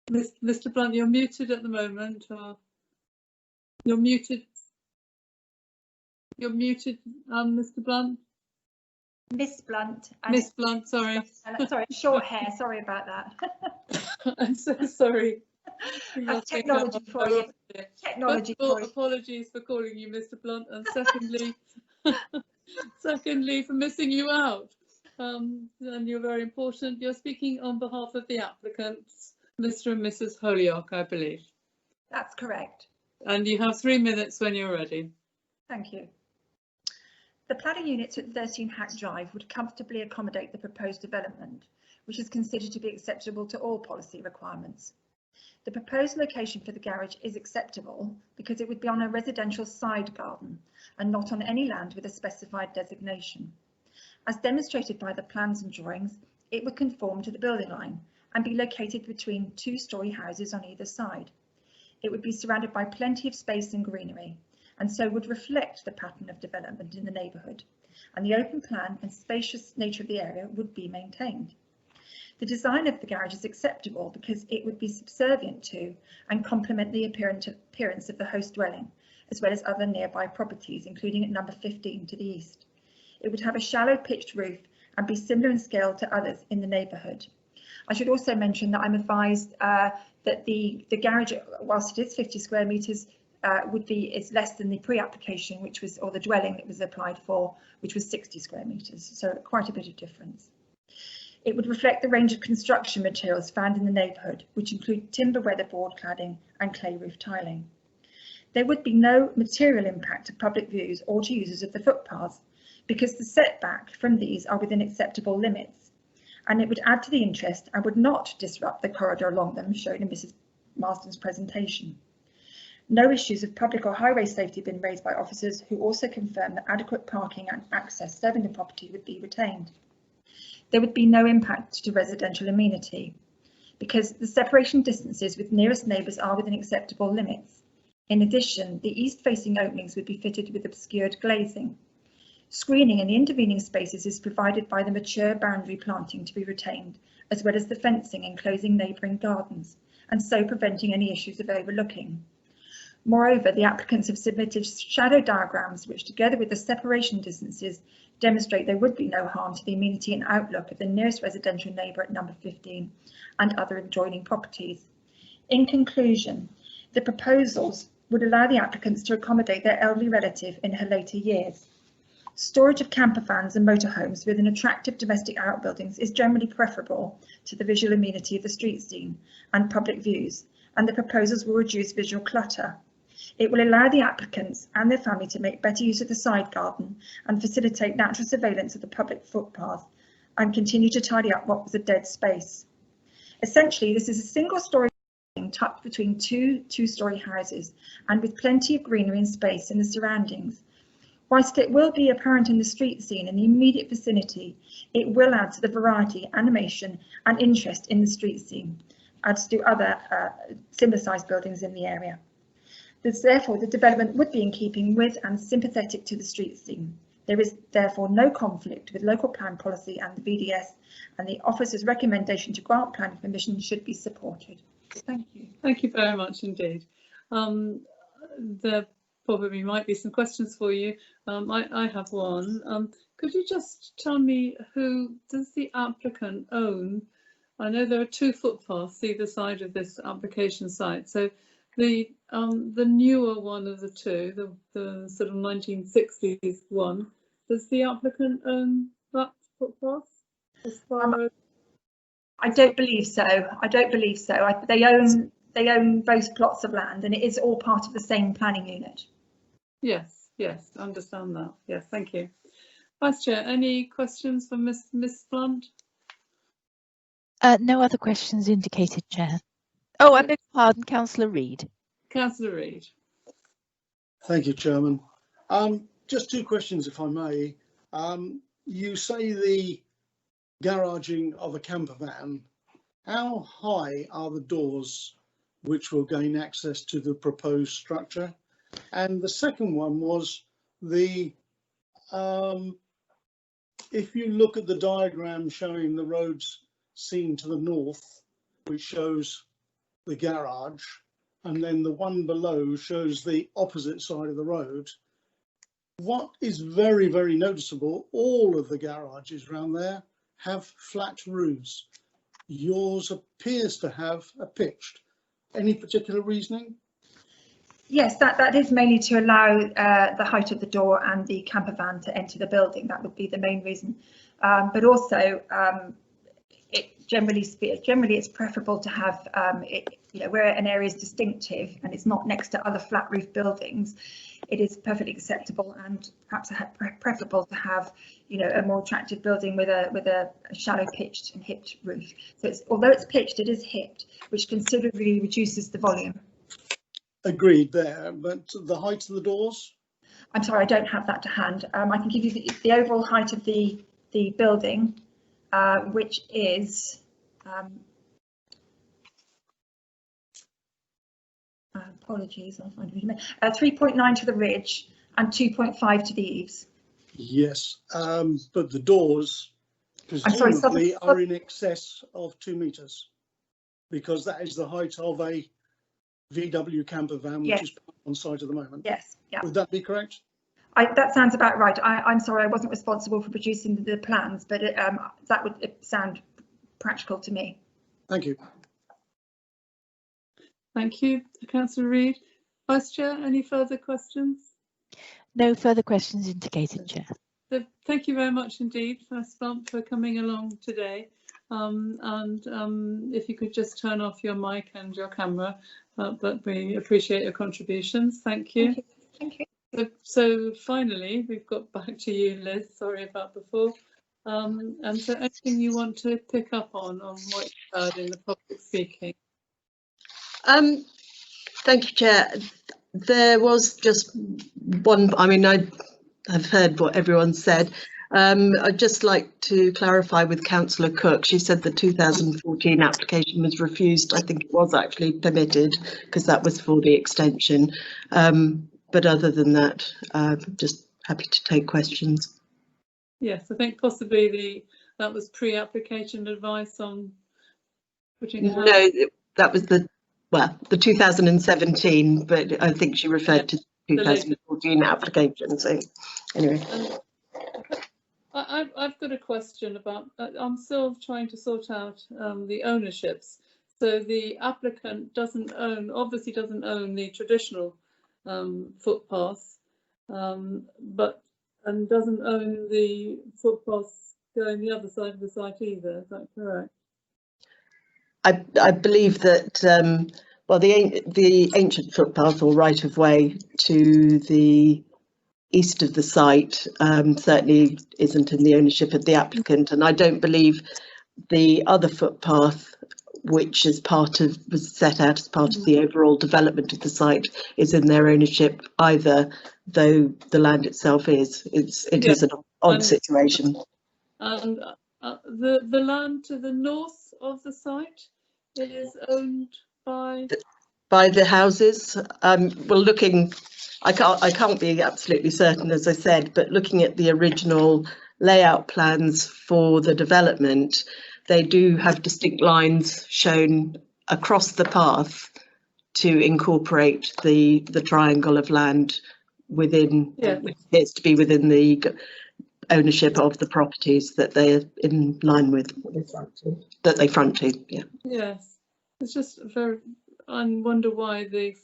Mr. Blunt, you're muted at the moment. You're muted. You're muted, Mr. Blunt. Miss Blunt. Miss Blunt, sorry. Sorry, short hair. Sorry about that. I'm so sorry. Technology for you. Technology for you. Apologies for calling you Mr. Blunt, and secondly, secondly for missing you out. And you're very important. You're speaking on behalf of the applicants, Mr. and Mrs. Holyoke, I believe. That's correct. And you have 3 minutes when you're ready. Thank you. The planning units at 13 Hack Drive would comfortably accommodate the proposed development, which is considered to be acceptable to all policy requirements. The proposed location for the garage is acceptable because it would be on a residential side garden and not on any land with a specified designation. As demonstrated by the plans and drawings, it would conform to the building line and be located between 2-storey houses on either side. It would be surrounded by plenty of space and greenery, and so would reflect the pattern of development in the neighbourhood, and the open plan and spacious nature of the area would be maintained. The design of the garage is acceptable because it would be subservient to and complement the appearance of the host dwelling, as well as other nearby properties, including at number 15 to the east. It would have a shallow pitched roof and be similar in scale to others in the neighbourhood. I should also mention that I'm advised that the garage, whilst it is 50 square metres, is less than the pre-application, which was, or the dwelling that was applied for, which was 60 square metres, so quite a bit of difference. It would reflect the range of construction materials found in the neighbourhood, which include timber weatherboard cladding and clay roof tiling. There would be no material impact to public views or to users of the footpaths, because the setback from these are within acceptable limits, and it would add to the interest and would not disrupt the corridor along them shown in Mrs. Marsden's presentation. No issues of public or highway safety have been raised by officers, who also confirmed that adequate parking and access serving the property would be retained. There would be no impact to residential amenity, because the separation distances with nearest neighbours are within acceptable limits. In addition, the east-facing openings would be fitted with obscured glazing. Screening in the intervening spaces is provided by the mature boundary planting to be retained, as well as the fencing enclosing neighbouring gardens, and so preventing any issues of overlooking. Moreover, the applicants have submitted shadow diagrams which, together with the separation distances, demonstrate there would be no harm to the amenity and outlook of the nearest residential neighbour at number 15 and other adjoining properties. In conclusion, the proposals would allow the applicants to accommodate their elderly relative in her later years. Storage of camper vans and motorhomes within attractive domestic outbuildings is generally preferable to the visual amenity of the street scene and public views, and the proposals will reduce visual clutter. It will allow the applicants and their family to make better use of the side garden and facilitate natural surveillance of the public footpath and continue to tidy up what was a dead space. Essentially, this is a single-storey building tucked between two-storey houses and with plenty of greenery and space in the surroundings. Whilst it will be apparent in the street scene in the immediate vicinity, it will add to the variety, animation and interest in the street scene, as do other similar-sized buildings in the area. Therefore, the development would be in keeping with and sympathetic to the street scene. There is therefore no conflict with local plan policy and the VDS, and the officer's recommendation to grant planning permission should be supported. Thank you. Thank you very much indeed. There probably might be some questions for you. I have one. Could you just tell me, who does the applicant own? I know there are 2 footpaths either side of this application site, so the newer one of the 2, the sort of 1960s one, does the applicant own that footpath? I don't believe so. I don't believe so. They own both plots of land, and it is all part of the same planning unit. Yes, yes, I understand that. Yes, thank you. Vice Chair, any questions for Miss Blunt? No other questions indicated, Chair. Oh, I beg your pardon, Councillor Reid. Councillor Reid. Thank you, Chairman. Just 2 questions, if I may. You say the garaging of a camper van. How high are the doors which will gain access to the proposed structure? And the second one was the if you look at the diagram showing the roads seen to the north, which shows the garage, and then the one below shows the opposite side of the road, what is very, very noticeable, all of the garages around there have flat roofs. Yours appears to have a pitched. Any particular reasoning? Yes, that is mainly to allow the height of the door and the camper van to enter the building. That would be the main reason. But also, generally it's preferable to have where an area is distinctive and it's not next to other flat roof buildings. It is perfectly acceptable and perhaps preferable to have a more attractive building with a shallow pitched and hipped roof. So although it's pitched, it is hipped, which considerably reduces the volume. Agreed there, but the height of the doors? I'm sorry, I don't have that to hand. I can give you the overall height of the building, which is apologies, I'll find it in a minute. 3.9 to the ridge and 2.5 to the eaves. Yes, but the doors presumably are in excess of 2 metres, because that is the height of a VW camper van, which is on site at the moment. Yes, yeah. Would that be correct? That sounds about right. I'm sorry, I wasn't responsible for producing the plans, but that would sound practical to me. Thank you. Thank you, Councillor Reid. Vice Chair, any further questions? No further questions indicated, Chair. So thank you very much indeed, First Bump, for coming along today. If you could just turn off your mic and your camera, but we appreciate your contributions. Thank you. Thank you. So finally, we've got back to you, Liz. Sorry about before. And so anything you want to pick up on what you heard in the public speaking? Thank you, Chair. There was just one, I mean, I have heard what everyone said. I'd just like to clarify with Councillor Cook. She said the 2014 application was refused. I think it was actually permitted because that was for the extension. But other than that, just happy to take questions. Yes, I think possibly that was pre-application advice on putting. No, that was the 2017, but I think she referred to 2014 application. So anyway. I've got a question about, I'm still trying to sort out the ownerships. So the applicant obviously doesn't own the traditional footpath, and doesn't own the footpaths going the other side of the site either. Is that correct? I believe that the ancient footpath or right of way to the east of the site certainly isn't in the ownership of the applicant, and I don't believe the other footpath, which was set out as part of the overall development of the site, is in their ownership either, though the land itself is. It is an odd situation. And the land to the north of the site is owned by the houses. Well, looking, I can't be absolutely certain, as I said, but looking at the original layout plans for the development, they do have distinct lines shown across the path to incorporate the triangle of land within, which appears to be within the ownership of the properties that they're in line with, that they front to. Yeah. Yes, it's just very. I wonder why the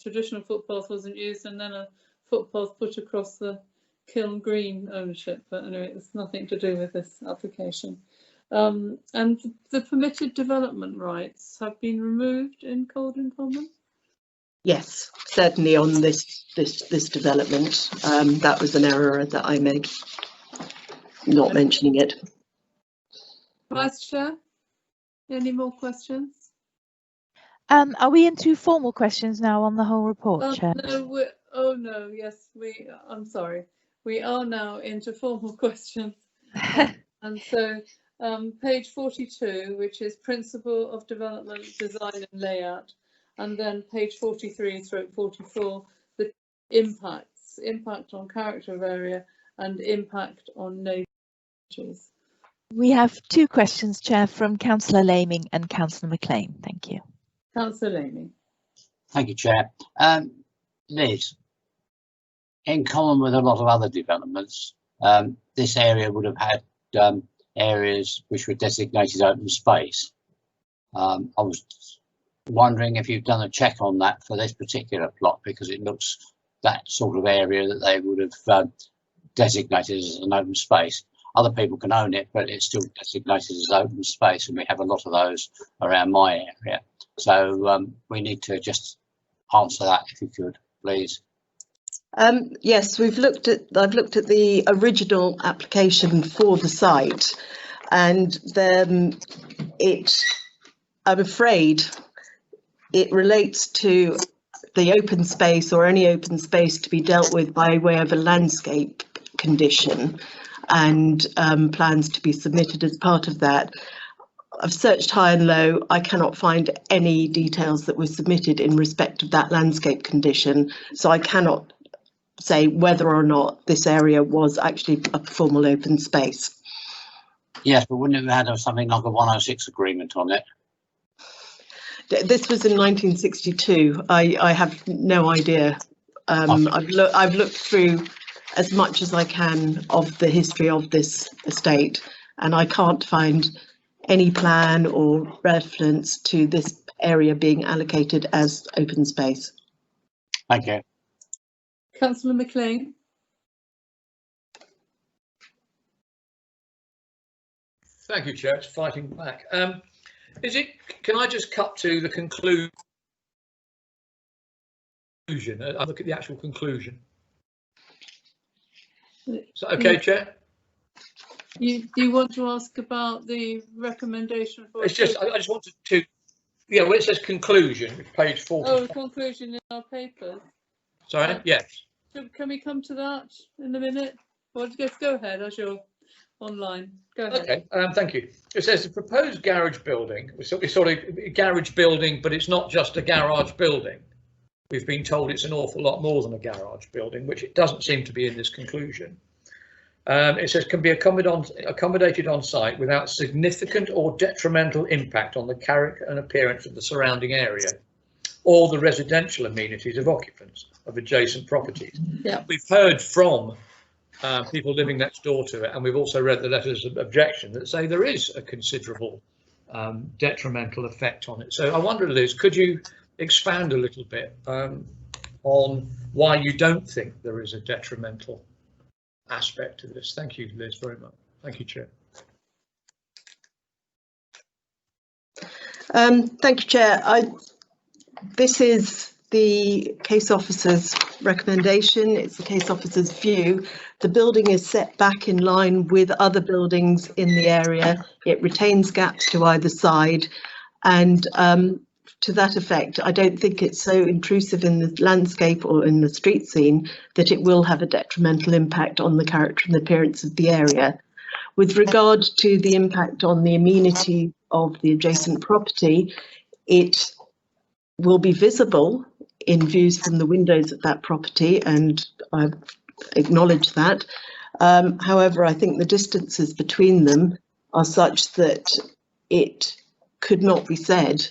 traditional footpath wasn't used, and then a footpath put across the Kiln Green ownership. But anyway, it's nothing to do with this application. And the permitted development rights have been removed in Colden Common? Yes, certainly on this development. That was an error that I made, not mentioning it. Vice Chair, any more questions? Are we into formal questions now on the whole report, Chair? No, I'm sorry. We are now into formal questions. And so page 42, which is Principle of Development, Design and Layout, and then page 43/44, the impact on character of area and impact on neighbours. We have two questions, Chair, from Councillor Laming and Councillor McLean. Thank you. Councillor Laming. Thank you, Chair. Liz, in common with a lot of other developments, this area would have had areas which were designated open space. I was wondering if you've done a check on that for this particular plot, because it looks that sort of area that they would have designated as an open space. Other people can own it, but it's still designated as open space, and we have a lot of those around my area. So we need to just answer that, if you could, please. Yes, I've looked at the original application for the site, and then I'm afraid it relates to the open space, or any open space to be dealt with by way of a landscape condition, and plans to be submitted as part of that. I've searched high and low. I cannot find any details that were submitted in respect of that landscape condition, so I cannot say whether or not this area was actually a formal open space. Yes, but wouldn't it have had something like a 106 agreement on it? This was in 1962. I have no idea. I've looked through as much as I can of the history of this estate, and I can't find any plan or reference to this area being allocated as open space. Thank you. Councillor McLean. Thank you, Chair. It's fighting back. Can I just cut to the conclusion? I look at the actual conclusion. So, okay, Chair. Do you want to ask about the recommendation for? It's just I just wanted to, yeah. Where it says conclusion, page 40. Oh, conclusion in our papers. Sorry. Yes. Can we come to that in a minute? Or just go ahead as you're online. Go ahead. Okay. Thank you. It says the proposed garage building. It's sort of a garage building, but it's not just a garage building. We've been told it's an awful lot more than a garage building, which it doesn't seem to be in this conclusion. It says can be accommodated on site without significant or detrimental impact on the character and appearance of the surrounding area or the residential amenities of occupants of adjacent properties. Yeah. We've heard from people living next door to it, and we've also read the letters of objection that say there is a considerable detrimental effect on it. So I wonder, Liz, could you expand a little bit on why you don't think there is a detrimental aspect to this? Thank you, Liz, very much. Thank you, Chair. Thank you, Chair. This is the case officer's recommendation. It's the case officer's view. The building is set back in line with other buildings in the area. It retains gaps to either side, and to that effect, I don't think it's so intrusive in the landscape or in the street scene that it will have a detrimental impact on the character and appearance of the area. With regard to the impact on the amenity of the adjacent property, it will be visible in views from the windows of that property, and I acknowledge that. However, I think the distances between them are such that it could not be said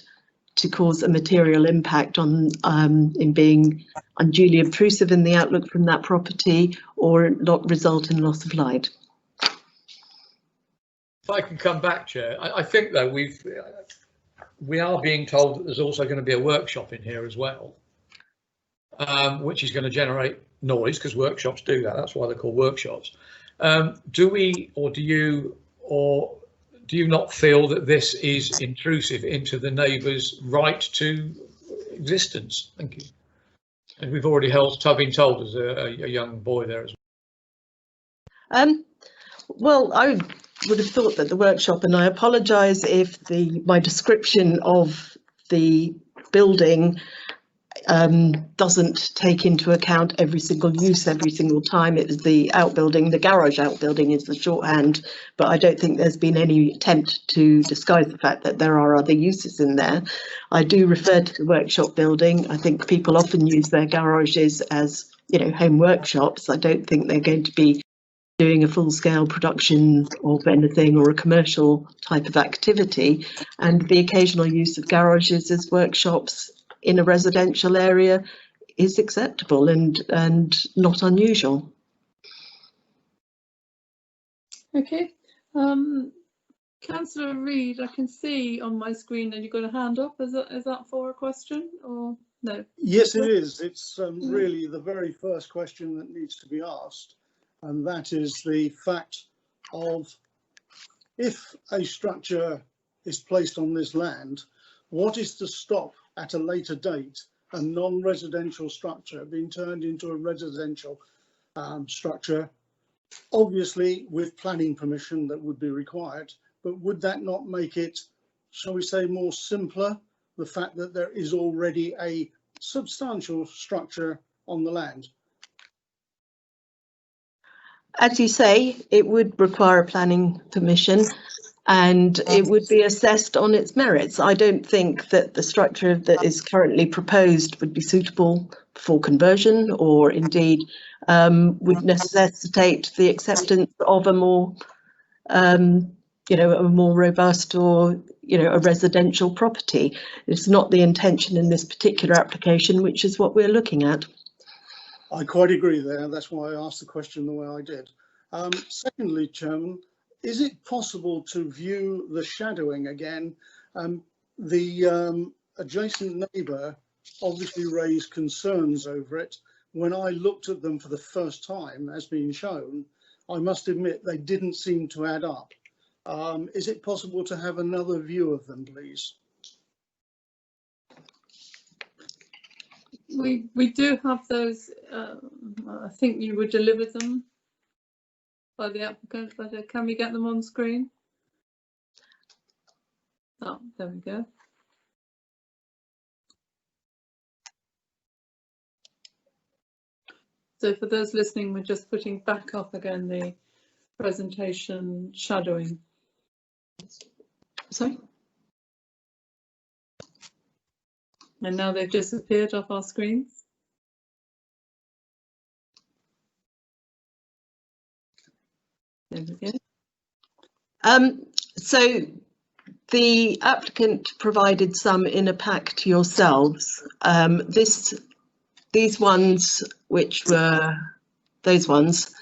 to cause a material impact on in being unduly obtrusive in the outlook from that property or not result in loss of light. If I can come back, Chair, I think though we are being told that there's also going to be a workshop in here as well, which is going to generate noise, because workshops do that. That's why they're called workshops. Do you not feel that this is intrusive into the neighbours' right to existence? Thank you. And we've already been told there's a young boy there as well. Well, I would have thought that the workshop, and I apologise if my description of the building doesn't take into account every single use every single time. It is the outbuilding, the garage outbuilding is the shorthand, but I don't think there's been any attempt to disguise the fact that there are other uses in there. I do refer to the workshop building. I think people often use their garages as, home workshops. I don't think they're going to be doing a full-scale production of anything or a commercial type of activity, and the occasional use of garages as workshops in a residential area is acceptable and not unusual. Okay. Councillor Reid, I can see on my screen that you've got a hand up. Is that for a question or no? Yes, it is. It's really the very first question that needs to be asked, and that is the fact of if a structure is placed on this land, what is to stop at a later date a non-residential structure being turned into a residential structure, obviously with planning permission that would be required, but would that not make it, shall we say, more simpler, the fact that there is already a substantial structure on the land? As you say, it would require a planning permission and it would be assessed on its merits. I don't think that the structure that is currently proposed would be suitable for conversion, or indeed would necessitate the acceptance of a more a more robust or a residential property. It's not the intention in this particular application, which is what we're looking at. I quite agree there. That's why I asked the question the way I did. Secondly, Chairman, is it possible to view the shadowing again? The adjacent neighbour obviously raised concerns over it. When I looked at them for the first time, as being shown, I must admit they didn't seem to add up. Is it possible to have another view of them, please? We do have those. I think you would deliver them by the applicant, but can we get them on screen? Oh, there we go. So for those listening, we're just putting back up again the presentation shadowing. Sorry? And now they've disappeared off our screens. There we go. So the applicant provided some in a pack to yourselves. These ones, which were those ones,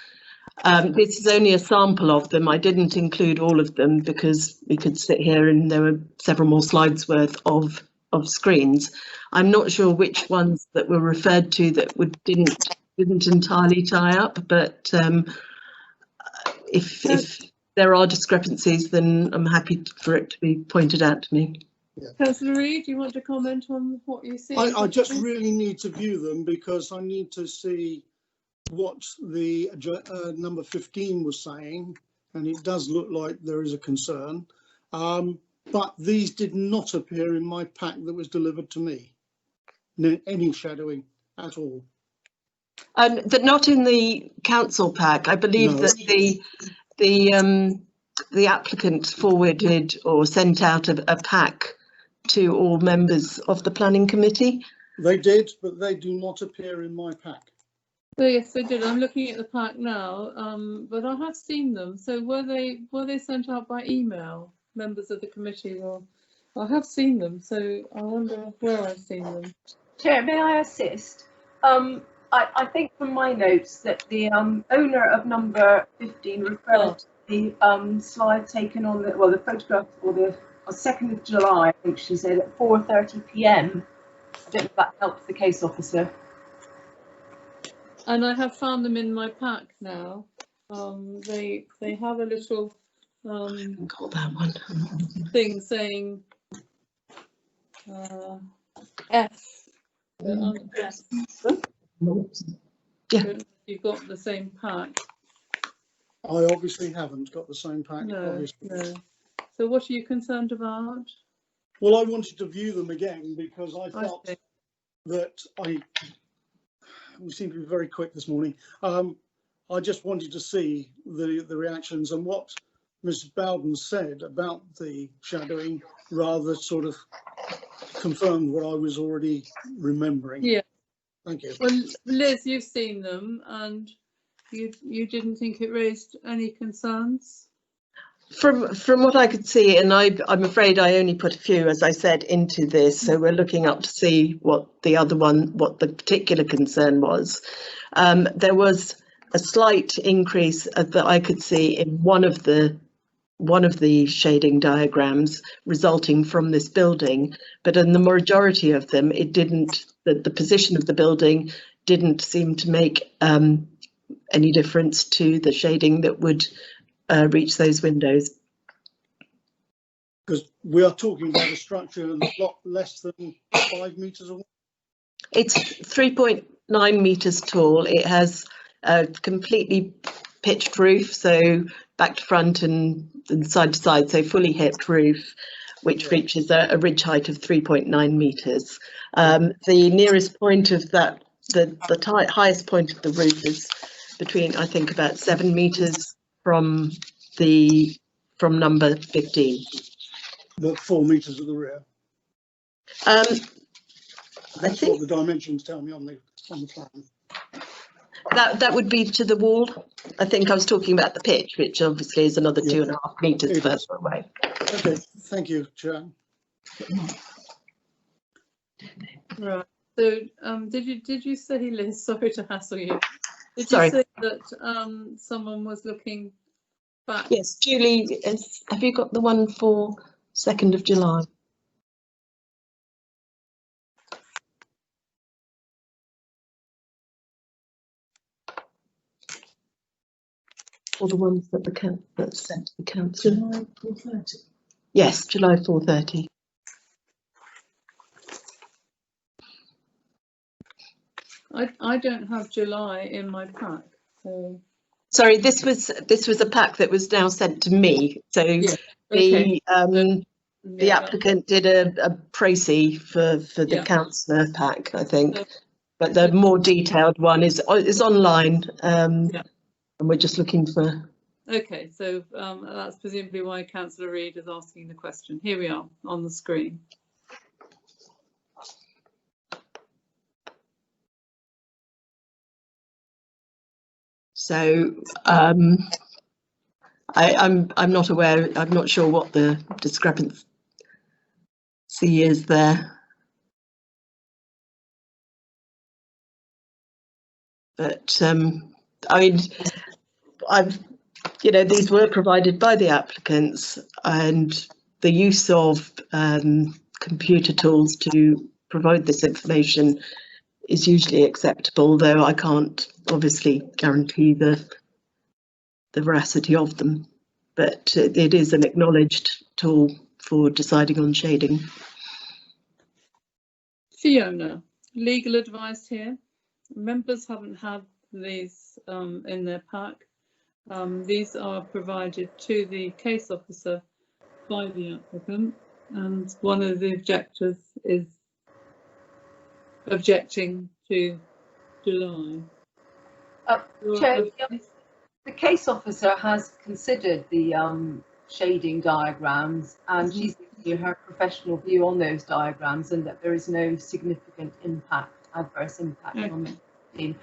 this is only a sample of them. I didn't include all of them because we could sit here and there were several more slides worth of screens. I'm not sure which ones that were referred to that didn't entirely tie up, but if there are discrepancies, then I'm happy for it to be pointed out to me. Yeah. Councillor Reid, do you want to comment on what you see? I just really need to view them because I need to see what the number 15 was saying, and it does look like there is a concern. But these did not appear in my pack that was delivered to me. Any shadowing at all. But not in the council pack. I believe No. that the applicant forwarded or sent out a pack to all members of the planning committee. They did, but they do not appear in my pack. So yes, they did. I'm looking at the pack now, but I have seen them. So were they sent out by email, members of the committee? Or I have seen them, so I wonder where I've seen them. Chair, may I assist? I think from my notes that the owner of number 15 referred to the slide taken on the photograph or the 2nd of July, I think she said, at 4:30 p.m. I don't know if that helps the case officer. And I have found them in my pack now. They have a little call that one thing saying F. Yeah. You've got the same pack. I obviously haven't got the same pack. No, obviously. no. So what are you concerned about? Well, I wanted to view them again because I felt that we seem to be very quick this morning. I just wanted to see the reactions and what Mrs. Bowden said about the shadowing rather sort of confirmed what I was already remembering. Yeah. Thank you. Well, Liz, you've seen them and you didn't think it raised any concerns? From what I could see, and I'm afraid I only put a few, as I said, into this, so we're looking up to see what the particular concern was. There was a slight increase that I could see in one of the one of the shading diagrams resulting from this building, but in the majority of them, it didn't. The position of the building didn't seem to make any difference to the shading that would reach those windows. Because we are talking about a structure a lot less than 5 metres away. It's 3.9 metres tall. It has a completely pitched roof, so back to front and side to side, so fully hipped roof, which reaches a ridge height of 3.9 metres. The nearest point of that, the highest point of the roof is between, I think, about 7 metres from number 15. But 4 metres at the rear. That's what the dimensions tell me on the plan. That would be to the wall. I think I was talking about the pitch, which obviously is another 2.5 metres further away. Okay, thank you, Chair. Right. So, did you say, Liz? Sorry to hassle you. Did Sorry. you say that someone was looking back? Yes, Julie, have you got the one for 2nd of July? Or the ones that that's sent to the council? July 4:30. Yes, July 4:30. I don't have July in my pack. So. Sorry, this was a pack that was now sent to me. So the applicant did a précis for the councillor pack, I think, but the more detailed one is online. And we're just looking for. Okay, so that's presumably why Councillor Reid is asking the question. Here we are on the screen. So I'm not aware. I'm not sure what the discrepancy is there. But I mean, these were provided by the applicants, and the use of computer tools to provide this information is usually acceptable, though I can't obviously guarantee the veracity of them. But it is an acknowledged tool for deciding on shading. Fiona, legal advice here. Members haven't had these in their pack. These are provided to the case officer by the applicant, and one of the objectors is objecting to July. Chair, the case officer has considered the shading diagrams, and she's given you her professional view on those diagrams, and that there is no significant adverse impact on the team.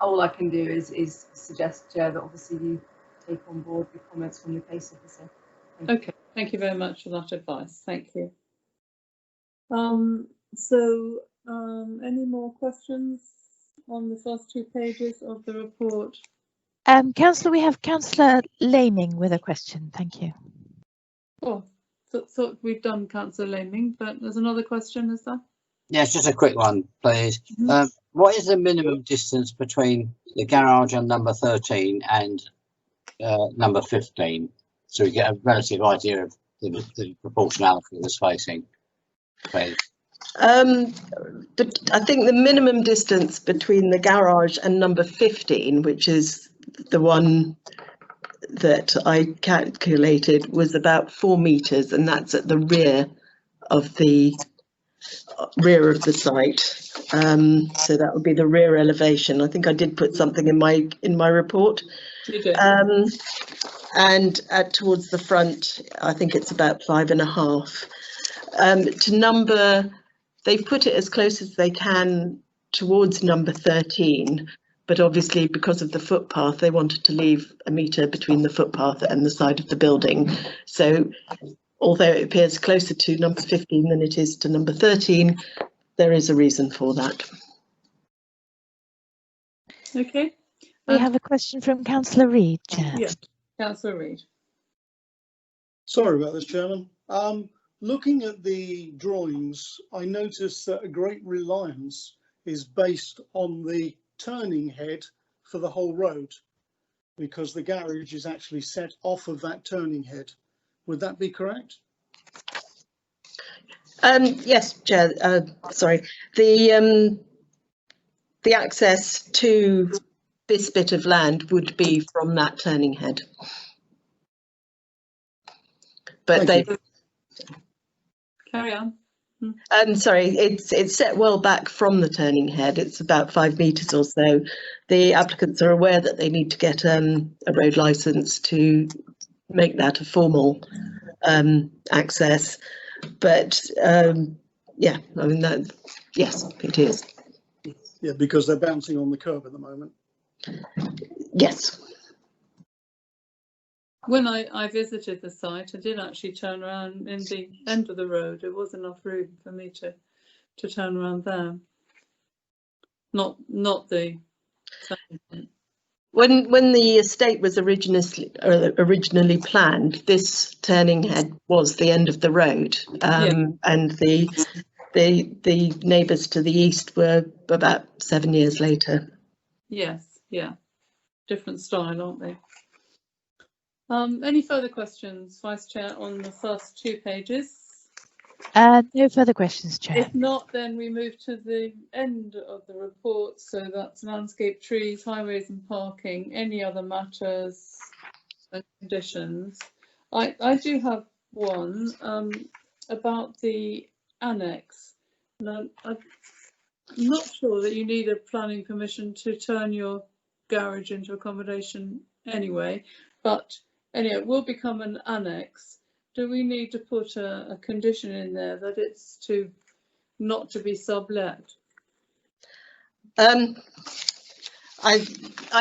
All I can do is suggest, Chair, that obviously you take on board the comments from the case officer. Okay, thank you very much for that advice. Thank you. Any more questions on the first 2 pages of the report? Councillor, we have Councillor Laming with a question. Thank you. Oh, thought we've done Councillor Laming, but there's another question, is there? Yes, just a quick one, please. What is the minimum distance between the garage on number 13 and number 15? So we get a relative idea of the proportionality of the spacing, please. But I think the minimum distance between the garage and number 15, which is the one that I calculated, was about 4 metres, and that's at the rear of the site. So that would be the rear elevation. I think I did put something in my report. You did. And towards the front, I think it's about 5.5. To number, they've put it as close as they can towards number 13, but obviously because of the footpath, they wanted to leave a metre between the footpath and the side of the building. So although it appears closer to number 15 than it is to number 13, there is a reason for that. Okay. We have a question from Councillor Reid, Chair. Yes, Councillor Reid. Sorry about this, Chairman. Looking at the drawings, I noticed that a great reliance is based on the turning head for the whole road, because the garage is actually set off of that turning head. Would that be correct? Yes, Chair. Sorry. The access to this bit of land would be from that turning head. But they carry on. Sorry, it's set well back from the turning head. It's about 5 metres or so. The applicants are aware that they need to get a road licence to make that a formal access. But yeah, I mean that. Yes, it is. Yeah, because they're bouncing on the curb at the moment. Yes. When I visited the site, I did actually turn around in the end of the road. There was enough room for me to turn around there. Not the. When the estate was originally planned, this turning head was the end of the road, and the neighbours to the east were about 7 years later. Yes, yeah, different style, aren't they? Any further questions, Vice Chair, on the first 2 pages? No further questions, Chair. If not, then we move to the end of the report. So that's landscape, trees, highways and parking, any other matters and conditions. I do have one about the annex. Now, I'm not sure that you need a planning permission to turn your garage into accommodation anyway, but anyway, it will become an annex. Do we need to put a condition in there that it's not to be sublet? I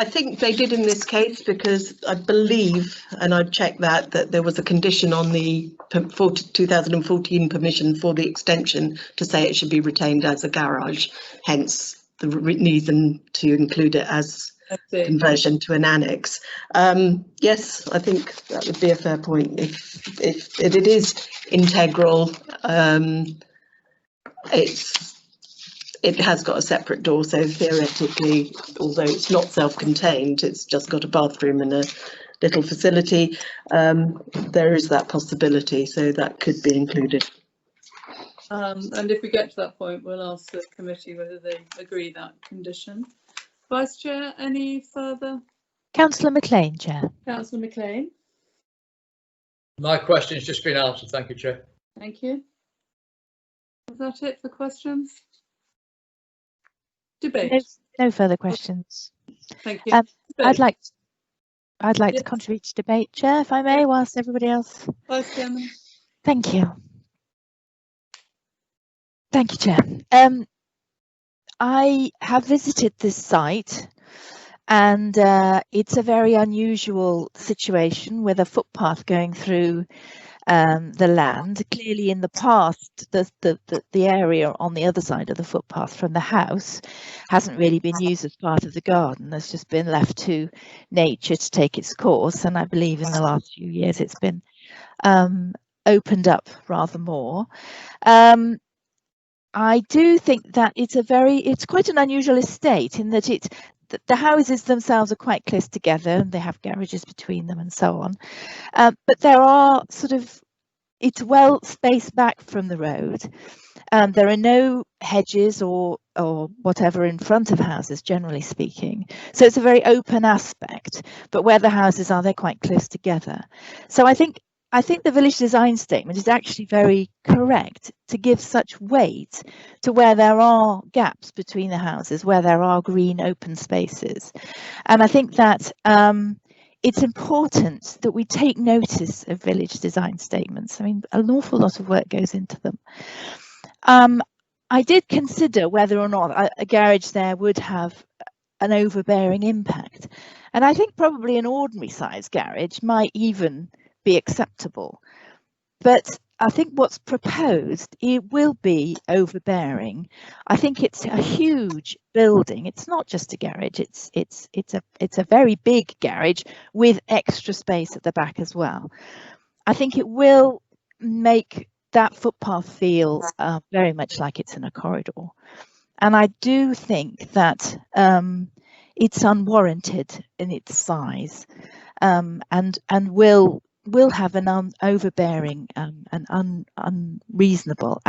think they did in this case, because I believe, and I'd check that there was a condition on the 2014 permission for the extension to say it should be retained as a garage, hence the reason to include it as conversion to an annex. Yes, I think that would be a fair point. If it is integral, it has got a separate door, so theoretically, although it's not self-contained, it's just got a bathroom and a little facility, there is that possibility, so that could be included. And if we get to that point, we'll ask the committee whether they agree that condition. Vice Chair, any further? Councillor McLean, Chair. Councillor McLean. My question's just been answered. Thank you, Chair. Thank you. Is that it for questions? Debate. No further questions. Thank you. I'd like to contribute to debate, Chair, if I may, whilst everybody else. Vice Chairman. Thank you. Thank you, Chair. I have visited this site, and it's a very unusual situation with a footpath going through the land. Clearly, in the past, the area on the other side of the footpath from the house hasn't really been used as part of the garden. It's just been left to nature to take its course, and I believe in the last few years it's been opened up rather more. I do think that it's quite an unusual estate in that the houses themselves are quite close together and they have garages between them and so on. But there are it's well spaced back from the road. There are no hedges or whatever in front of houses, generally speaking. So it's a very open aspect, but where the houses are, they're quite close together. So I think the village design statement is actually very correct to give such weight to where there are gaps between the houses, where there are green open spaces. And I think that it's important that we take notice of village design statements. I mean, an awful lot of work goes into them. I did consider whether or not a garage there would have an overbearing impact. And I think probably an ordinary size garage might even be acceptable, but I think what's proposed, it will be overbearing. I think it's a huge building. It's not just a garage. It's a very big garage with extra space at the back as well. I think it will make that footpath feel very much like it's in a corridor. And I do think that it's unwarranted in its size, and will have an overbearing and unreasonable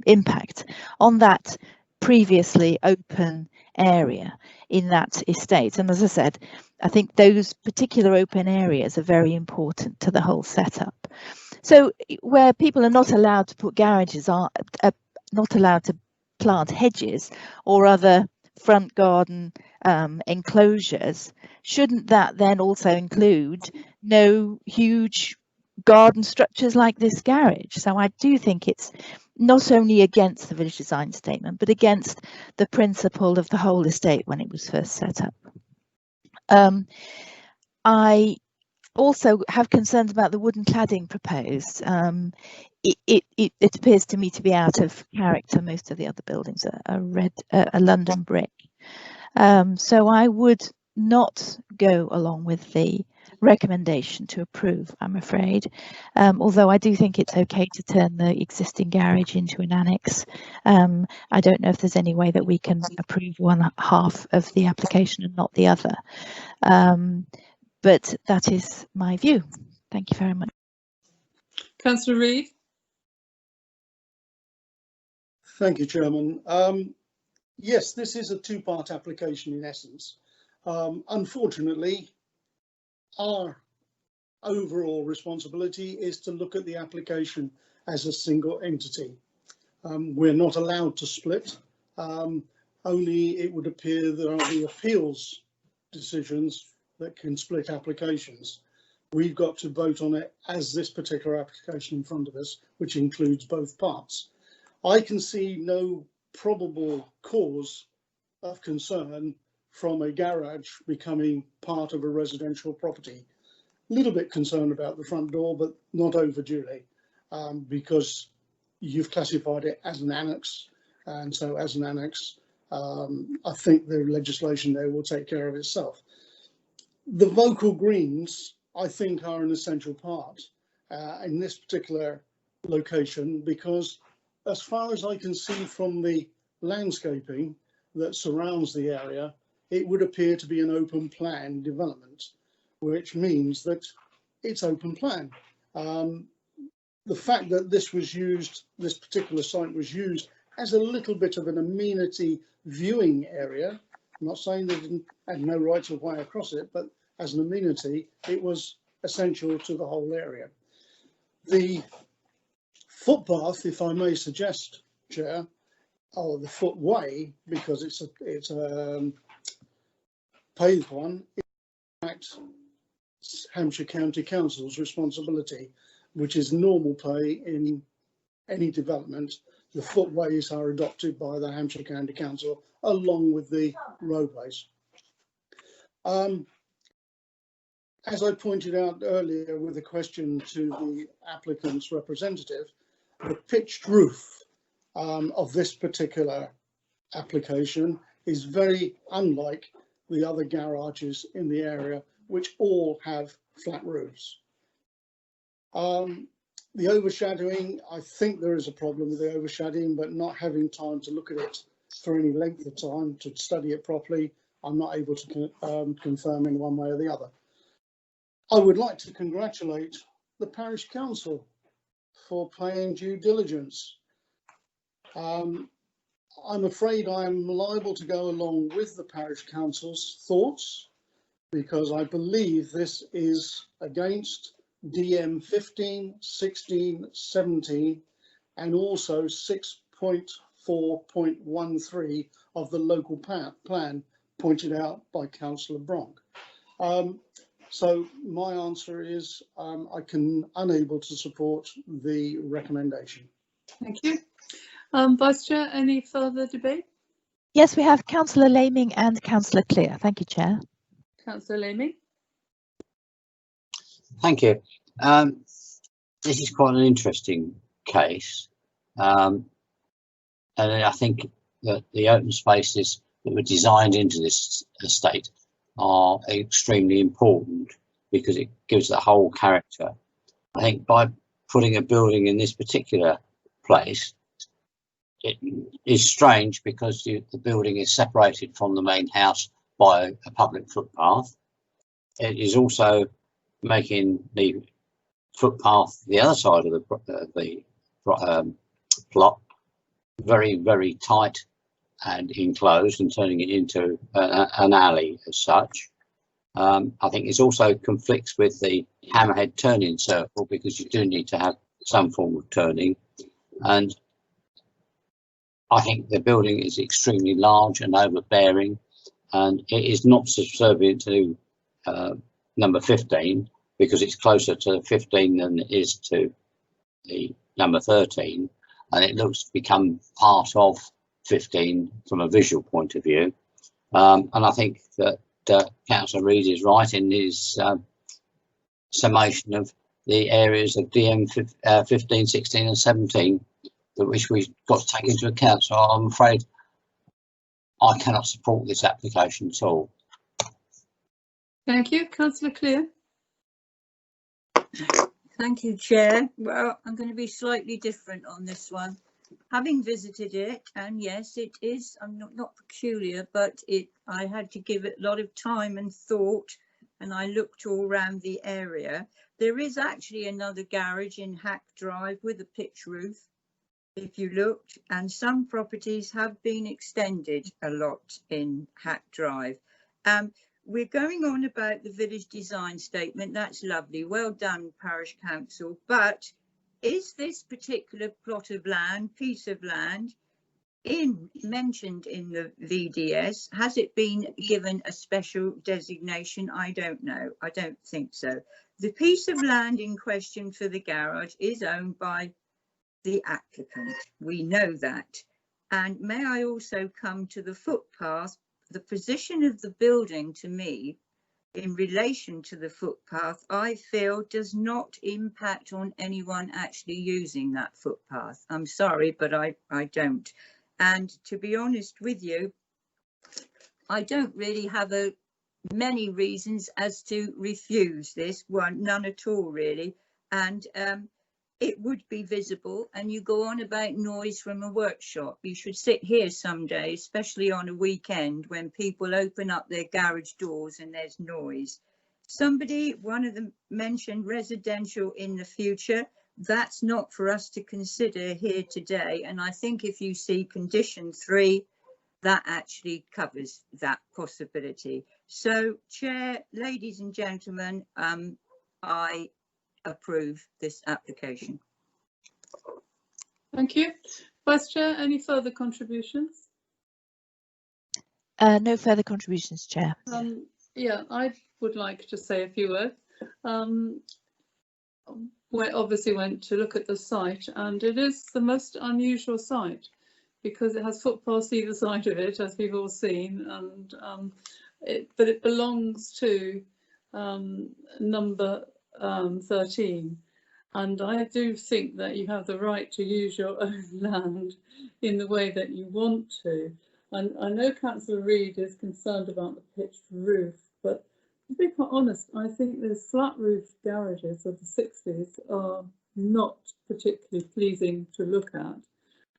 impact on that previously open area in that estate. And as I said, I think those particular open areas are very important to the whole setup. So where people are not allowed to put garages, are not allowed to plant hedges or other front garden enclosures, shouldn't that then also include no huge garden structures like this garage? So I do think it's not only against the village design statement, but against the principle of the whole estate when it was first set up. I also have concerns about the wooden cladding proposed. It appears to me to be out of character. Most of the other buildings are London brick. So I would not go along with the recommendation to approve, I'm afraid, although I do think it's okay to turn the existing garage into an annex. I don't know if there's any way that we can approve one half of the application and not the other, but that is my view. Thank you very much. Councillor Reid. Thank you, Chairman. Yes, this is a two-part application in essence. Unfortunately, our overall responsibility is to look at the application as a single entity. We're not allowed to split. Only it would appear there are the appeals decisions that can split applications. We've got to vote on it as this particular application in front of us, which includes both parts. I can see no probable cause of concern from a garage becoming part of a residential property. A little bit concerned about the front door, but not overduly, because you've classified it as an annex, and so as an annex, I think the legislation there will take care of itself. The vocal greens, I think, are an essential part in this particular location, because as far as I can see from the landscaping that surrounds the area, it would appear to be an open plan development, which means that it's open plan. The fact that this was used, this particular site was used as a little bit of an amenity viewing area, I'm not saying they didn't have no rights of way across it, but as an amenity, it was essential to the whole area. The footpath, if I may suggest, Chair, or the footway, because it's a paved one, is in fact Hampshire County Council's responsibility, which is normal pay in any development. The footways are adopted by the Hampshire County Council along with the roadways. As I pointed out earlier with a question to the applicant's representative, the pitched roof of this particular application is very unlike the other garages in the area, which all have flat roofs. The overshadowing, I think there is a problem with the overshadowing, but not having time to look at it for any length of time to study it properly, I'm not able to confirm in one way or the other. I would like to congratulate the Parish Council for paying due diligence. I'm afraid I'm liable to go along with the Parish Council's thoughts, because I believe this is against DM 15, 16, 17 and also 6.4.13 of the local plan pointed out by Councillor Bronk. So my answer is I can unable to support the recommendation. Thank you. Vice Chair, any further debate? Yes, we have Councillor Laming and Councillor Clear. Thank you, Chair. Councillor Laming. Thank you. This is quite an interesting case, and I think that the open spaces that were designed into this estate are extremely important, because it gives the whole character I think by putting a building in this particular place, it is strange because the building is separated from the main house by a public footpath. It is also making the footpath the other side of the plot very, very tight and enclosed, and turning it into an alley as such. I think it also conflicts with the hammerhead turning circle, because you do need to have some form of turning, and I think the building is extremely large and overbearing, and it is not subservient to number 15, because it's closer to 15 than it is to the number 13, and it looks to become part of 15 from a visual point of view. And I think that Councillor Reid is right in his summation of the areas of DM 15, 16 and 17 that which we've got to take into account. So I'm afraid I cannot support this application at all. Thank you. Councillor Clear. Thank you, Chair. Well, I'm going to be slightly different on this one. Having visited it, and yes, it is, I'm not peculiar, but I had to give it a lot of time and thought, and I looked all around the area. There is actually another garage in Hack Drive with a pitch roof, if you looked, and some properties have been extended a lot in Hack Drive. We're going on about the village design statement. That's lovely. Well done, Parish Council. But is this particular plot of land, piece of land, mentioned in the VDS? Has it been given a special designation? I don't know. I don't think so. The piece of land in question for the garage is owned by the applicant. We know that. And may I also come to the footpath? The position of the building, to me, in relation to the footpath, I feel does not impact on anyone actually using that footpath. I'm sorry, but I don't. And to be honest with you, I don't really have many reasons as to refuse this one, none at all really. And it would be visible, and you go on about noise from a workshop. You should sit here someday, especially on a weekend when people open up their garage doors and there's noise. One of them mentioned residential in the future. That's not for us to consider here today. And I think if you see condition 3, that actually covers that possibility. So, Chair, ladies and gentlemen, I approve this application. Thank you. Vice Chair, any further contributions? No further contributions, Chair. Yeah, I would like to say a few words. We obviously went to look at the site, and it is the most unusual site because it has footpaths either side of it, as we've all seen, and but it belongs to number 13, and I do think that you have the right to use your own land in the way that you want to. And I know Councillor Reid is concerned about the pitched roof, but to be quite honest, I think those flat roof garages of the 60s are not particularly pleasing to look at,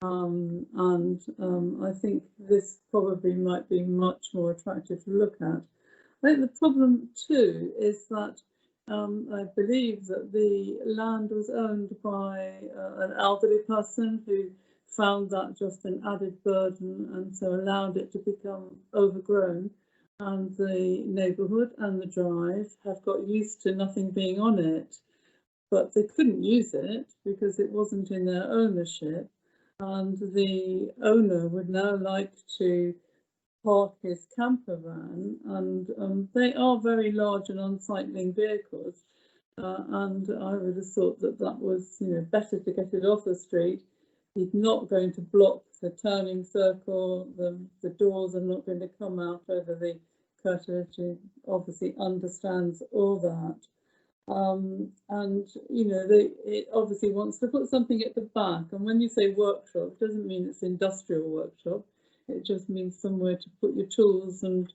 I think this probably might be much more attractive to look at. I think the problem too is that I believe that the land was owned by an elderly person who found that just an added burden, and so allowed it to become overgrown, and the neighbourhood and the drive have got used to nothing being on it, but they couldn't use it because it wasn't in their ownership, and the owner would now like to park his camper van, and they are very large and unsightly vehicles, and I would have thought that that was, better to get it off the street. He's not going to block the turning circle, the doors are not going to come out over the curtain. He obviously understands all that, and it obviously wants to put something at the back, and when you say workshop, it doesn't mean it's industrial workshop. It just means somewhere to put your tools and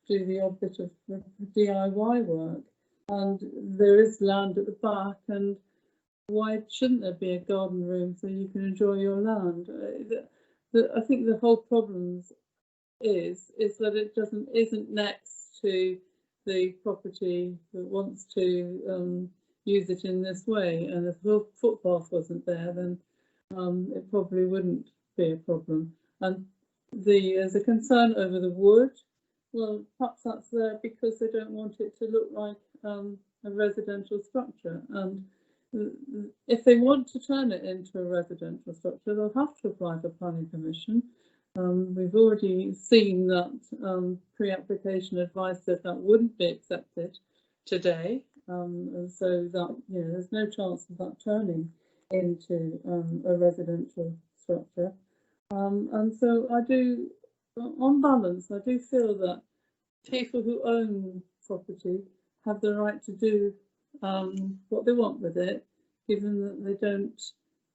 do the odd bit of DIY work. And there is land at the back, and why shouldn't there be a garden room so you can enjoy your land? I think the whole problem is that it isn't next to the property that wants to use it in this way, and if the footpath wasn't there, then it probably wouldn't be a problem. And there's a concern over the wood. Well, perhaps that's there because they don't want it to look like a residential structure, and if they want to turn it into a residential structure, they'll have to apply for planning permission. We've already seen that pre-application advice said that wouldn't be accepted today, and so that there's no chance of that turning into a residential structure. And so I do, on balance, I do feel that people who own property have the right to do what they want with it, given that they don't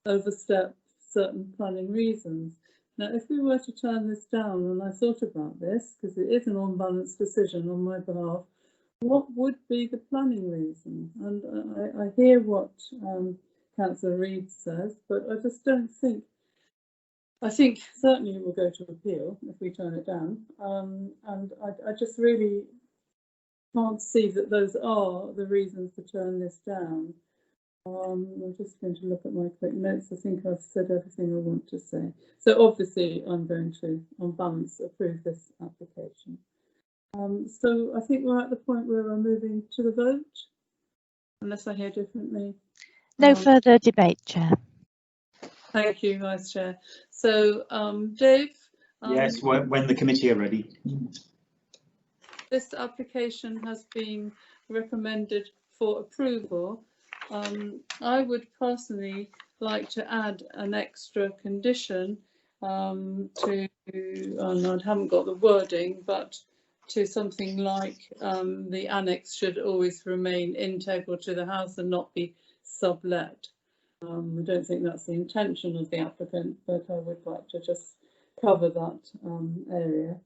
overstep certain planning reasons. Now, if we were to turn this down, and I thought about this, because it is an on-balance decision on my behalf, what would be the planning reason? And I hear what Councillor Reid says, but I just don't think, I think certainly it will go to appeal if we turn it down. And I just really can't see that those are the reasons to turn this down. I'm just going to look at my quick notes. I think I've said everything I want to say. So obviously I'm going to, on balance, approve this application. So I think we're at the point where we're moving to the vote, unless I hear differently. No further debate, Chair. Thank you, Vice Chair. So Dave? Yes, when the committee are ready. This application has been recommended for approval. I would personally like to add an extra condition to, and I haven't got the wording, but to something like the annex should always remain integral to the house and not be sublet. I don't think that's the intention of the applicant, but I would like to just cover that area.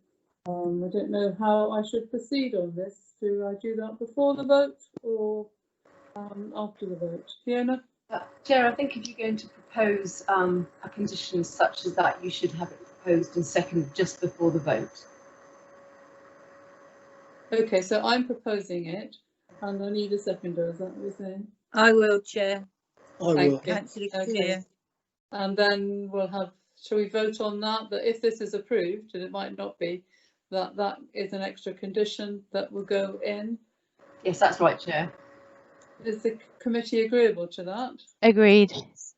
I don't know how I should proceed on this. Do I do that before the vote or after the vote? Fiona? Chair, I think if you're going to propose a condition such as that, you should have it proposed and seconded just before the vote. Okay, so I'm proposing it and I need a seconder, is that what you're saying? I will, Chair. I will. Councillor Okay. Clear. And then we'll have, shall we vote on that? That if this is approved, and it might not be, that is an extra condition that will go in. Yes, that's right, Chair. Is the committee agreeable to that? Agreed.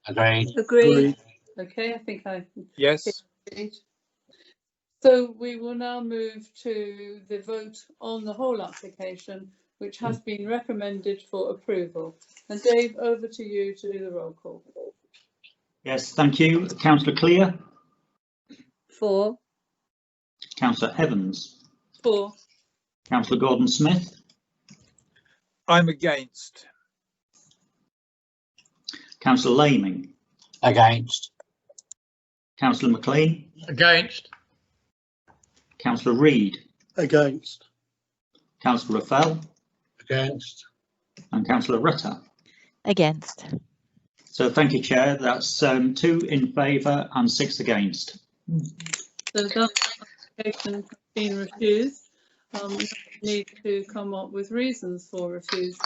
Agreed. Agreed. Okay, I think I. Yes. Agreed. So we will now move to the vote on the whole application, which has been recommended for approval. And Dave, over to you to do the roll call. Yes, thank you. Councillor Clear. For. Councillor Evans. For. Councillor Gordon-Smith. I'm against. Councillor Laming. Against. Councillor McLean. Against. Councillor Reid. Against. Councillor Raffel. Against. And Councillor Rutter. Against. So thank you, Chair. That's 2 in favour and 6 against. So that application has been refused. We need to come up with reasons for refusal.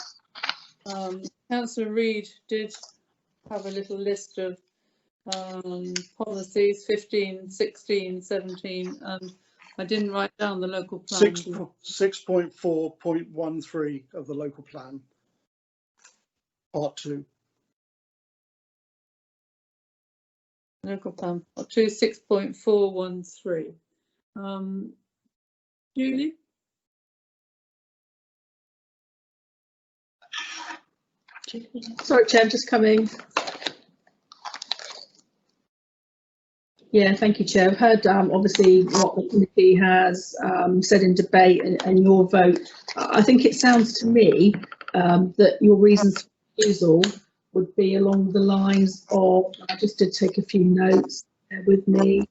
Councillor Reid did have a little list of policies, 15, 16, 17, and I didn't write down the local plan. 6.4.13 of the local plan, part 2. Local plan, part 2, 6.413. Julie? Sorry, Chair, I'm just coming. Yeah, thank you, Chair. I've heard obviously what the committee has said in debate and your vote. I think it sounds to me that your reasons for refusal would be along the lines of, I just did take a few notes with me,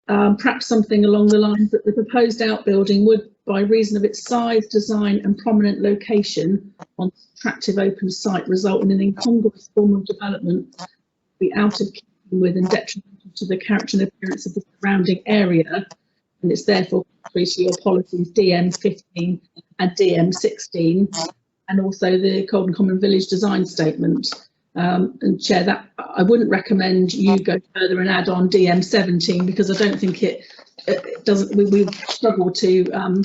perhaps something along the lines that the proposed outbuilding would by reason of its size, design and prominent location on attractive open site result in an incongruous form of development, be out of keeping with and detrimental to the character and appearance of the surrounding area, and it's therefore contrary to your policies DM15 and DM16, and also the Colden Common Village Design Statement. And Chair, that I wouldn't recommend you go further and add on DM17, because I don't think it doesn't. We struggle to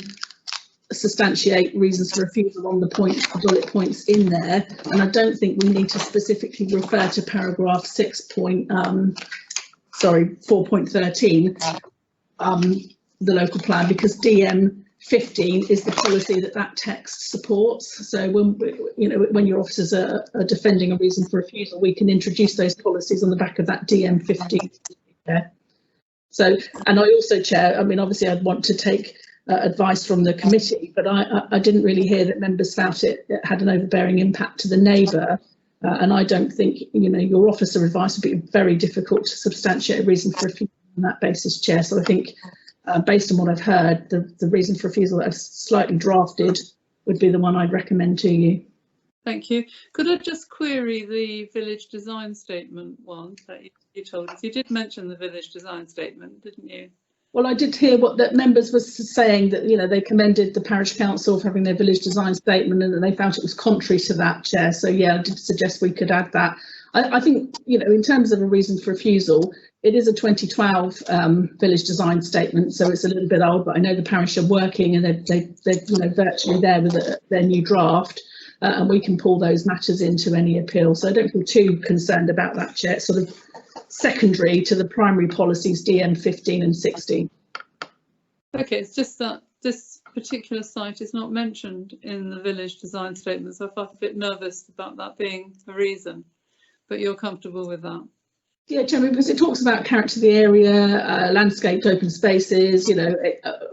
substantiate reasons for refusal on the points, the bullet points in there, and I don't think we need to specifically refer to paragraph 4.13, the local plan, because DM15 is the policy that text supports. So when your officers are defending a reason for refusal, we can introduce those policies on the back of that DM15. So, and I also, Chair, I mean, obviously I'd want to take advice from the committee, but I didn't really hear that members felt it had an overbearing impact to the neighbour, and I don't think, your officer advice would be very difficult to substantiate a reason for refusal on that basis, Chair. So I think, based on what I've heard, the reason for refusal that I've slightly drafted would be the one I'd recommend to you. Thank you. Could I just query the village design statement one that you told us? You did mention the village design statement, didn't you? Well, I did hear what that members was saying, that they commended the parish council for having their village design statement and that they felt it was contrary to that, Chair. So yeah, I did suggest we could add that. I think in terms of a reason for refusal, it is a 2012 village design statement, so it's a little bit old. But I know the parish are working and they're virtually there with their new draft, and we can pull those matters into any appeal. So I don't feel too concerned about that, Chair. It's sort of secondary to the primary policies DM15 and 16. Okay, it's just that this particular site is not mentioned in the village design statement, so I felt a bit nervous about that being a reason, but you're comfortable with that? Yeah, Chairman, because it talks about character of the area, landscaped open spaces,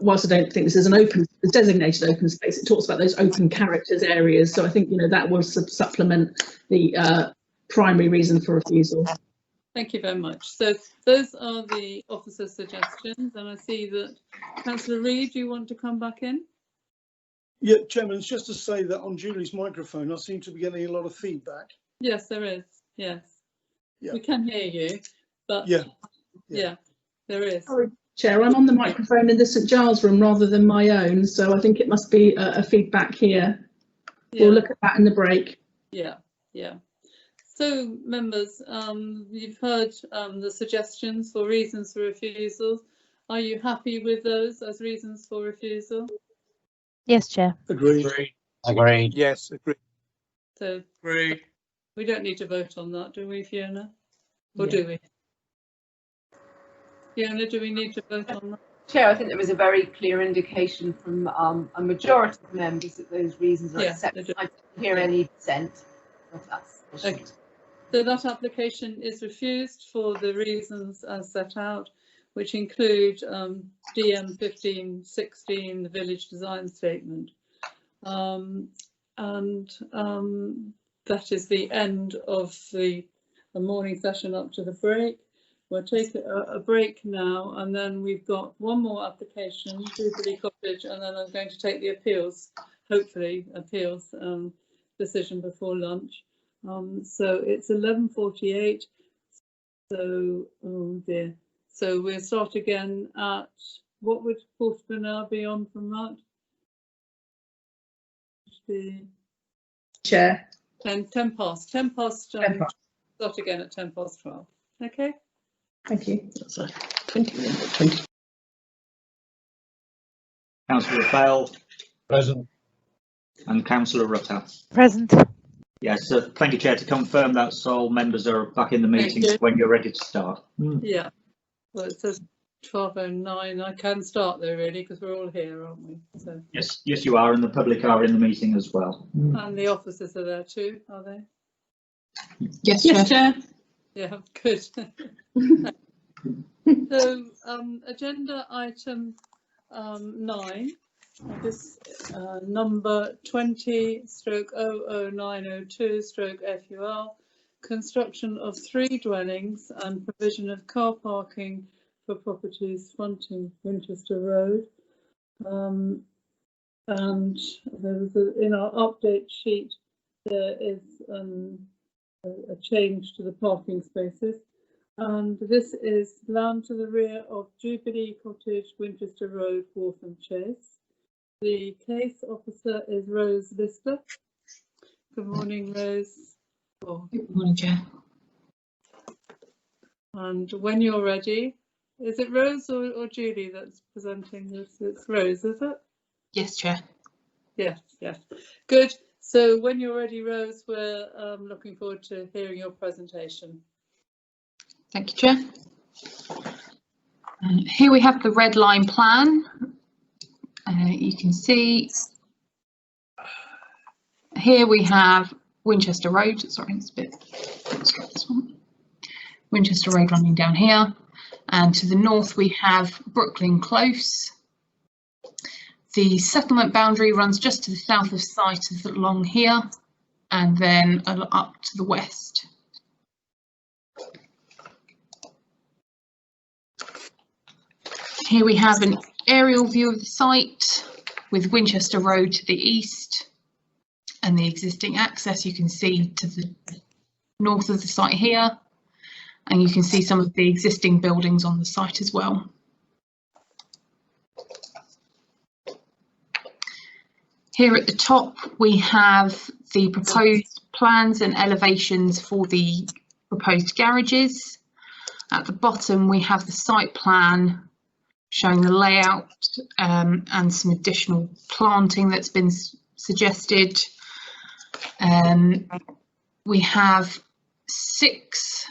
whilst I don't think this is a designated open space, it talks about those open characters areas. So I think, that will supplement the primary reason for refusal. Thank you very much. So those are the officer's suggestions, and I see that Councillor Reid, do you want to come back in? Yeah, Chairman, it's just to say that on Julie's microphone, I seem to be getting a lot of feedback. Yes, there is. Yes. Yeah. We can hear you, but yeah, there is. Sorry, Chair, I'm on the microphone in the St Giles room rather than my own, so I think it must be a feedback here. Yeah. We'll look at that in the break. Yeah. So, members, you've heard the suggestions for reasons for refusal. Are you happy with those as reasons for refusal? Yes, Chair. Agreed. Agreed. Yes, agreed. So, agreed. We don't need to vote on that, do we, Fiona? Or do we? Fiona, do we need to vote on that? Chair, I think there was a very clear indication from a majority of members that those reasons are accepted. I didn't hear any dissent, but that's okay. So that application is refused for the reasons as set out, which include DM1516, the village design statement. That is the end of the morning session up to the break. We'll take a break now, and then we've got one more application, Jubilee Cottage, and then I'm going to take the appeals, hopefully appeals decision before lunch. So it's 11:48. So, oh dear. So we'll start again at, what would quarter of an hour be on from that? Chair. 10 past. Start again at 12:10. Okay. Thank you. That's a 20 minutes. Councillor Bell. Present. And Councillor Rutter. Present. Yes, thank you, Chair. To confirm that all members are back in the meeting when you're ready to start. Yeah. Well, it says 12:09. I can start though, really, because we're all here, aren't we? So. Yes, you are, and the public are in the meeting as well. And the officers are there too, are they? Yes, Chair. Yeah, good. So, agenda item 9. This number 20/00902/FUL, construction of 3 dwellings and provision of car parking for properties fronting Winchester Road. And there was in our update sheet, there is a change to the parking spaces. And this is land to the rear of Jubilee Cottage, Winchester Road, Waltham Chase. The case officer is Rose Lister. Good morning, Rose. Good morning, Chair. And when you're ready, is it Rose or Julie that's presenting this? It's Rose, is it? Yes, Chair. Yes, yes. Good. So when you're ready, Rose, we're looking forward to hearing your presentation. Thank you, Chair. Here we have the red line plan. You can see here we have Winchester Road. Sorry, it's a bit. Let's get this one. Winchester Road running down here, and to the north we have Brooklyn Close. The settlement boundary runs just to the south of site along here, and then up to the west. Here we have an aerial view of the site with Winchester Road to the east and the existing access you can see to the north of the site here, and you can see some of the existing buildings on the site as well. Here at the top we have the proposed plans and elevations for the proposed garages. At the bottom we have the site plan showing the layout and some additional planting that's been suggested. We have 6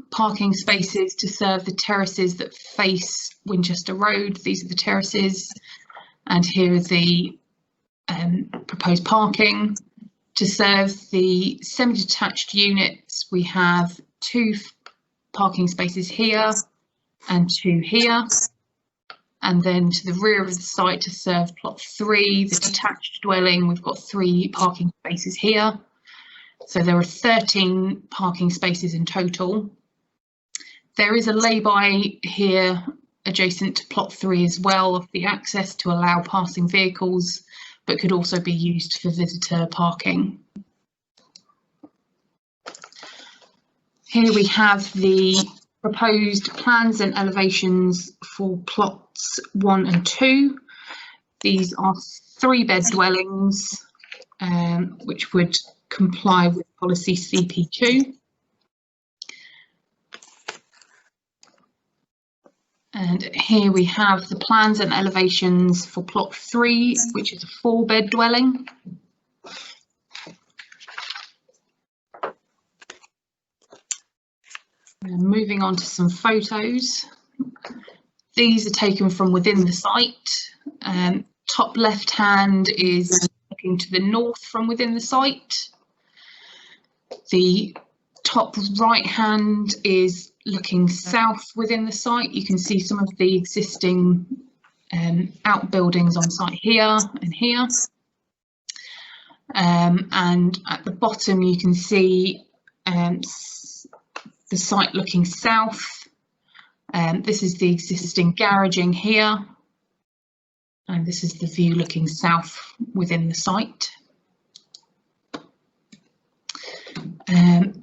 parking spaces to serve the terraces that face Winchester Road. These are the terraces, and here is the proposed parking. To serve the semi-detached units, we have 2 parking spaces here and 2 here, and then to the rear of the site to serve plot 3, the detached dwelling, we've got 3 parking spaces here. So there are 13 parking spaces in total. There is a lay-by here adjacent to plot 3 as well of the access to allow passing vehicles, but could also be used for visitor parking. Here we have the proposed plans and elevations for plots 1 and 2. These are 3-bed dwellings, which would comply with policy CP2. And here we have the plans and elevations for plot 3, which is a 4-bed dwelling. Moving on to some photos. These are taken from within the site. Top left hand is looking to the north from within the site. The top right hand is looking south within the site. You can see some of the existing outbuildings on site here and here. And at the bottom you can see the site looking south. This is the existing garaging here, and this is the view looking south within the site.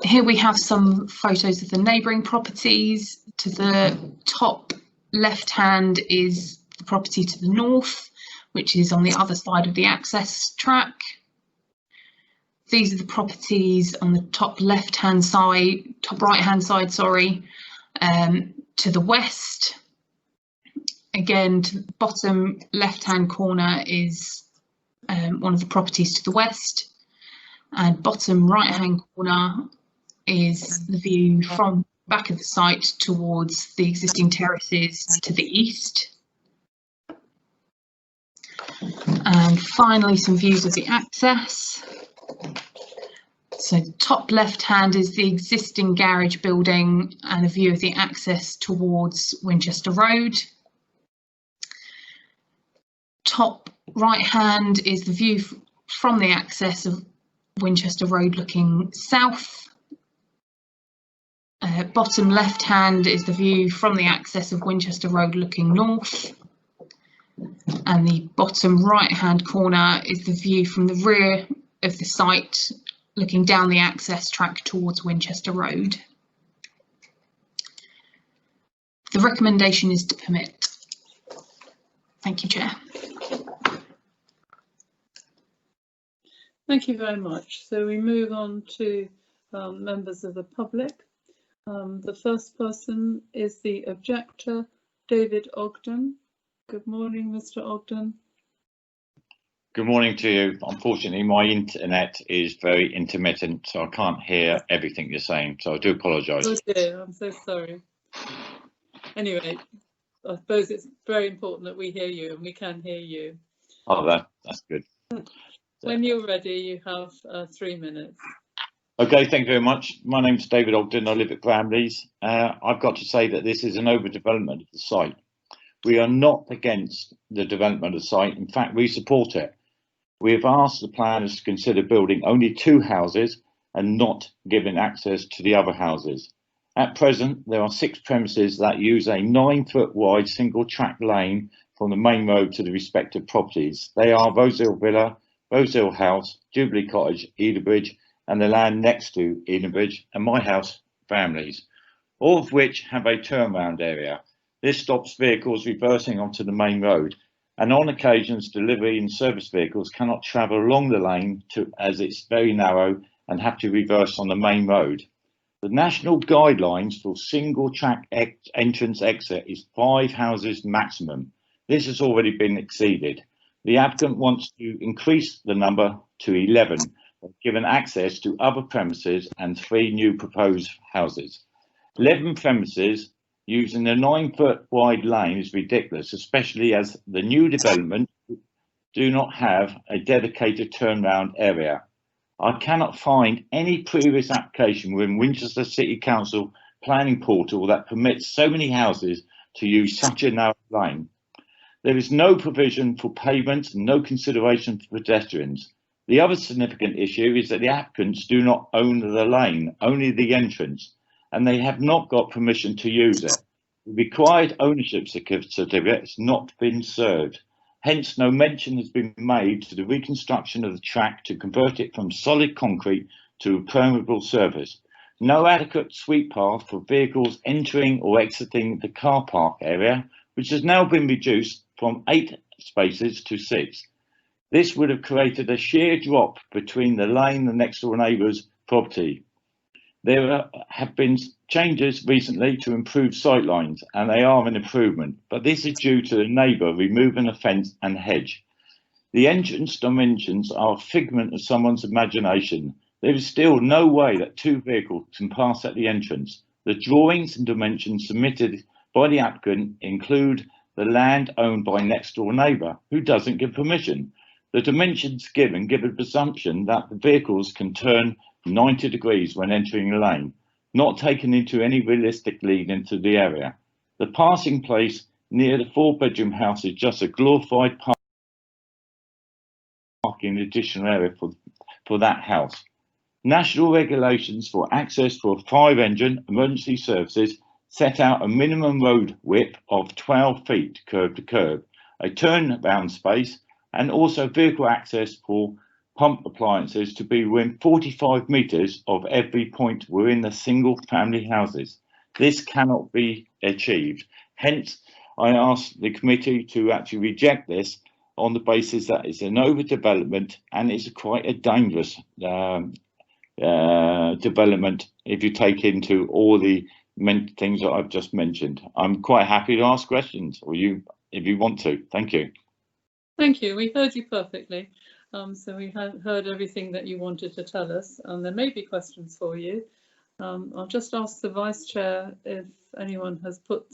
Here we have some photos of the neighbouring properties. To the top left hand is the property to the north, which is on the other side of the access track. These are the properties on the top left hand side, top right hand side, sorry, to the west. Again, to the bottom left hand corner is one of the properties to the west, and bottom right hand corner is the view from back of the site towards the existing terraces to the east. And finally, some views of the access. So the top left hand is the existing garage building and a view of the access towards Winchester Road. Top right hand is the view from the access of Winchester Road looking south. Bottom left hand is the view from the access of Winchester Road looking north. And the bottom right hand corner is the view from the rear of the site, looking down the access track towards Winchester Road. The recommendation is to permit. Thank you, Chair. Thank you very much. So we move on to members of the public. The first person is the objector, David Ogden. Good morning, Mr. Ogden. Good morning to you. Unfortunately, my internet is very intermittent, so I can't hear everything you're saying, so I do apologise. Oh dear, I'm so sorry. Anyway, I suppose it's very important that we hear you and we can hear you. Oh, that's good. When you're ready, you have 3 minutes. Okay, thank you very much. My name's David Ogden. I live at Bramleys. I've got to say that this is an overdevelopment of the site. We are not against the development of the site. In fact, we support it. We have asked the planners to consider building only 2 houses and not giving access to the other houses. At present, there are 6 premises that use a 9-foot wide single track lane from the main road to the respective properties. They are Rosehill Villa, Rosehill House, Jubilee Cottage, Edenbridge, and the land next to Edenbridge, and my house, Bramleys, all of which have a turnaround area. This stops vehicles reversing onto the main road, and on occasions delivery and service vehicles cannot travel along the lane as it's very narrow and have to reverse on the main road. The national guidelines for single track entrance exit is 5 houses maximum. This has already been exceeded. The applicant wants to increase the number to 11, given access to other premises and 3 new proposed houses. 11 premises using the 9-foot wide lane is ridiculous, especially as the new development do not have a dedicated turnaround area. I cannot find any previous application within Winchester City Council planning portal that permits so many houses to use such a narrow lane. There is no provision for pavements and no consideration for pedestrians. The other significant issue is that the applicants do not own the lane, only the entrance, and they have not got permission to use it. The required ownership certificate has not been served. Hence, no mention has been made to the reconstruction of the track to convert it from solid concrete to a permeable surface. No adequate sweep path for vehicles entering or exiting the car park area, which has now been reduced from 8 spaces to 6. This would have created a sheer drop between the lane and the next door neighbour's property. There have been changes recently to improve sightlines, and they are an improvement, but this is due to the neighbour removing a fence and hedge. The entrance dimensions are a figment of someone's imagination. There is still no way that 2 vehicles can pass at the entrance. The drawings and dimensions submitted by the applicant include the land owned by next door neighbour, who doesn't give permission. The dimensions given give a presumption that the vehicles can turn 90 degrees when entering the lane, not taking into any realistic lead into the area. The passing place near the 4-bedroom house is just a glorified parking additional area for that house. National regulations for access for 5-engine emergency services set out a minimum road width of 12 feet curb to curb, a turnaround space, and also vehicle access for pump appliances to be within 45 metres of every point within the single family houses. This cannot be achieved. Hence, I asked the committee to actually reject this on the basis that it's an overdevelopment and it's quite a dangerous development if you take into all the things that I've just mentioned. I'm quite happy to ask questions, or you, if you want to. Thank you. Thank you. We heard you perfectly. So we heard everything that you wanted to tell us, and there may be questions for you. I'll just ask the Vice Chair if anyone has put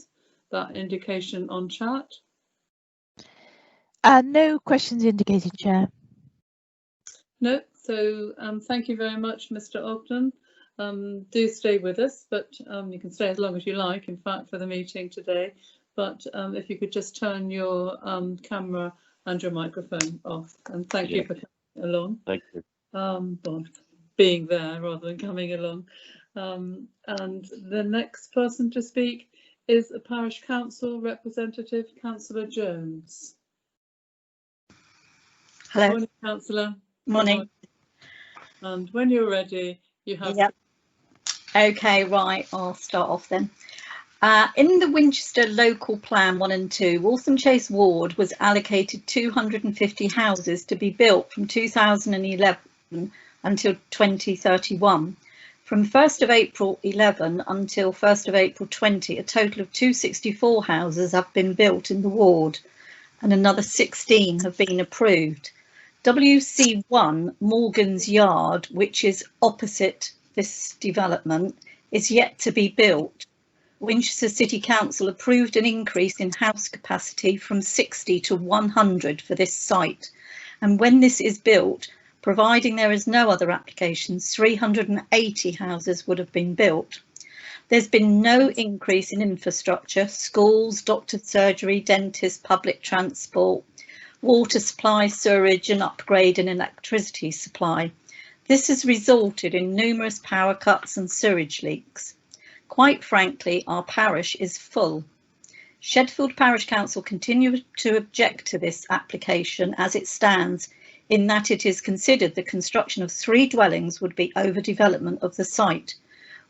that indication on chat. No questions indicated, Chair. No, so thank you very much, Mr. Ogden. Do stay with us, but you can stay as long as you like, in fact, for the meeting today. But if you could just turn your camera and your microphone off, and thank you for coming along. Thank you. Well, being there rather than coming along. And the next person to speak is a Parish Council representative, Councillor Jones. Hello. Morning, Councillor. Morning. And when you're ready, you have. Yep. Okay, right, I'll start off then. In the Winchester Local Plan 1 and 2, Waltham Chase Ward was allocated 250 houses to be built from 2011 until 2031. From 1st of April 11 until 1st of April 20, a total of 264 houses have been built in the ward and another 16 have been approved. WC1 Morgan's Yard, which is opposite this development, is yet to be built. Winchester City Council approved an increase in house capacity from 60 to 100 for this site, and when this is built, providing there is no other applications, 380 houses would have been built. There's been no increase in infrastructure, schools, doctor's surgery, dentists, public transport, water supply, sewerage and upgrade in electricity supply. This has resulted in numerous power cuts and sewage leaks. Quite frankly, our parish is full. Shedfield Parish Council continue to object to this application as it stands, in that it is considered the construction of 3 dwellings would be overdevelopment of the site.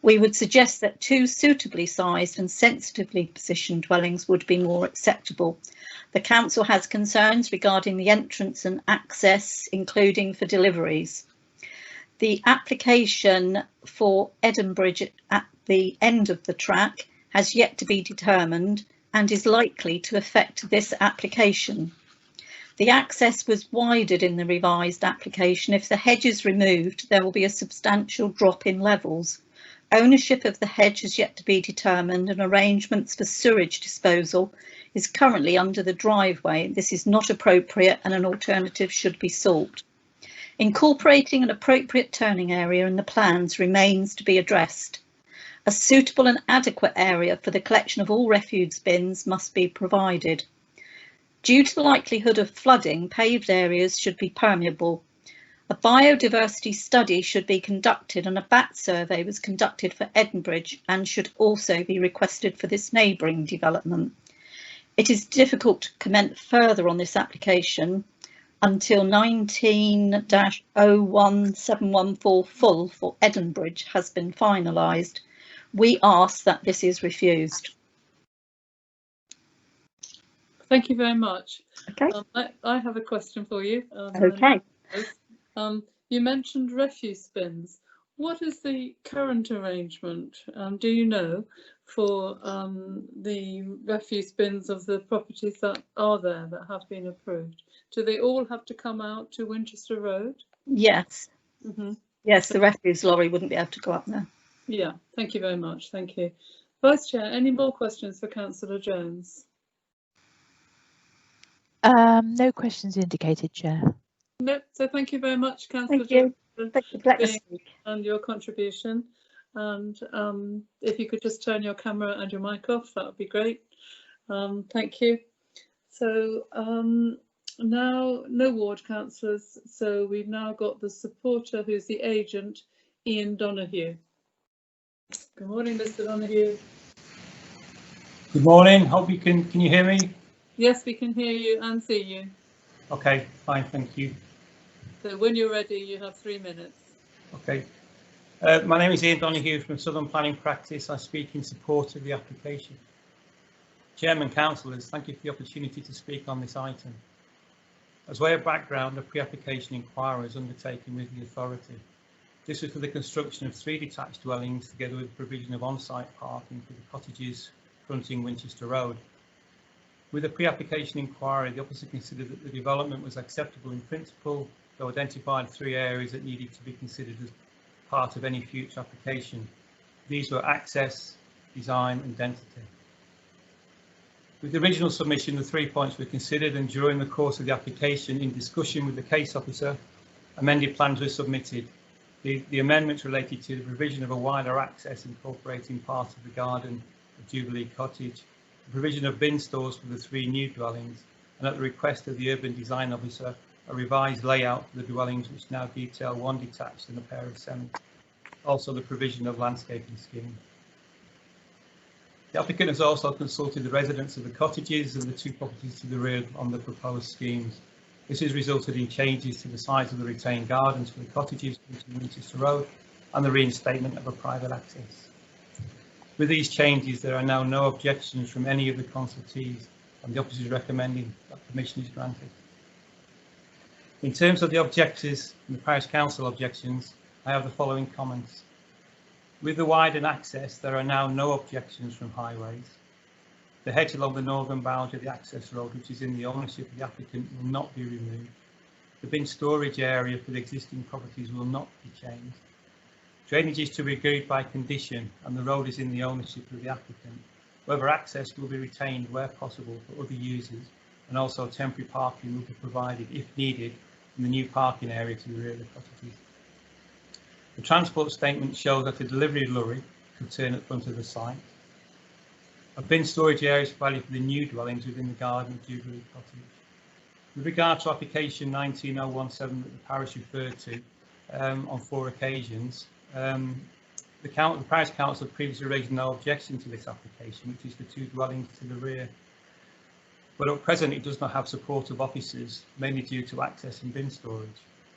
We would suggest that 2 suitably sized and sensitively positioned dwellings would be more acceptable. The council has concerns regarding the entrance and access, including for deliveries. The application for Edinburgh at the end of the track has yet to be determined and is likely to affect this application. The access was widened in the revised application. If the hedge is removed, there will be a substantial drop in levels. Ownership of the hedge has yet to be determined and arrangements for sewage disposal is currently under the driveway. This is not appropriate and an alternative should be sought. Incorporating an appropriate turning area in the plans remains to be addressed. A suitable and adequate area for the collection of all refuse bins must be provided. Due to the likelihood of flooding, paved areas should be permeable. A biodiversity study should be conducted and a bat survey was conducted for Edinburgh and should also be requested for this neighbouring development. It is difficult to comment further on this application until 19-01714 full for Edinburgh has been finalised. We ask that this is refused. Thank you very much. Okay. I have a question for you. Okay. You mentioned refuse bins. What is the current arrangement, do you know, for the refuse bins of the properties that are there that have been approved? Do they all have to come out to Winchester Road? Yes. Mm-hmm. Yes, the refuse lorry wouldn't be able to go up there. Yeah, thank you very much. Thank you. Vice Chair, any more questions for Councillor Jones? No questions indicated, Chair. No, so thank you very much, Councillor Thank Jones, you. and your contribution. And if you could just turn your camera and your mic off, that would be great. Thank you. So now no ward councillors, so we've now got the supporter who's the agent, Ian Donoghue. Good morning, Mr. Donoghue. Good morning. Hope you can you hear me? Yes, we can hear you and see you. Okay, fine, thank you. So when you're ready, you have 3 minutes. Okay. My name is Ian Donoghue from Southern Planning Practice. I speak in support of the application. Chairman, councillors, thank you for the opportunity to speak on this item. As way of background, a pre-application inquiry was undertaken with the authority. This was for the construction of 3 detached dwellings together with the provision of on-site parking for the cottages fronting Winchester Road. With the pre-application inquiry, the officer considered that the development was acceptable in principle, though identified 3 areas that needed to be considered as part of any future application. These were access, design and density. With the original submission, the 3 points were considered, and during the course of the application, in discussion with the case officer, amended plans were submitted. The amendments related to the provision of a wider access incorporating part of the garden of Jubilee Cottage, the provision of bin stores for the 3 new dwellings, and at the request of the urban design officer, a revised layout for the dwellings which now detail 1 detached and a pair of semis. Also the provision of landscaping scheme. The applicant has also consulted the residents of the cottages and the 2 properties to the rear on the proposed schemes. This has resulted in changes to the size of the retained gardens for the cottages on Winchester Road and the reinstatement of a private access. With these changes, there are now no objections from any of the consultees, and the office is recommending that permission is granted. In terms of the objectors and the Parish Council objections, I have the following comments. With the widened access, there are now no objections from highways. The hedge along the northern boundary of the access road, which is in the ownership of the applicant, will not be removed. The bin storage area for the existing properties will not be changed. Drainage is to be agreed by condition, and the road is in the ownership of the applicant. However, access will be retained where possible for other users, and also temporary parking will be provided, if needed, in the new parking area to the rear of the cottages. The transport statement shows that a delivery lorry could turn at front of the site. A bin storage area is provided for the new dwellings within the garden of Jubilee Cottage. With regard to application 19017 that the parish referred to on 4 occasions, the Parish Council previously raised no objection to this application, which is for 2 dwellings to the rear. But at present it does not have support of officers, mainly due to access and bin storage.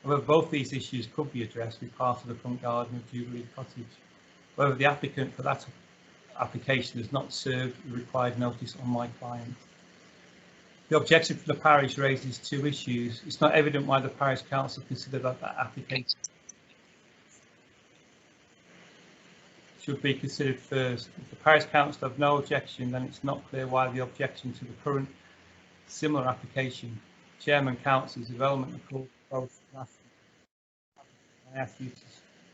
However, both these issues could be addressed with part of the front garden of Jubilee Cottage. However, the applicant for that application has not served the required notice on my client. The objection from the parish raises 2 issues. It's not evident why the Parish Council considered that application should be considered first. If the Parish Council have no objection, then it's not clear why the objection to the current similar application. Chairman Council's development of both. I ask you to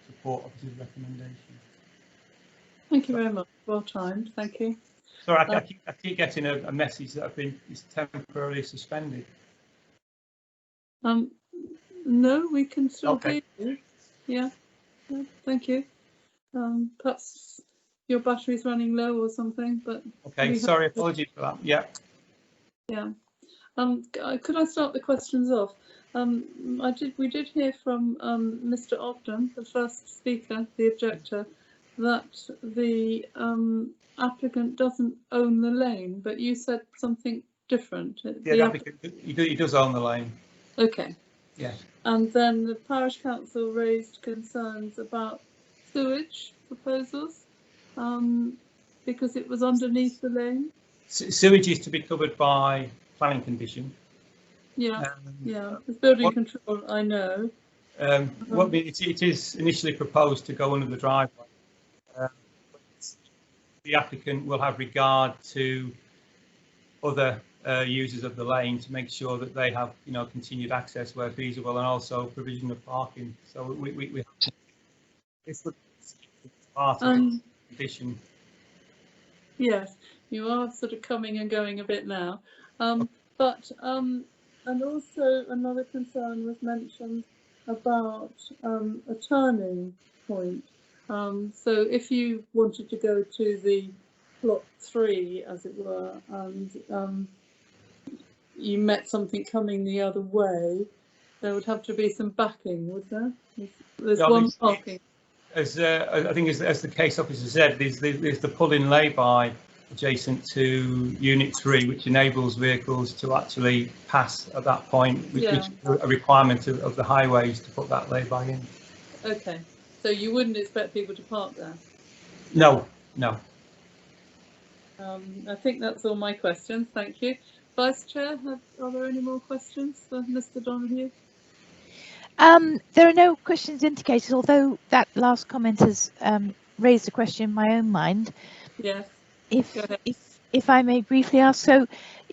support officer's recommendation. Thank you very much. Well timed. Thank you. Sorry, I keep getting a message that is temporarily suspended. No, we can still hear you. Yeah. Thank you. Perhaps your battery's running low or something, but okay. Sorry, apologies for that. Yeah. Yeah. Could I start the questions off? We did hear from Mr. Ogden, the first speaker, the objector, that the applicant doesn't own the lane, but you said something different. Yeah, the applicant, he does own the lane. Okay. Yeah. And then the Parish Council raised concerns about sewage proposals because it was underneath the lane. Sewage is to be covered by planning condition. Yeah, yeah. It's building control, I know. It is initially proposed to go under the driveway. The applicant will have regard to other users of the lane to make sure that they have, continued access where feasible, and also provision of parking. So we it's part of the condition. Yes, you are sort of coming and going a bit now, but and also another concern was mentioned about a turning point. So if you wanted to go to the plot 3, as it were, and you met something coming the other way, there would have to be some backing, would there? There's one parking. As I think, as the case officer said, there's the pull-in lay-by adjacent to Unit 3, which enables vehicles to actually pass at that point, which is a requirement of the highways to put that lay-by in. Okay, so you wouldn't expect people to park there? No, no. I think that's all my questions. Thank you. Vice Chair, are there any more questions for Mr. Donoghue? There are no questions indicated, although that last comment has raised a question in my own mind. Yes. If I may briefly ask, so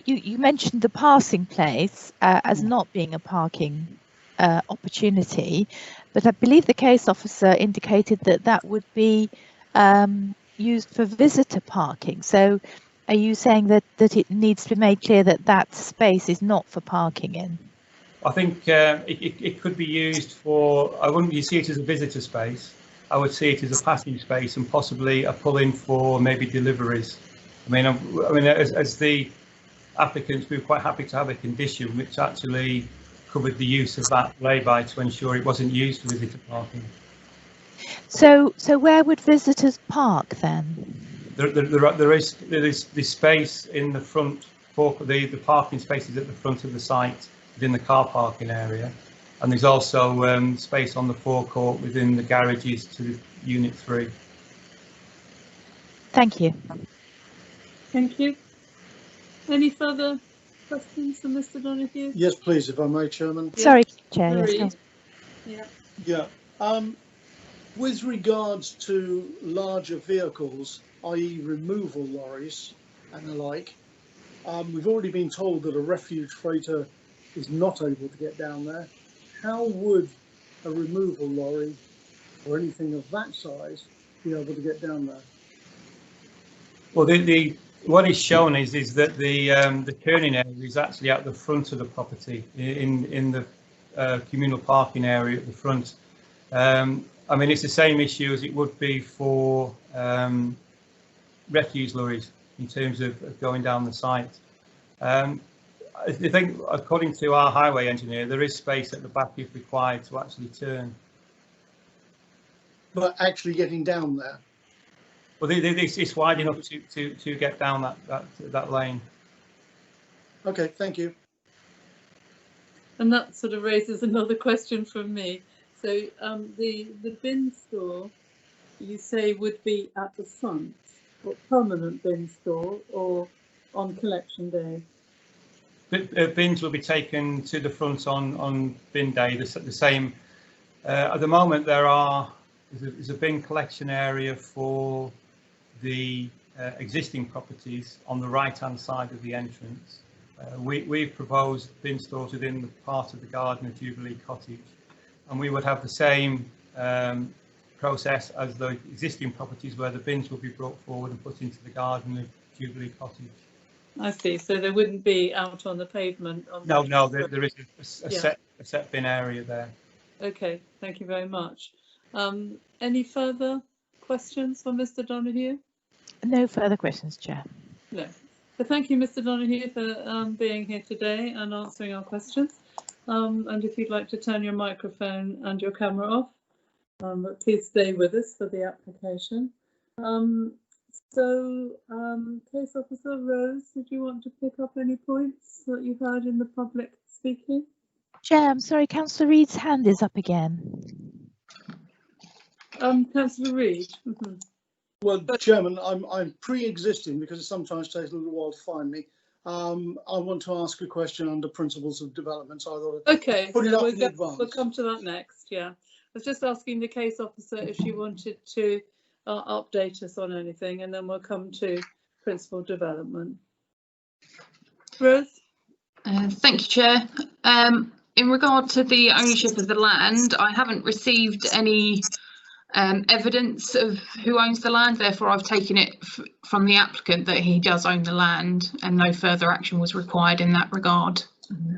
you mentioned the passing place as not being a parking opportunity, but I believe the case officer indicated that that would be used for visitor parking. So are you saying that it needs to be made clear that that space is not for parking in? I think it could be used for, I wouldn't see it as a visitor space. I would see it as a passing space and possibly a pull-in for maybe deliveries. I mean, as the applicants, we were quite happy to have a condition which actually covered the use of that lay-by to ensure it wasn't used for visitor parking. So where would visitors park then? There is this space in the front, for the parking spaces at the front of the site within the car parking area, and there's also space on the forecourt within the garages to Unit 3. Thank you. Thank you. Any further questions for Mr. Donoghue? Yes, please, if I may, Chairman. Sorry, Chair. Yes, Marie. no. Yeah. Yeah. With regards to larger vehicles, i.e. removal lorries and the like, we've already been told that a refuge freighter is not able to get down there. How would a removal lorry or anything of that size be able to get down there? Well, what is shown is that the turning area is actually at the front of the property in the communal parking area at the front. I mean, it's the same issue as it would be for refuse lorries in terms of going down the site. I think, according to our highway engineer, there is space at the back if required to actually turn. But actually getting down there? Well, it's wide enough to get down that lane. Okay, thank you. And that sort of raises another question from me. So the bin store, you say, would be at the front, or permanent bin store, or on collection day? Bins will be taken to the front on bin day. The same. At the moment, there's a bin collection area for the existing properties on the right-hand side of the entrance. We've proposed bin stores within the part of the garden of Jubilee Cottage, and we would have the same process as the existing properties where the bins will be brought forward and put into the garden of Jubilee Cottage. I see. So there wouldn't be out on the pavement. No, there is a set bin area there. Okay, thank you very much. Any further questions for Mr. Donoghue? No further questions, Chair. No. So thank you, Mr. Donoghue, for being here today and answering our questions. And if you'd like to turn your microphone and your camera off, but please stay with us for the application. Case Officer Rose, did you want to pick up any points that you heard in the public speaking? Chair, I'm sorry, Councillor Reid's hand is up again. Councillor Reid. Well, Chairman, I'm pre-existing because it sometimes takes a little while to find me. I want to ask a question under principles of development. So I thought okay, put it up in advance. We'll come to that next. Yeah, I was just asking the case officer if she wanted to update us on anything, and then we'll come to principal development. Rose? Thank you, Chair. In regard to the ownership of the land, I haven't received any evidence of who owns the land, therefore I've taken it from the applicant that he does own the land, and no further action was required in that regard.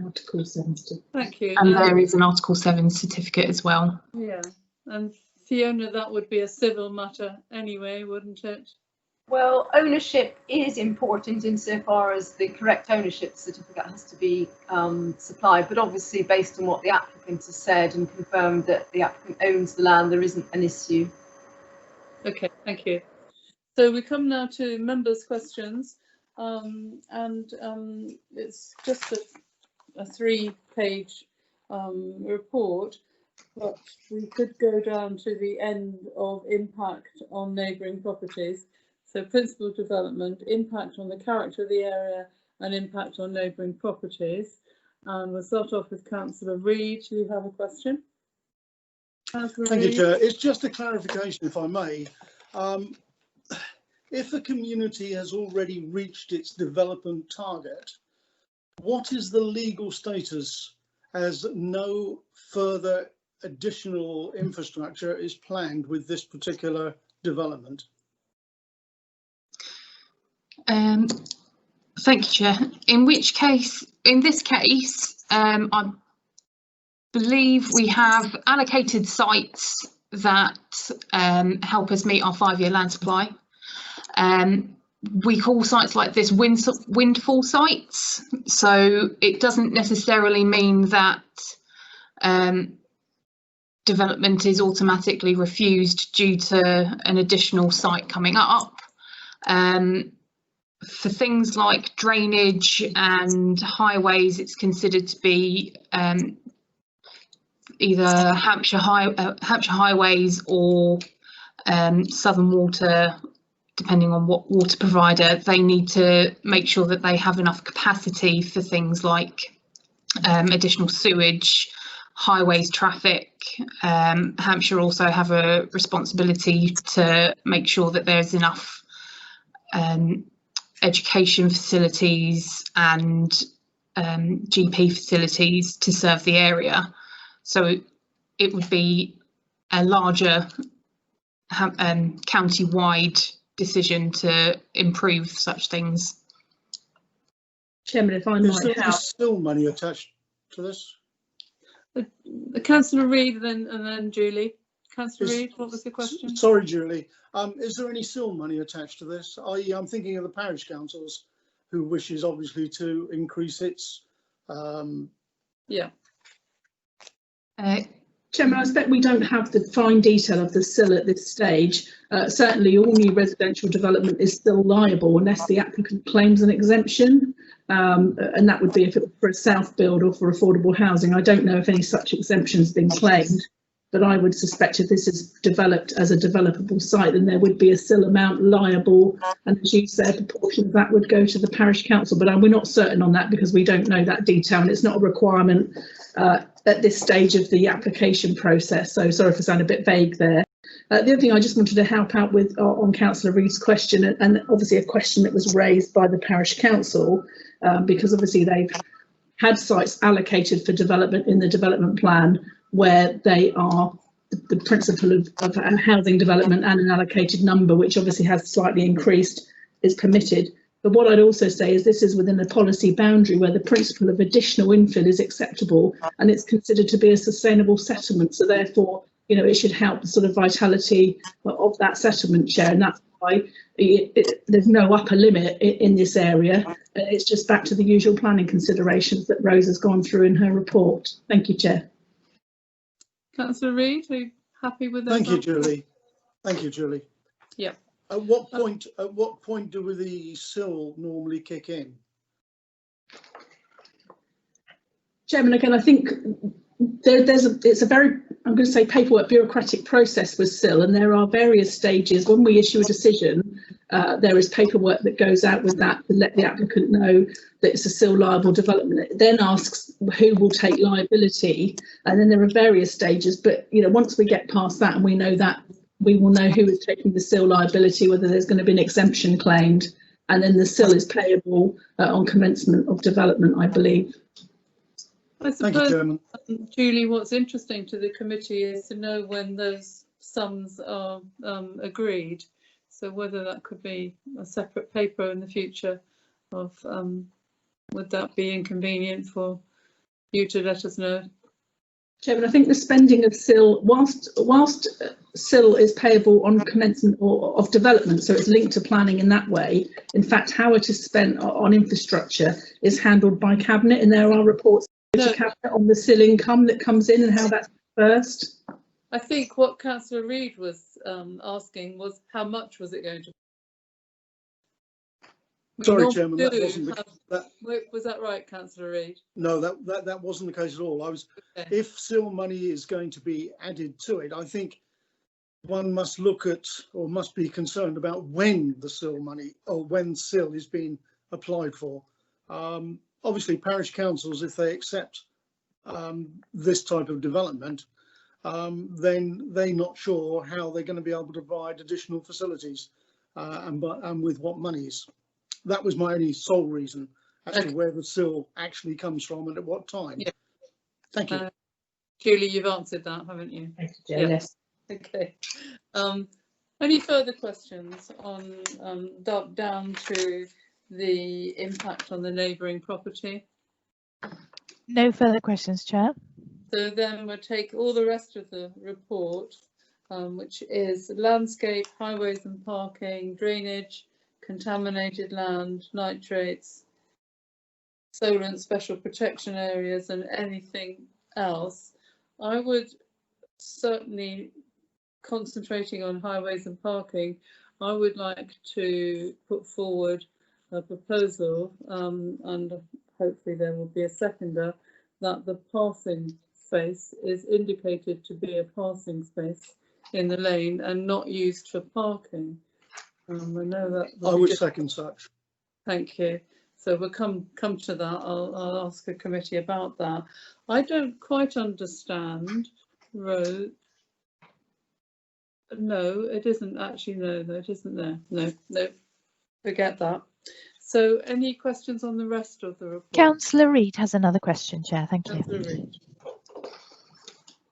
Article 7. Thank you. And there is an Article 7 certificate as well. Yeah, and Fiona, that would be a civil matter anyway, wouldn't it? Well, ownership is important insofar as the correct ownership certificate has to be supplied, but obviously based on what the applicant has said and confirmed that the applicant owns the land, there isn't an issue. Okay, thank you. So we come now to members' questions, it's just a 3-page report, but we could go down to the end of impact on neighbouring properties. So principal development, impact on the character of the area and impact on neighbouring properties. And we'll start off with Councillor Reid. Do you have a question? Thank you, Chair. It's just a clarification, if I may. If a community has already reached its development target, what is the legal status as no further additional infrastructure is planned with this particular development? Thank you, Chair. In this case, I believe we have allocated sites that help us meet our 5-year land supply. We call sites like this windfall sites, so it doesn't necessarily mean that development is automatically refused due to an additional site coming up. for things like drainage and highways, it's considered to be either Hampshire Highways or Southern Water, depending on what water provider. They need to make sure that they have enough capacity for things like additional sewage, highways traffic. Hampshire also have a responsibility to make sure that there's enough education facilities and GP facilities to serve the area. So it would be a larger county-wide decision to improve such things. Chairman, if I Is might there still money attached to this? Councillor Reid and then Julie. Councillor Reid, what was the question? Sorry, Julie. Is there any SIL money attached to this? i.e. I'm thinking of the parish councils who wishes obviously to increase its yeah. Chairman, I expect we don't have the fine detail of the SIL at this stage. Certainly all new residential development is still liable unless the applicant claims an exemption, and that would be if it were for a south build or for affordable housing. I don't know if any such exemption has been claimed, but I would suspect if this is developed as a developable site, then there would be a SIL amount liable, and as you said, a portion of that would go to the parish council, but we're not certain on that because we don't know that detail and it's not a requirement at this stage of the application process. So sorry if I sound a bit vague there. The other thing I just wanted to help out with on Councillor Reid's question, and obviously a question that was raised by the parish council, because obviously they've had sites allocated for development in the development plan where they are the principle of housing development and an allocated number, which obviously has slightly increased, is permitted. But what I'd also say is this is within a policy boundary where the principle of additional infill is acceptable and it's considered to be a sustainable settlement. So therefore, you know, it should help the sort of vitality of that settlement, Chair, and that's why there's no upper limit in this area. It's just back to the usual planning considerations that Rose has gone through in her report. Thank you, Chair. Councillor Reid, are you happy with that? Thank you, Julie. Thank you, Julie. Yeah. At what point do the SIL normally kick in? Chairman, again, I think it's a very, I'm going to say, paperwork bureaucratic process with SIL, and there are various stages. When we issue a decision, there is paperwork that goes out with that to let the applicant know that it's a SIL liable development. It then asks who will take liability, and then there are various stages. But you know, once we get past that and we know that, we will know who is taking the SIL liability, whether there's going to be an exemption claimed, and then the SIL is payable on commencement of development, I believe. I suppose, Julie, what's interesting to the committee is to know when those sums are agreed. So whether that could be a separate paper in the future of, would that be inconvenient for you to let us know? Chairman, I think the spending of SIL, whilst SIL is payable on commencement of development, so it's linked to planning in that way. In fact, how it is spent on infrastructure is handled by Cabinet, and there are reports to Cabinet on the SIL income that comes in and how that's dispersed. I think what Councillor Reid was asking was how much was it going to? Sorry, Chairman, that wasn't was that right, Councillor Reid? No, that wasn't the case at all. Okay. If SIL money is going to be added to it, I think one must look at, or must be concerned about, when the SIL money or when SIL is being applied for. Obviously, parish councils, if they accept this type of development, then they're not sure how they're going to be able to provide additional facilities and with what monies. That was my only sole reason as to where the SIL actually comes from and at what time. Yeah. Thank you. Julie, you've answered that, haven't you? Thank you, Chair. Yes. Okay. Any further questions on down to the impact on the neighbouring property? No further questions, Chair. So then we'll take all the rest of the report, which is landscape, highways and parking, drainage, contaminated land, nitrates, solar and special protection areas, and anything else. I would certainly, concentrating on highways and parking, I would like to put forward a proposal, and hopefully there will be a seconder, that the passing space is indicated to be a passing space in the lane and not used for parking. I know that. I would second such. Thank you. So we'll come to that. I'll ask a committee about that. I don't quite understand road. No, it isn't actually. No, it isn't there. No, forget that. So any questions on the rest of the report? Councillor Reid has another question, Chair. Thank you.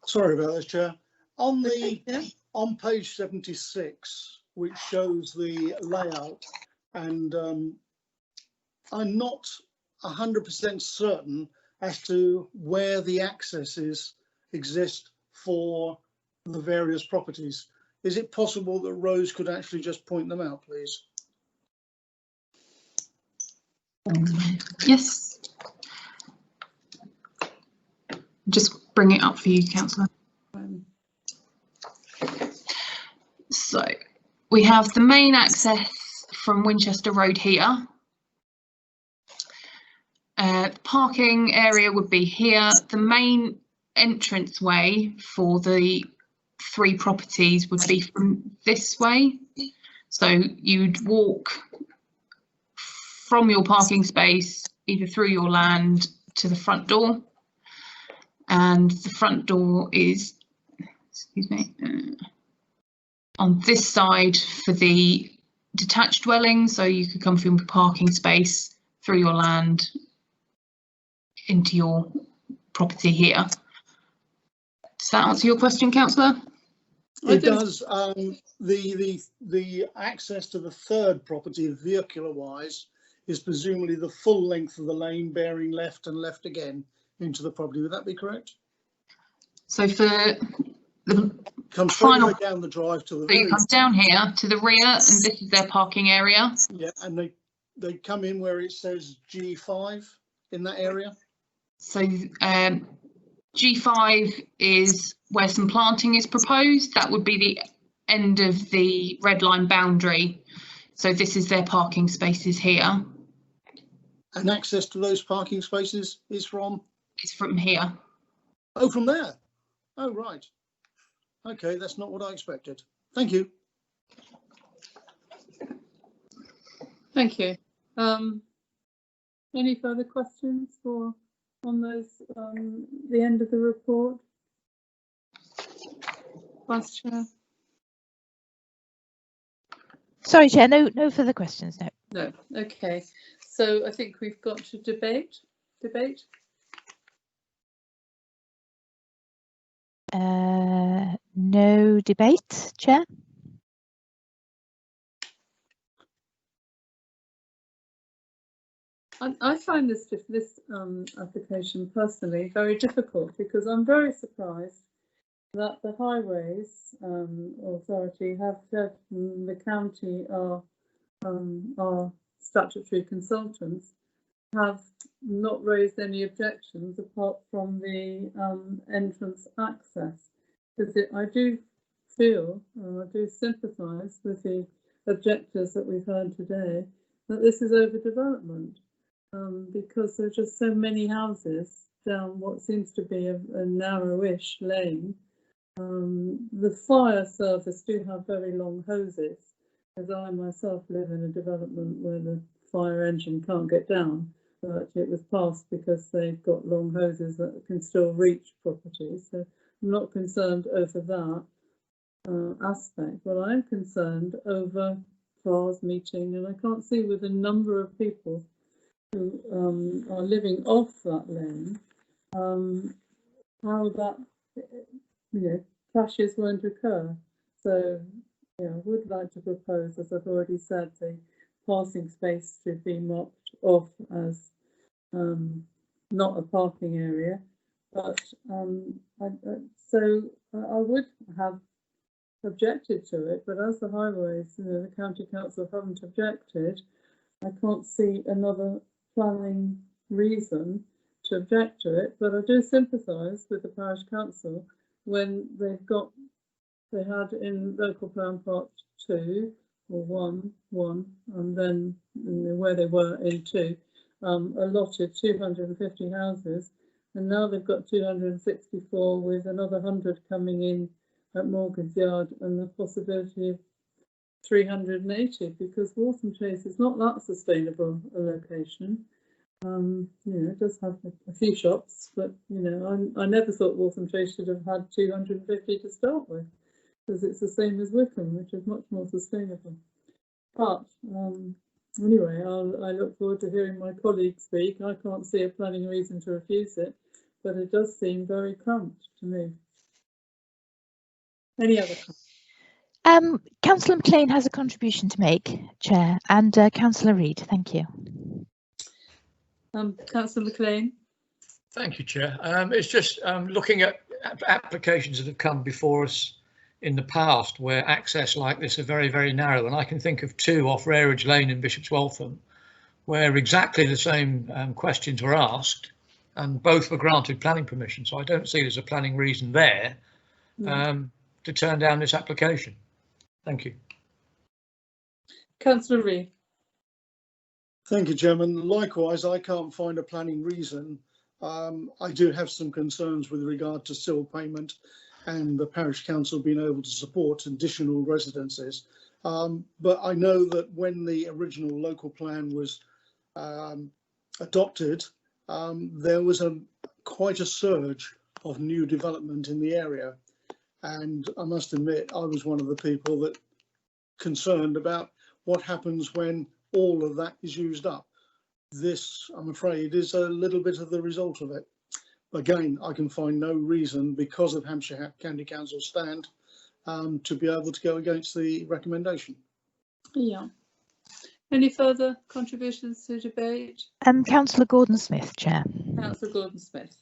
Sorry about this, Chair. On on page 76, which shows the layout, and I'm not 100% certain as to where the accesses exist for the various properties. Is it possible that Rose could actually just point them out, please? Yes. Just bring it up for you, Councillor. So we have the main access from Winchester Road here. The parking area would be here. The main entranceway for the 3 properties would be from this way. So you'd walk from your parking space either through your land to the front door, and the front door is, excuse me, on this side for the detached dwelling. So you could come from the parking space through your land into your property here. Does that answer your question, Councillor? It does. The access to the 3rd property, vehicular-wise, is presumably the full length of the lane, bearing left and left again into the property. Would that be correct? So for the comes final down the drive to the. So you come down here to the rear, and this is their parking area. Yeah, and they come in where it says G5 in that area. So G5 is where some planting is proposed. That would be the end of the red line boundary. So this is their parking spaces here. And access to those parking spaces is from? It's from here. Oh, from there. Oh, right. Okay, that's not what I expected. Thank you. Thank you. Any further questions on those, the end of the report? Vice Chair? Sorry, Chair, no further questions, no. No, okay. So I think we've got to debate. No debate, Chair. I find this application personally very difficult, because I'm very surprised that the Highways Authority have said the county are statutory consultants, have not raised any objections apart from the entrance access. Because I do feel, and I do sympathise with the objectors that we've heard today, that this is overdevelopment, because there are just so many houses down what seems to be a narrowish lane. The fire service do have very long hoses, as I myself live in a development where the fire engine can't get down, but it was passed because they've got long hoses that can still reach properties. So I'm not concerned over that aspect, but I'm concerned over cars meeting, and I can't see with the number of people who are living off that lane how that clashes won't occur. So I would like to propose, as I've already said, the passing space should be marked off as not a parking area, but I would have objected to it, but as the Highways, the County Council haven't objected, I can't see another planning reason to object to it. But I do sympathise with the Parish Council when they had in Local Plan Part 2 or one, and then where they were in 2, allotted 250 houses, and now they've got 264 with another 100 coming in at Morgan's Yard and the possibility of 380, because Waltham Chase is not that sustainable a location. You know, it does have a few shops, but you know, I never thought Waltham Chase should have had 250 to start with, because it's the same as Wickham, which is much more sustainable. But anyway, I look forward to hearing my colleagues speak. I can't see a planning reason to refuse it, but it does seem very cramped to me. Any other comments? Councillor McLean has a contribution to make, Chair, and Councillor Reid. Thank you. Councillor McLean. Thank you, Chair. It's just looking at applications that have come before us in the past where access like this are very, very narrow, and I can think of 2 off Rareridge Lane in Bishop's Waltham where exactly the same questions were asked and both were granted planning permission. So I don't see there's a planning reason there to turn down this application. Thank you. Councillor Reid. Thank you, Chairman. Likewise, I can't find a planning reason. I do have some concerns with regard to civil payment and the parish council being able to support additional residences. But I know that when the original local plan was adopted, there was quite a surge of new development in the area. And I must admit, I was one of the people that concerned about what happens when all of that is used up. This, I'm afraid, is a little bit of the result of it. Again, I can find no reason, because of Hampshire County Council's stand, to be able to go against the recommendation. Yeah. Any further contributions to debate? Councillor Gordon-Smith, Chair. Councillor Gordon-Smith.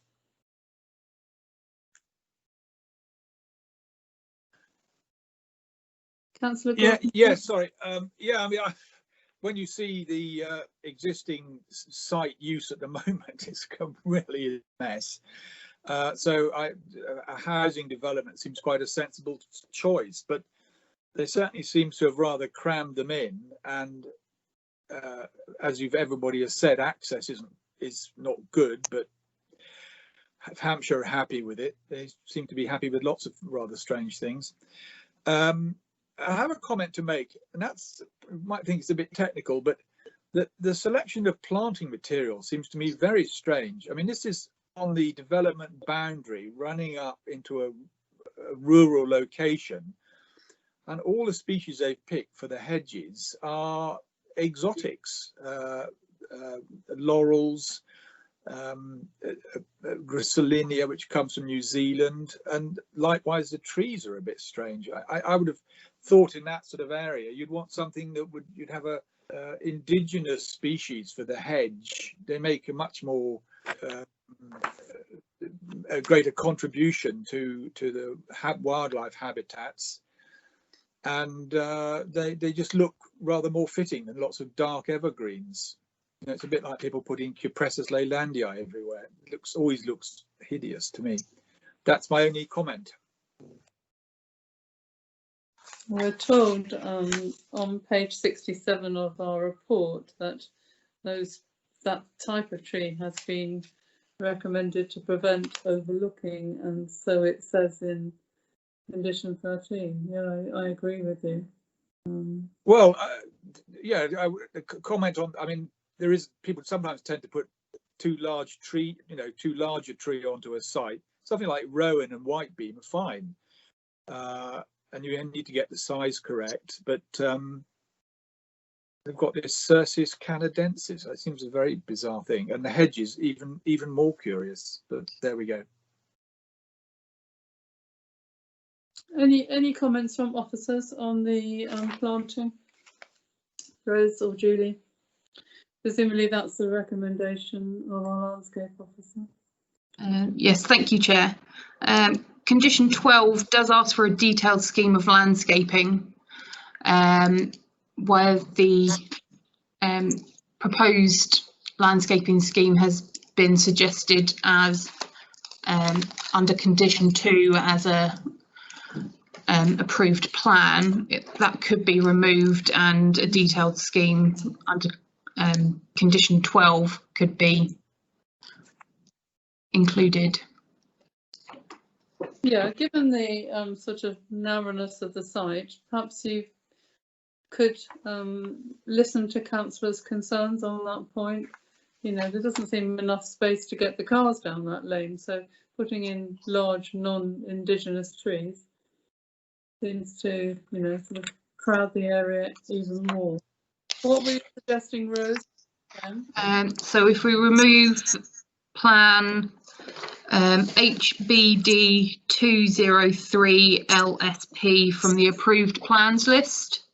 Councillor Gordon-Smith. Yeah, sorry. Yeah, I mean, when you see the existing site use at the moment, it's really a mess. So a housing development seems quite a sensible choice, but they certainly seem to have rather crammed them in. And as everybody has said, access is not good, but Hampshire are happy with it. They seem to be happy with lots of rather strange things. I have a comment to make, and that's, you might think it's a bit technical, but the selection of planting material seems to me very strange. I mean, this is on the development boundary running up into a rural location, and all the species they've picked for the hedges are exotics, laurels, Gracillinia, which comes from New Zealand, and likewise the trees are a bit strange. I would have thought in that sort of area you'd want something that you'd have a indigenous species for the hedge. They make a much more a greater contribution to the wildlife habitats, and they just look rather more fitting than lots of dark evergreens. You know, it's a bit like people putting Cupressus leylandii everywhere. It always looks hideous to me. That's my only comment. We're told on page 67 of our report that that type of tree has been recommended to prevent overlooking, and so it says in condition 13. Yeah, I agree with you. Well, yeah, I comment on. I mean, people sometimes tend to put too large a tree onto a site. Something like rowan and whitebeam are fine, and you need to get the size correct. But they've got this Cercis canadensis. It seems a very bizarre thing, and the hedges even more curious. But there we go. Any comments from officers on the planting? Rose or Julie? Presumably that's the recommendation of our landscape officer. Yes, thank you, Chair. Condition 12 does ask for a detailed scheme of landscaping, where the proposed landscaping scheme has been suggested as under condition 2 as a approved plan, that could be removed and a detailed scheme under condition 12 could be included. Yeah, given the sort of narrowness of the site, perhaps you could listen to councillors' concerns on that point. You know, there doesn't seem enough space to get the cars down that lane, so putting in large non-indigenous trees seems to, you know, sort of crowd the area even more. What were you suggesting, Rose? So if we remove plan HBD 203 LSP from the approved plans list.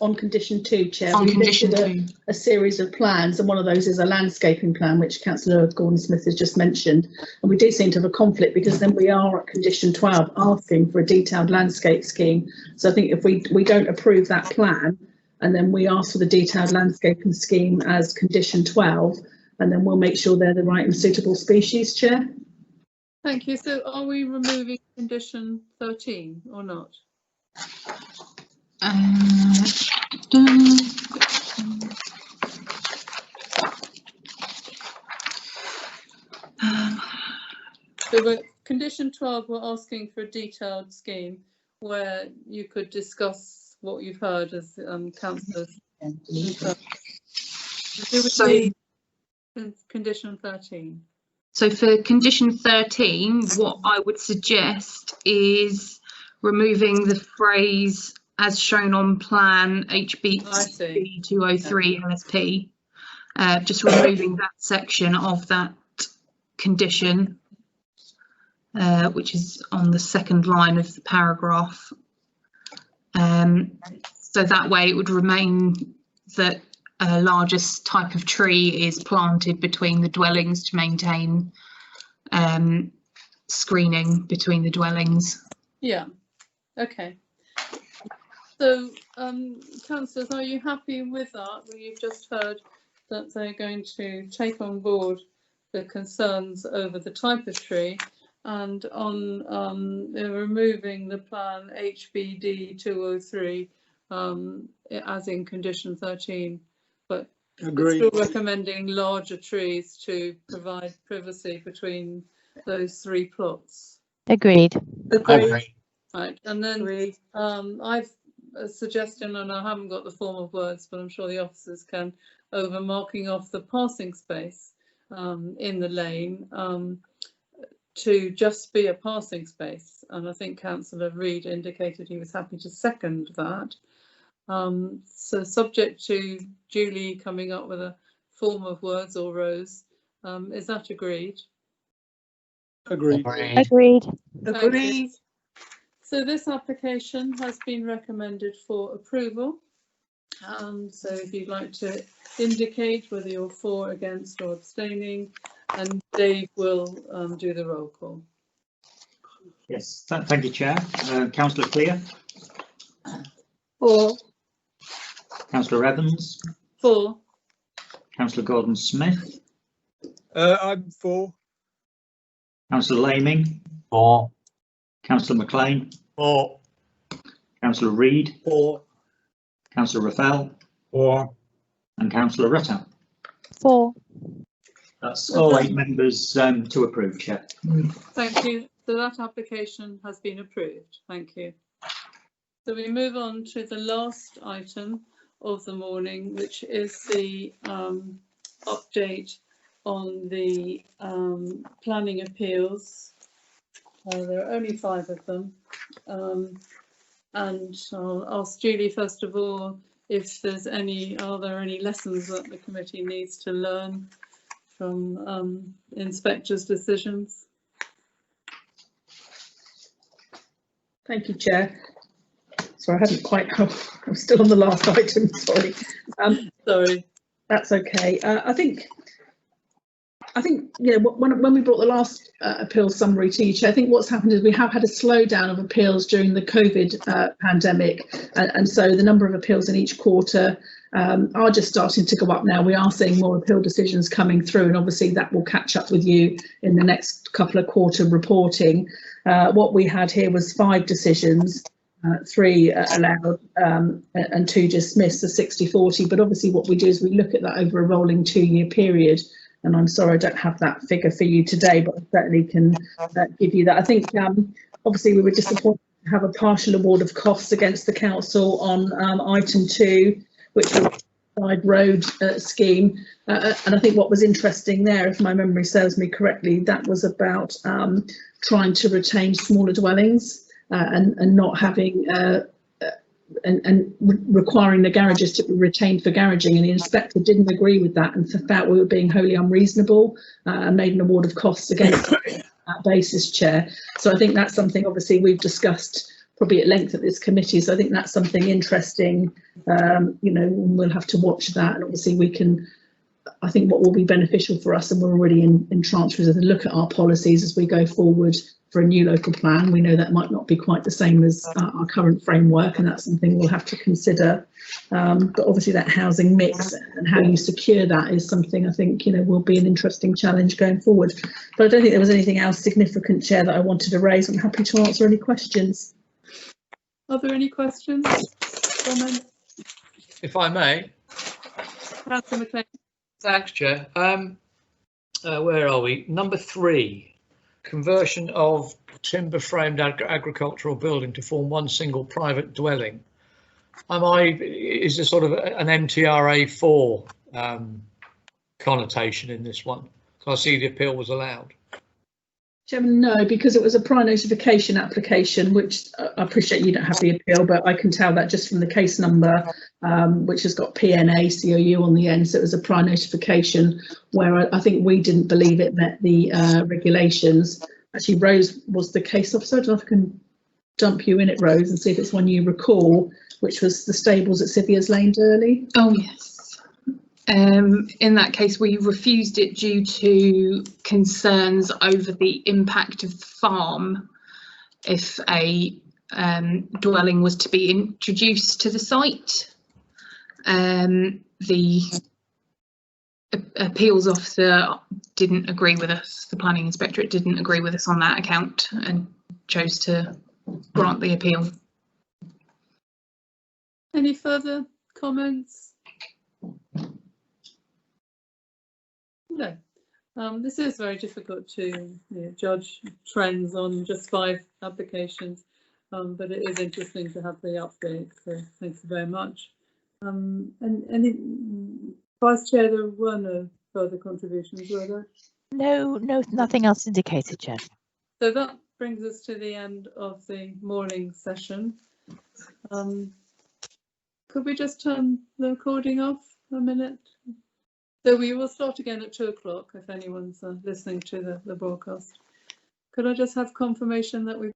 On condition 2, Chair. On we condition listed 2. A series of plans, and one of those is a landscaping plan, which Councillor Gordon-Smith has just mentioned. And we do seem to have a conflict because then we are at condition 12 asking for a detailed landscape scheme. So I think if we don't approve that plan and then we ask for the detailed landscaping scheme as condition 12, and then we'll make sure they're the right and suitable species, Chair. Thank you. So are we removing condition 13 or not? So we're, condition 12, we're asking for a detailed scheme where you could discuss what you've heard as councillors. So condition 13. So for condition 13, what I would suggest is removing the phrase as shown on plan HB 203 LSP, just removing that section of that condition, which is on the second line of the paragraph. So that way it would remain that a largest type of tree is planted between the dwellings to maintain screening between the dwellings. Yeah, okay. So, councillors, are you happy with that? Well, you've just heard that they're going to take on board the concerns over the type of tree, and on removing the plan HBD 203 as in condition 13, but still recommending larger trees to provide privacy between those 3 plots. Agreed. Agreed. Right, and then I've a suggestion, and I haven't got the form of words, but I'm sure the officers can, over marking off the passing space in the lane to just be a passing space. And I think Councillor Reid indicated he was happy to second that. So subject to Julie coming up with a form of words, or Rose, is that agreed? Agreed. Agreed. Agreed. So this application has been recommended for approval. So if you'd like to indicate whether you're for, against or abstaining, and Dave will do the roll call. Yes, thank you, Chair. Councillor Clear. For. Councillor Evans. For. Councillor Gordon-Smith. I'm for. Councillor Laming. For. Councillor McLean. For. Councillor Reid. For. Councillor Raphael. For. And Councillor Rutter. For. That's all 8 members to approve, Chair. Thank you. So that application has been approved. Thank you. So we move on to the last item of the morning, which is the update on the planning appeals. There are only 5 of them. And I'll ask Julie first of all if there's any, are there any lessons that the committee needs to learn from inspectors' decisions? Thank you, Chair. Sorry, I hadn't quite, I'm still on the last item, sorry. Sorry. That's okay. I think I think, you know, when we brought the last appeal summary to you, Chair, I think what's happened is we have had a slowdown of appeals during the COVID pandemic, and so the number of appeals in each quarter are just starting to go up now. We are seeing more appeal decisions coming through, and obviously that will catch up with you in the next couple of quarter reporting. What we had here was 5 decisions. 3 allowed and 2 dismissed, so 60-40. But obviously what we do is we look at that over a rolling 2-year period. And I'm sorry I don't have that figure for you today, but I certainly can give you that. I think obviously we were disappointed to have a partial award of costs against the council on item 2, which was the side road scheme. And I think what was interesting there, if my memory serves me correctly, that was about trying to retain smaller dwellings. And not having and requiring the garages to be retained for garaging, and the inspector didn't agree with that and felt we were being wholly unreasonable and made an award of costs against that basis, Chair. So I think that's something obviously we've discussed probably at length at this committee. So I think that's something interesting. You know, we'll have to watch that, and obviously we can. I think what will be beneficial for us, and we're already in transfers, is to look at our policies as we go forward for a new local plan. We know that might not be quite the same as our current framework, and that's something we'll have to consider. But obviously that housing mix and how you secure that is something I think, you know, will be an interesting challenge going forward. But I don't think there was anything else significant, Chair, that I wanted to raise. I'm happy to answer any questions. Are there any questions? Comments? If I may. Councillor McLean. Thanks, Chair. Where are we? Number 3. Conversion of timber framed agricultural building to form one single private dwelling. Is there sort of an MTRA4 connotation in this one? So I see the appeal was allowed. Chairman, no, because it was a prior notification application, which I appreciate you don't have the appeal, but I can tell that just from the case number, which has got PNA COU on the end. So it was a prior notification where I think we didn't believe it met the regulations. Actually, Rose was the case officer. I don't know if I can dump you in it, Rose, and see if it's one you recall, which was the stables at Scythia's Lane, Durley. Oh, yes. In that case, we refused it due to concerns over the impact of the farm if a dwelling was to be introduced to the site. The appeals officer didn't agree with us, the planning inspectorate didn't agree with us on that account and chose to grant the appeal. Any further comments? No. This is very difficult to judge trends on just 5 applications, but it is interesting to have the update, so thank you very much. And Vice Chair, there were no further contributions, were there? No, nothing else indicated, Chair. So that brings us to the end of the morning session. Could we just turn the recording off a minute? So we will start again at 2 o'clock if anyone's listening to the broadcast. Could I just have confirmation that we've